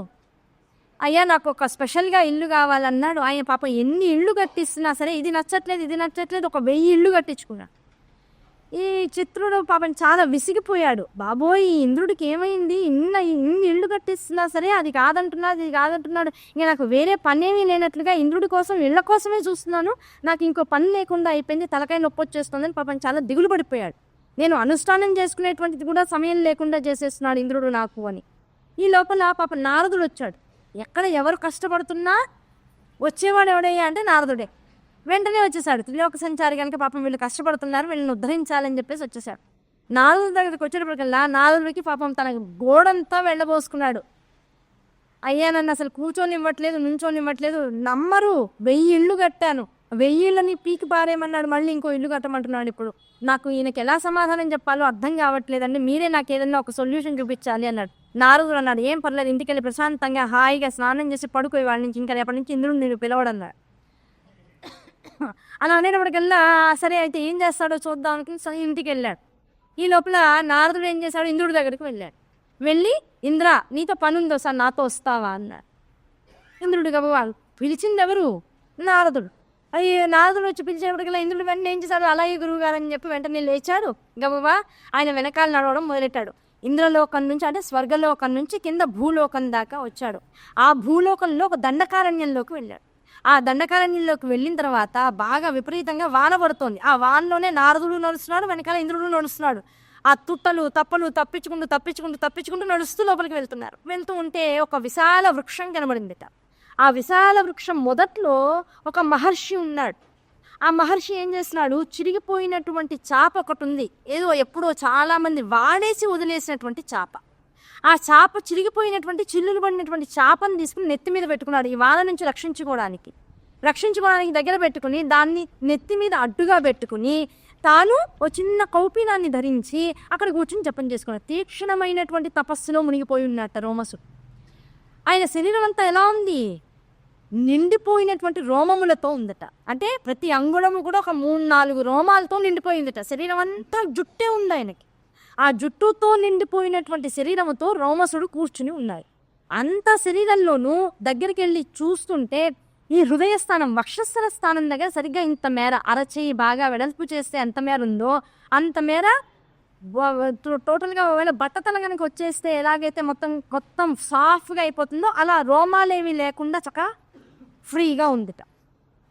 అయ్యా నాకు ఒక స్పెషల్గా ఇల్లు కావాలన్నాడు. ఆయన పాపం ఎన్ని ఇళ్ళు కట్టిస్తున్నా సరే ఇది నచ్చట్లేదు, ఒక 1000 ఇళ్ళు కట్టించుకున్నాడు. ఈ చిత్రుడు పాపం చాలా విసిగిపోయాడు. బాబోయ్, ఈ ఇంద్రుడికి ఏమైంది? ఇన్ని ఇళ్ళు కట్టిస్తున్నా సరే ఇది కాదంటున్నాడు. ఇంకా నాకు వేరే పనేమీ లేనట్లుగా ఇంద్రుడి కోసం ఇళ్ల కోసమే చూస్తున్నాను, నాకు ఇంకో పని లేకుండా అయిపోయింది, తలకాయ నొప్పి వచ్చేస్తుందని పాపం చాలా దిగులు పడిపోయాడు. నేను అనుష్ఠానం చేసుకునేటువంటిది కూడా సమయం లేకుండా చేసేస్తున్నాడు ఇంద్రుడు నాకు అని. ఈ లోపల పాపం నారదుడు వచ్చాడు. ఎక్కడ ఎవరు కష్టపడుతున్నా వచ్చేవాడు ఎవడయ్యా అంటే నారదుడే. వెంటనే వచ్చేసాడు. త్రిలోక సంచారి కనుక పాపం వీళ్ళు కష్టపడుతున్నారు, వీళ్ళని ఉద్ధరించాలని చెప్పేసి వచ్చేసాడు. నారదుడి దగ్గరికి వచ్చేటప్పటికల్లా నారదుడికి పాపం తన గోడంతా వెళ్ళబోసుకున్నాడు. అయ్యా నన్ను అసలు కూర్చొనివ్వట్లేదు, నుంచొనివ్వట్లేదు, నమ్మరు, 1000 ఇళ్ళు కట్టాను, వెయ్యిళ్ళని పీకి పారేయమన్నాడు, మళ్ళీ ఇంకో ఇల్లు కట్టమంటున్నాడు. ఇప్పుడు నాకు ఈయనకి ఎలా సమాధానం చెప్పాలో అర్థం కావట్లేదండి, మీరే నాకు ఏదన్నా ఒక సొల్యూషన్ చూపించాలి అన్నాడు. నారదుడు అన్నాడు, ఏం పర్లేదు, ఇంటికి వెళ్ళి ప్రశాంతంగా హాయిగా స్నానం చేసి పడుకోయి వాళ్ళ నుంచి, ఇంకా రేపటి నుంచి ఇంద్రుడు నేను పిలవడన్నాడు. అలా అనేటప్పటికల్లా సరే అయితే ఏం చేస్తాడో చూద్దాం అనుకుని సరే ఇంటికి వెళ్ళాడు. ఈ లోపల నారదుడు ఏం చేశాడు, ఇంద్రుడి దగ్గరికి వెళ్ళాడు. వెళ్ళి, ఇంద్ర నీతో పని ఉందో సార్, నాతో వస్తావా అన్నాడు. ఇంద్రుడు గబా పిలిచింది ఎవరు? నారదుడు. నారదుడు వచ్చి పిలిచేటప్పటికల్లా ఇంద్రుడు వెంటనే ఏం చేశాడు, అలాగే గురువుగారు అని చెప్పి వెంటనే లేచాడు. గబా ఆయన వెనకాల నడవడం మొదలెట్టాడు. ఇంద్రలోకం నుంచి అంటే స్వర్గలోకం నుంచి కింద భూలోకం దాకా వచ్చాడు. ఆ భూలోకంలో ఒక దండకారణ్యంలోకి వెళ్ళాడు. ఆ దండకారణ్యంలోకి వెళ్ళిన తర్వాత బాగా విపరీతంగా వాన పడుతోంది. ఆ వానలోనే నారదుడు నడుస్తున్నాడు, వెనకాల ఇంద్రుడు నడుస్తున్నాడు. ఆ తుట్టలు తప్పలు తప్పించుకుంటూ నడుస్తూ లోపలికి వెళ్తున్నారు. వెళ్తూ ఉంటే ఒక విశాల వృక్షం కనబడిందిట. ఆ విశాల వృక్షం మొదట్లో ఒక మహర్షి ఉన్నాడు. ఆ మహర్షి ఏం చేస్తున్నాడు, చిరిగిపోయినటువంటి చాప ఒకటి ఉంది, ఏదో ఎప్పుడో చాలామంది వాడేసి వదిలేసినటువంటి చాప. ఆ చాప చిరిగిపోయినటువంటి చిల్లులు పడినటువంటి చాపను తీసుకుని నెత్తి మీద పెట్టుకున్నాడు, ఈ వాన నుంచి రక్షించుకోవడానికి దగ్గర పెట్టుకుని దాన్ని నెత్తి మీద అడ్డుగా పెట్టుకుని తాను ఓ చిన్న కౌపీనాన్ని ధరించి అక్కడ కూర్చుని జపం చేసుకున్నాడు. తీక్షణమైనటువంటి తపస్సులో మునిగిపోయి ఉన్నట్ట రోమసుడు. ఆయన శరీరం అంతా ఎలా ఉంది, నిండిపోయినటువంటి రోమములతో ఉందట. అంటే ప్రతి అంగుళము కూడా ఒక 3-4 రోమాలతో నిండిపోయిందట. శరీరం అంతా జుట్టే ఉంది ఆయనకి. ఆ జుట్టుతో నిండిపోయినటువంటి శరీరముతో రోమసుడు కూర్చుని ఉన్నాడు. అంత శరీరంలోనూ దగ్గరికి వెళ్ళి చూస్తుంటే ఈ హృదయస్థానం, వక్షస్థల స్థానం దగ్గర సరిగ్గా ఇంత మేర, అరచేయి బాగా వెడల్పు చేస్తే ఎంత మేర ఉందో అంత మేర టోటల్గా ఒకవేళ బట్టతల కనుక వచ్చేస్తే ఎలాగైతే మొత్తం సాఫ్ట్గా అయిపోతుందో అలా రోమాలేవి లేకుండా చక్కగా ఫ్రీగా ఉందిట.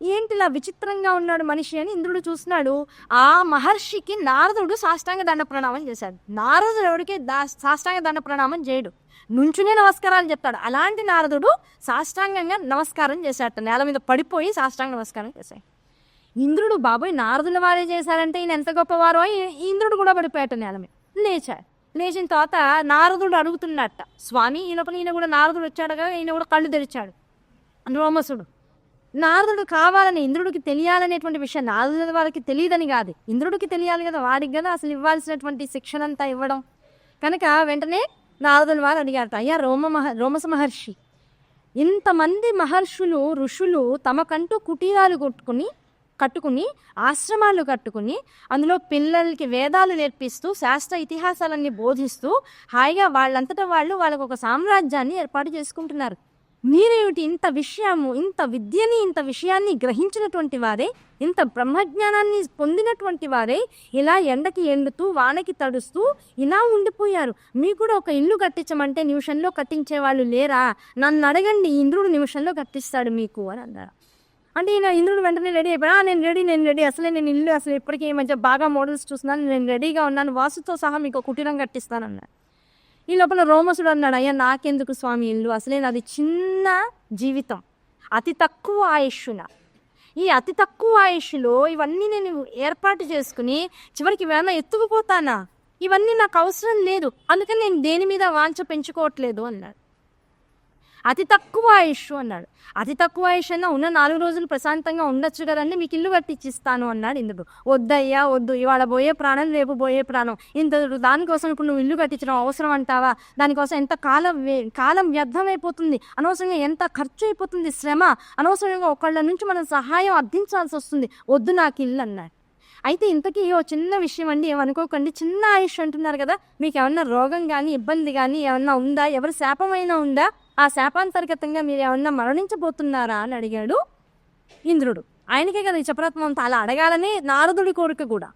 ఏంటిలా విచిత్రంగా ఉన్నాడు మనిషి అని ఇంద్రుడు చూస్తున్నాడు. ఆ మహర్షికి నారదుడు సాష్టాంగ దండ ప్రణామం చేశాడు. నారదుడు ఎవరికి సాష్టాంగ దండ ప్రణామం చేయడు, నుంచునే నమస్కారాలు చెప్తాడు. అలాంటి నారదుడు సాష్టాంగంగా నమస్కారం చేశాడట, నేల మీద పడిపోయి సాష్టాంగ నమస్కారం చేశాడు. ఇంద్రుడు బాబోయ్ నారదుల వారే చేశారంటే ఈయన ఎంత గొప్పవారో, ఇంద్రుడు కూడా పడిపోయాట నేల మీద. లేచాడు. లేచిన తర్వాత నారదుడు అడుగుతున్నట్ట, స్వామి ఈ లోపల ఈయన కూడా నారదుడు వచ్చాడు కదా, ఈయన కూడా కళ్ళు తెరిచాడు రోమసుడు. నారదుడు కావాలని ఇంద్రుడికి తెలియాలనేటువంటి విషయం నారదుల వారికి తెలియదని కాదు, ఇంద్రుడికి తెలియాలి కదా, వారికి కదా అసలు ఇవ్వాల్సినటువంటి శిక్షణ అంతా ఇవ్వడం. కనుక వెంటనే నారదుల వారు అడిగారట, అయ్యా రోమస మహర్షి, ఇంతమంది మహర్షులు ఋషులు తమకంటూ కుటీరాలు కట్టుకుని ఆశ్రమాలు కట్టుకుని అందులో పిల్లలకి వేదాలు నేర్పిస్తూ శాస్త్ర ఇతిహాసాలన్నీ బోధిస్తూ హాయిగా వాళ్ళంతటా వాళ్ళకు ఒక సామ్రాజ్యాన్ని ఏర్పాటు చేసుకుంటున్నారు. మీరేమిటి ఇంత విద్యని ఇంత విషయాన్ని గ్రహించినటువంటి వారే, ఇంత బ్రహ్మజ్ఞానాన్ని పొందినటువంటి వారే ఇలా ఎండకి ఎండుతూ వానకి తడుస్తూ ఇలా ఉండిపోయారు. మీకు కూడా ఒక ఇల్లు కట్టించమంటే నిమిషంలో కట్టించే వాళ్ళు లేరా? నన్ను అడగండి, ఇంద్రుడు నిమిషంలో కట్టిస్తాడు మీకు అని అన్నారు. అంటే ఇంద్రుడు వెంటనే రెడీ అయిపోయా, నేను రెడీ, అసలే నేను ఇల్లు అసలు ఇప్పటికీ ఈ మధ్య బాగా మోడల్స్ చూస్తున్నాను, నేను రెడీగా ఉన్నాను, వాస్తుతో సహా మీకు కుటీరం కట్టిస్తానన్నాడు. ఈ లోపల రోమసుడు అన్నాడు, అయ్యా నాకెందుకు స్వామి ఇల్లు, అసలే నాది చిన్న జీవితం, అతి తక్కువ ఆయుష్న. ఈ అతి తక్కువ ఆయుష్లో ఇవన్నీ నేను ఏర్పాటు చేసుకుని చివరికి ఏమైనా ఎత్తుకుపోతానా? ఇవన్నీ నాకు అవసరం లేదు, అందుకని నేను దేని మీద వాంఛ పెంచుకోవట్లేదు అన్నాడు. అతి తక్కువ ఆయుష్ అన్నాడు. అతి తక్కువ ఆయుష్ అన్నా ఉన్న 4 రోజులు ప్రశాంతంగా ఉండొచ్చు కదండి, మీకు ఇల్లు కట్టించిస్తాను అన్నాడు ఇంద్రుడు. వద్దయ్యా వద్దు, ఇవాళ పోయే ప్రాణం రేపు పోయే ప్రాణం, దానికోసం ఇప్పుడు నువ్వు ఇల్లు కట్టించడం అవసరం అంటావా? దానికోసం ఎంత కాలం వ్యర్థమైపోతుంది, అనవసరంగా ఎంత ఖర్చు అయిపోతుంది, శ్రమ, అనవసరంగా ఒకళ్ళ నుంచి మనం సహాయం అర్థించాల్సి వస్తుంది, వద్దు నాకు ఇల్లు అన్నాడు. అయితే ఇంతకీ ఓ చిన్న విషయం అండి, ఏమనుకోకండి, చిన్న ఆయుష్ అంటున్నారు కదా, మీకు ఏమన్నా రోగం కానీ ఇబ్బంది కానీ ఏమన్నా ఉందా, ఎవరి శాపమైనా ఉందా, ఆ శాపాంతర్గతంగా మీరు ఏమన్నా మరణించబోతున్నారా అని అడిగాడు ఇంద్రుడు. ఆయనకే కదా ఈ చపరత్వం అంతా, అలా అడగాలని నారదుడి కోరిక కూడా.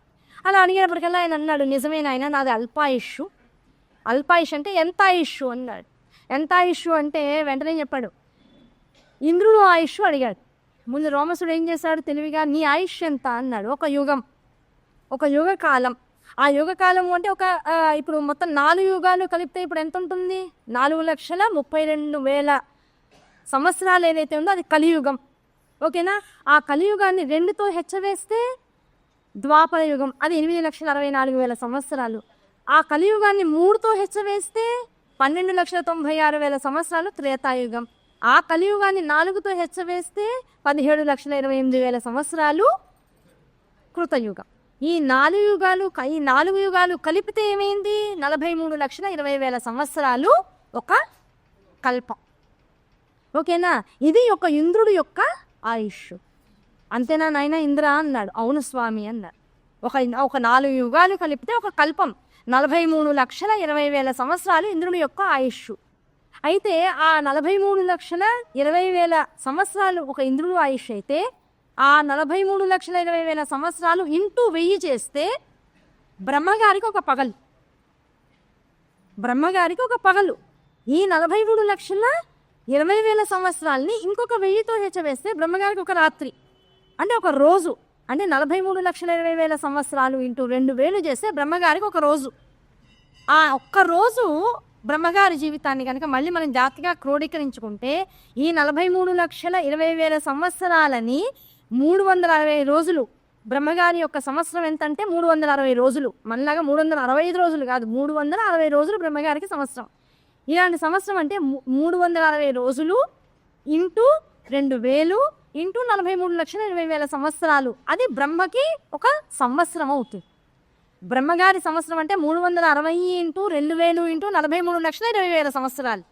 అలా అడిగేటప్పటికల్లా ఆయన అన్నాడు, నిజమేనా ఆయన, నాది అల్పాయుష్ అంటే ఎంత ఆయుష్ అన్నాడు. ఎంత ఆయుష్ అంటే వెంటనే చెప్పాడు. ఇంద్రుడు ఆయుష్ అడిగాడు. ముందు రోమసుడు ఏం చేశాడు తెలివిగా, నీ ఆయుష్ ఎంత అన్నాడు. ఒక యుగ కాలం. ఆ యుగ కాలం అంటే ఇప్పుడు మొత్తం 4 యుగాలు కలిపితే ఇప్పుడు ఎంత ఉంటుంది, 4,32,000 సంవత్సరాలు ఏదైతే ఉందో అది కలియుగం. ఓకేనా? ఆ కలియుగాన్ని 2తో హెచ్చవేస్తే ద్వాపర యుగం, అది 8,64,000 సంవత్సరాలు. ఆ కలియుగాన్ని 3తో హెచ్చవేస్తే 12,96,000 సంవత్సరాలు త్రేతాయుగం. ఆ కలియుగాన్ని 4తో హెచ్చవేస్తే 17,28,000 సంవత్సరాలు కృతయుగం. ఈ 4 యుగాలు కలిపితే ఏమైంది? 43,20,000 సంవత్సరాలు ఒక కల్పం. ఓకేనా? ఇది ఒక ఇంద్రుడి యొక్క ఆయుష్. అంతేనా నాయన ఇంద్ర అన్నాడు. అవును స్వామి అన్నాడు. ఒక 4 యుగాలు కలిపితే ఒక కల్పం. 43,20,000 సంవత్సరాలు ఇంద్రుడి యొక్క ఆయుష్. అయితే ఆ 43,20,000 సంవత్సరాలు ఒక ఇంద్రుడు ఆయుష్ అయితే ఆ 43,20,000 సంవత్సరాలు ఇంటూ 1000 చేస్తే బ్రహ్మగారికి ఒక పగలు. ఈ 43,20,000 సంవత్సరాలని ఇంకొక 1000తో హెచ్చవేస్తే బ్రహ్మగారికి ఒక రాత్రి, అంటే ఒక రోజు. అంటే 43,20,000 సంవత్సరాలు ఇంటూ 2000 చేస్తే బ్రహ్మగారికి ఒక రోజు. ఆ ఒక్క రోజు బ్రహ్మగారి జీవితాన్ని కనుక మళ్ళీ మనం జాతిగా క్రోడీకరించుకుంటే ఈ 43,20,000 సంవత్సరాలని 360 రోజులు. బ్రహ్మగారి యొక్క సంవత్సరం ఎంత అంటే 360 రోజులు. మనలాగా 365 రోజులు కాదు, 360 రోజులు బ్రహ్మగారికి సంవత్సరం. ఇలాంటి సంవత్సరం అంటే 360 రోజులు ఇంటూ 2000 ఇంటూ 43,20,000 సంవత్సరాలు. అది బ్రహ్మకి ఒక సంవత్సరం అవుతుంది. బ్రహ్మగారి సంవత్సరం అంటే 360 ఇంటూ 2000 ఇంటూ 43,20,000 సంవత్సరాలు.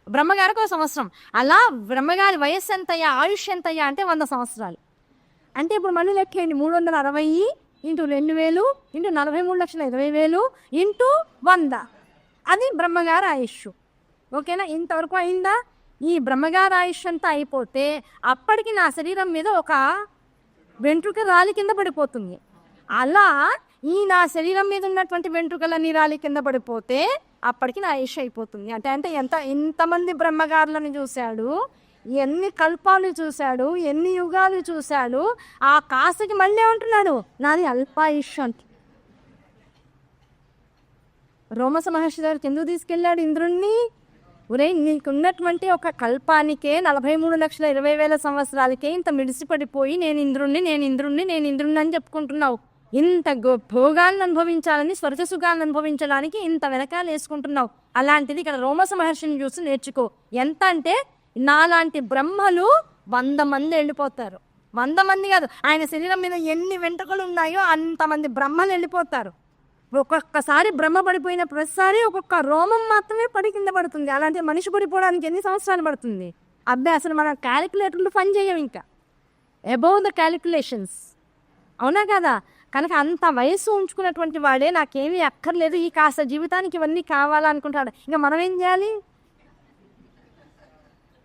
బ్రహ్మగారికి ఒక సంవత్సరం. అలా బ్రహ్మగారి వయస్సు ఎంతయ్యా, ఆయుష్ ఎంతయ్యా అంటే 100 సంవత్సరాలు. అంటే ఇప్పుడు మళ్ళీ లెక్కేయండి. 360 ఇంటూ 2000 ఇంటూ 43,20,000 ఇంటూ 100, అది బ్రహ్మగారి ఆయుష్. ఓకేనా? ఇంతవరకు అయిందా? ఈ బ్రహ్మగారి ఆయుష్ అంతా అయిపోతే అప్పటికి నా శరీరం మీద ఒక వెంట్రుక రాలి కింద పడిపోతుంది. అలా ఈ నా శరీరం మీద ఉన్నటువంటి వెంట్రుకలన్నీ రాలి కింద పడిపోతే అప్పటికి నా ఆయుష్ అయిపోతుంది. అంటే ఎంతమంది బ్రహ్మగారులను చూశాడు, ఎన్ని కల్పాలు చూశాడు, ఎన్ని యుగాలు చూశాడు. ఆ కాసుకి మళ్ళీ ఉంటున్నాడు నాది అల్పాయుష్ అంట. రోమస మహర్షి గారికి ఎందుకు తీసుకెళ్ళాడు ఇంద్రుణ్ణి? నీకున్నటువంటి ఒక కల్పానికే 43,20,000 సంవత్సరాలకే ఇంత మిడిసిపడిపోయి నేను ఇంద్రుణ్ణి అని చెప్పుకుంటున్నావు. ఇంత భోగాలను అనుభవించాలని, స్వర్గ సుఖాలను అనుభవించడానికి ఇంత వెనకాల వేసుకుంటున్నావు. అలాంటిది ఇక్కడ రోమస మహర్షిని చూసి నేర్చుకో. ఎంత అంటే నాలాంటి బ్రహ్మలు 100 మంది వెళ్ళిపోతారు. 100 మంది కాదు, ఆయన శరీరం మీద ఎన్ని వెంట్రుకలు ఉన్నాయో అంతమంది బ్రహ్మలు వెళ్ళిపోతారు. ఒక్కొక్కసారి బ్రహ్మ పడిపోయిన ప్రతిసారి ఒక్కొక్క రోమం మాత్రమే పడి కింద పడుతుంది. అలాంటి మనిషి పడిపోవడానికి ఎన్ని సంవత్సరాలు పడుతుంది? అబ్బాయి అసలు మన క్యాలిక్యులేటర్లు పని చేయవు ఇంకా, అబౌవ్ ద క్యాలిక్యులేషన్స్. అవునా కదా? కనుక అంత వయస్సు ఉంచుకున్నటువంటి వాడే నాకేమీ అక్కర్లేదు, ఈ కాస్త జీవితానికి ఇవన్నీ కావాలనుకుంటాడు. ఇంకా మనం ఏం చేయాలి?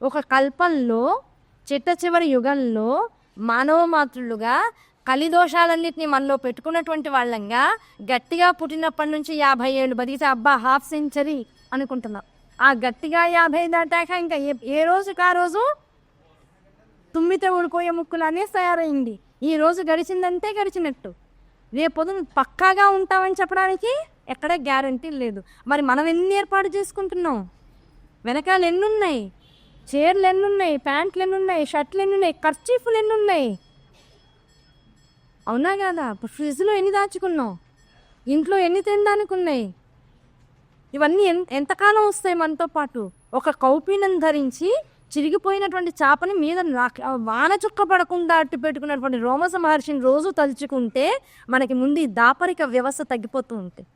ఒక కల్పంలో చిట్ట చివరి యుగంలో మానవ మాతృలుగా కలిదోషాలన్నింటినీ మనలో పెట్టుకున్నటువంటి వాళ్ళంగా గట్టిగా పుట్టినప్పటి నుంచి 50 ఏళ్ళు బతికితే అబ్బా హాఫ్ సెంచరీ అనుకుంటున్నాం. ఆ గట్టిగా 50 దాటాక ఇంకా ఏ రోజుకి ఆ రోజు తుమ్మితే ఊడిపోయే ముక్కులానే తయారైంది. ఈ రోజు గడిచిందంటే గడిచినట్టు. రేపు పొద్దున పక్కాగా ఉంటామని చెప్పడానికి ఎక్కడ గ్యారంటీ లేదు. మరి మనం ఎన్ని ఏర్పాటు చేసుకుంటున్నాం? వెనకాల ఎన్నున్నాయి, చీరలు ఎన్నున్నాయి, ప్యాంట్లు ఎన్నున్నాయి, షర్ట్లు ఎన్నున్నాయి, కర్చీఫ్లు ఎన్నున్నాయి. అవునా కదా? ఫ్రిడ్జ్లో ఎన్ని దాచుకున్నాం, ఇంట్లో ఎన్ని తినడానికి ఉన్నాయి. ఇవన్నీ ఎంతకాలం వస్తాయి మనతో పాటు? ఒక కౌపీనం ధరించి చిరిగిపోయినటువంటి చేపని మీద వాన చుక్క పడకుండా అట్టు పెట్టుకున్నటువంటి రోమస మహర్షిని రోజు తలుచుకుంటే మనకి ముందు ఈ దాపరిక వ్యవస్థ తగ్గిపోతూ ఉంటుంది.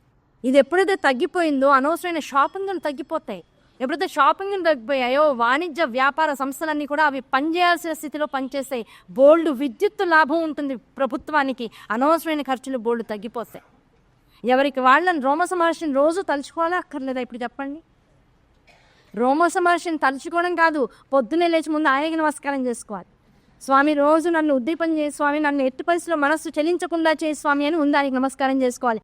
ఇది ఎప్పుడైతే తగ్గిపోయిందో అనవసరమైన షాపింగ్లు తగ్గిపోతాయి. ఎప్పుడైతే షాపింగ్లు తగ్గిపోయాయో వాణిజ్య వ్యాపార సంస్థలన్నీ కూడా అవి పనిచేయాల్సిన స్థితిలో పనిచేస్తాయి. బోల్డ్ విద్యుత్ లాభం ఉంటుంది ప్రభుత్వానికి, అనవసరమైన ఖర్చులు బోల్డ్ తగ్గిపోతాయి. ఎవరికి వాళ్ళని రోమస మహర్షిని రోజు తలుచుకోవాలా అక్కర్లేదా? ఇప్పుడు చెప్పండి. రోమస మహర్షిని తలుచుకోవడం కాదు, పొద్దున్నే లేచి ముందు ఆయనకి నమస్కారం చేసుకోవాలి. స్వామి రోజు నన్ను ఉద్దీపన చేయి స్వామి, నన్ను ఎట్టి పరిస్థితిలో మనస్సు చెలించకుండా చేయి స్వామి అని ముందు ఆయనకి నమస్కారం చేసుకోవాలి.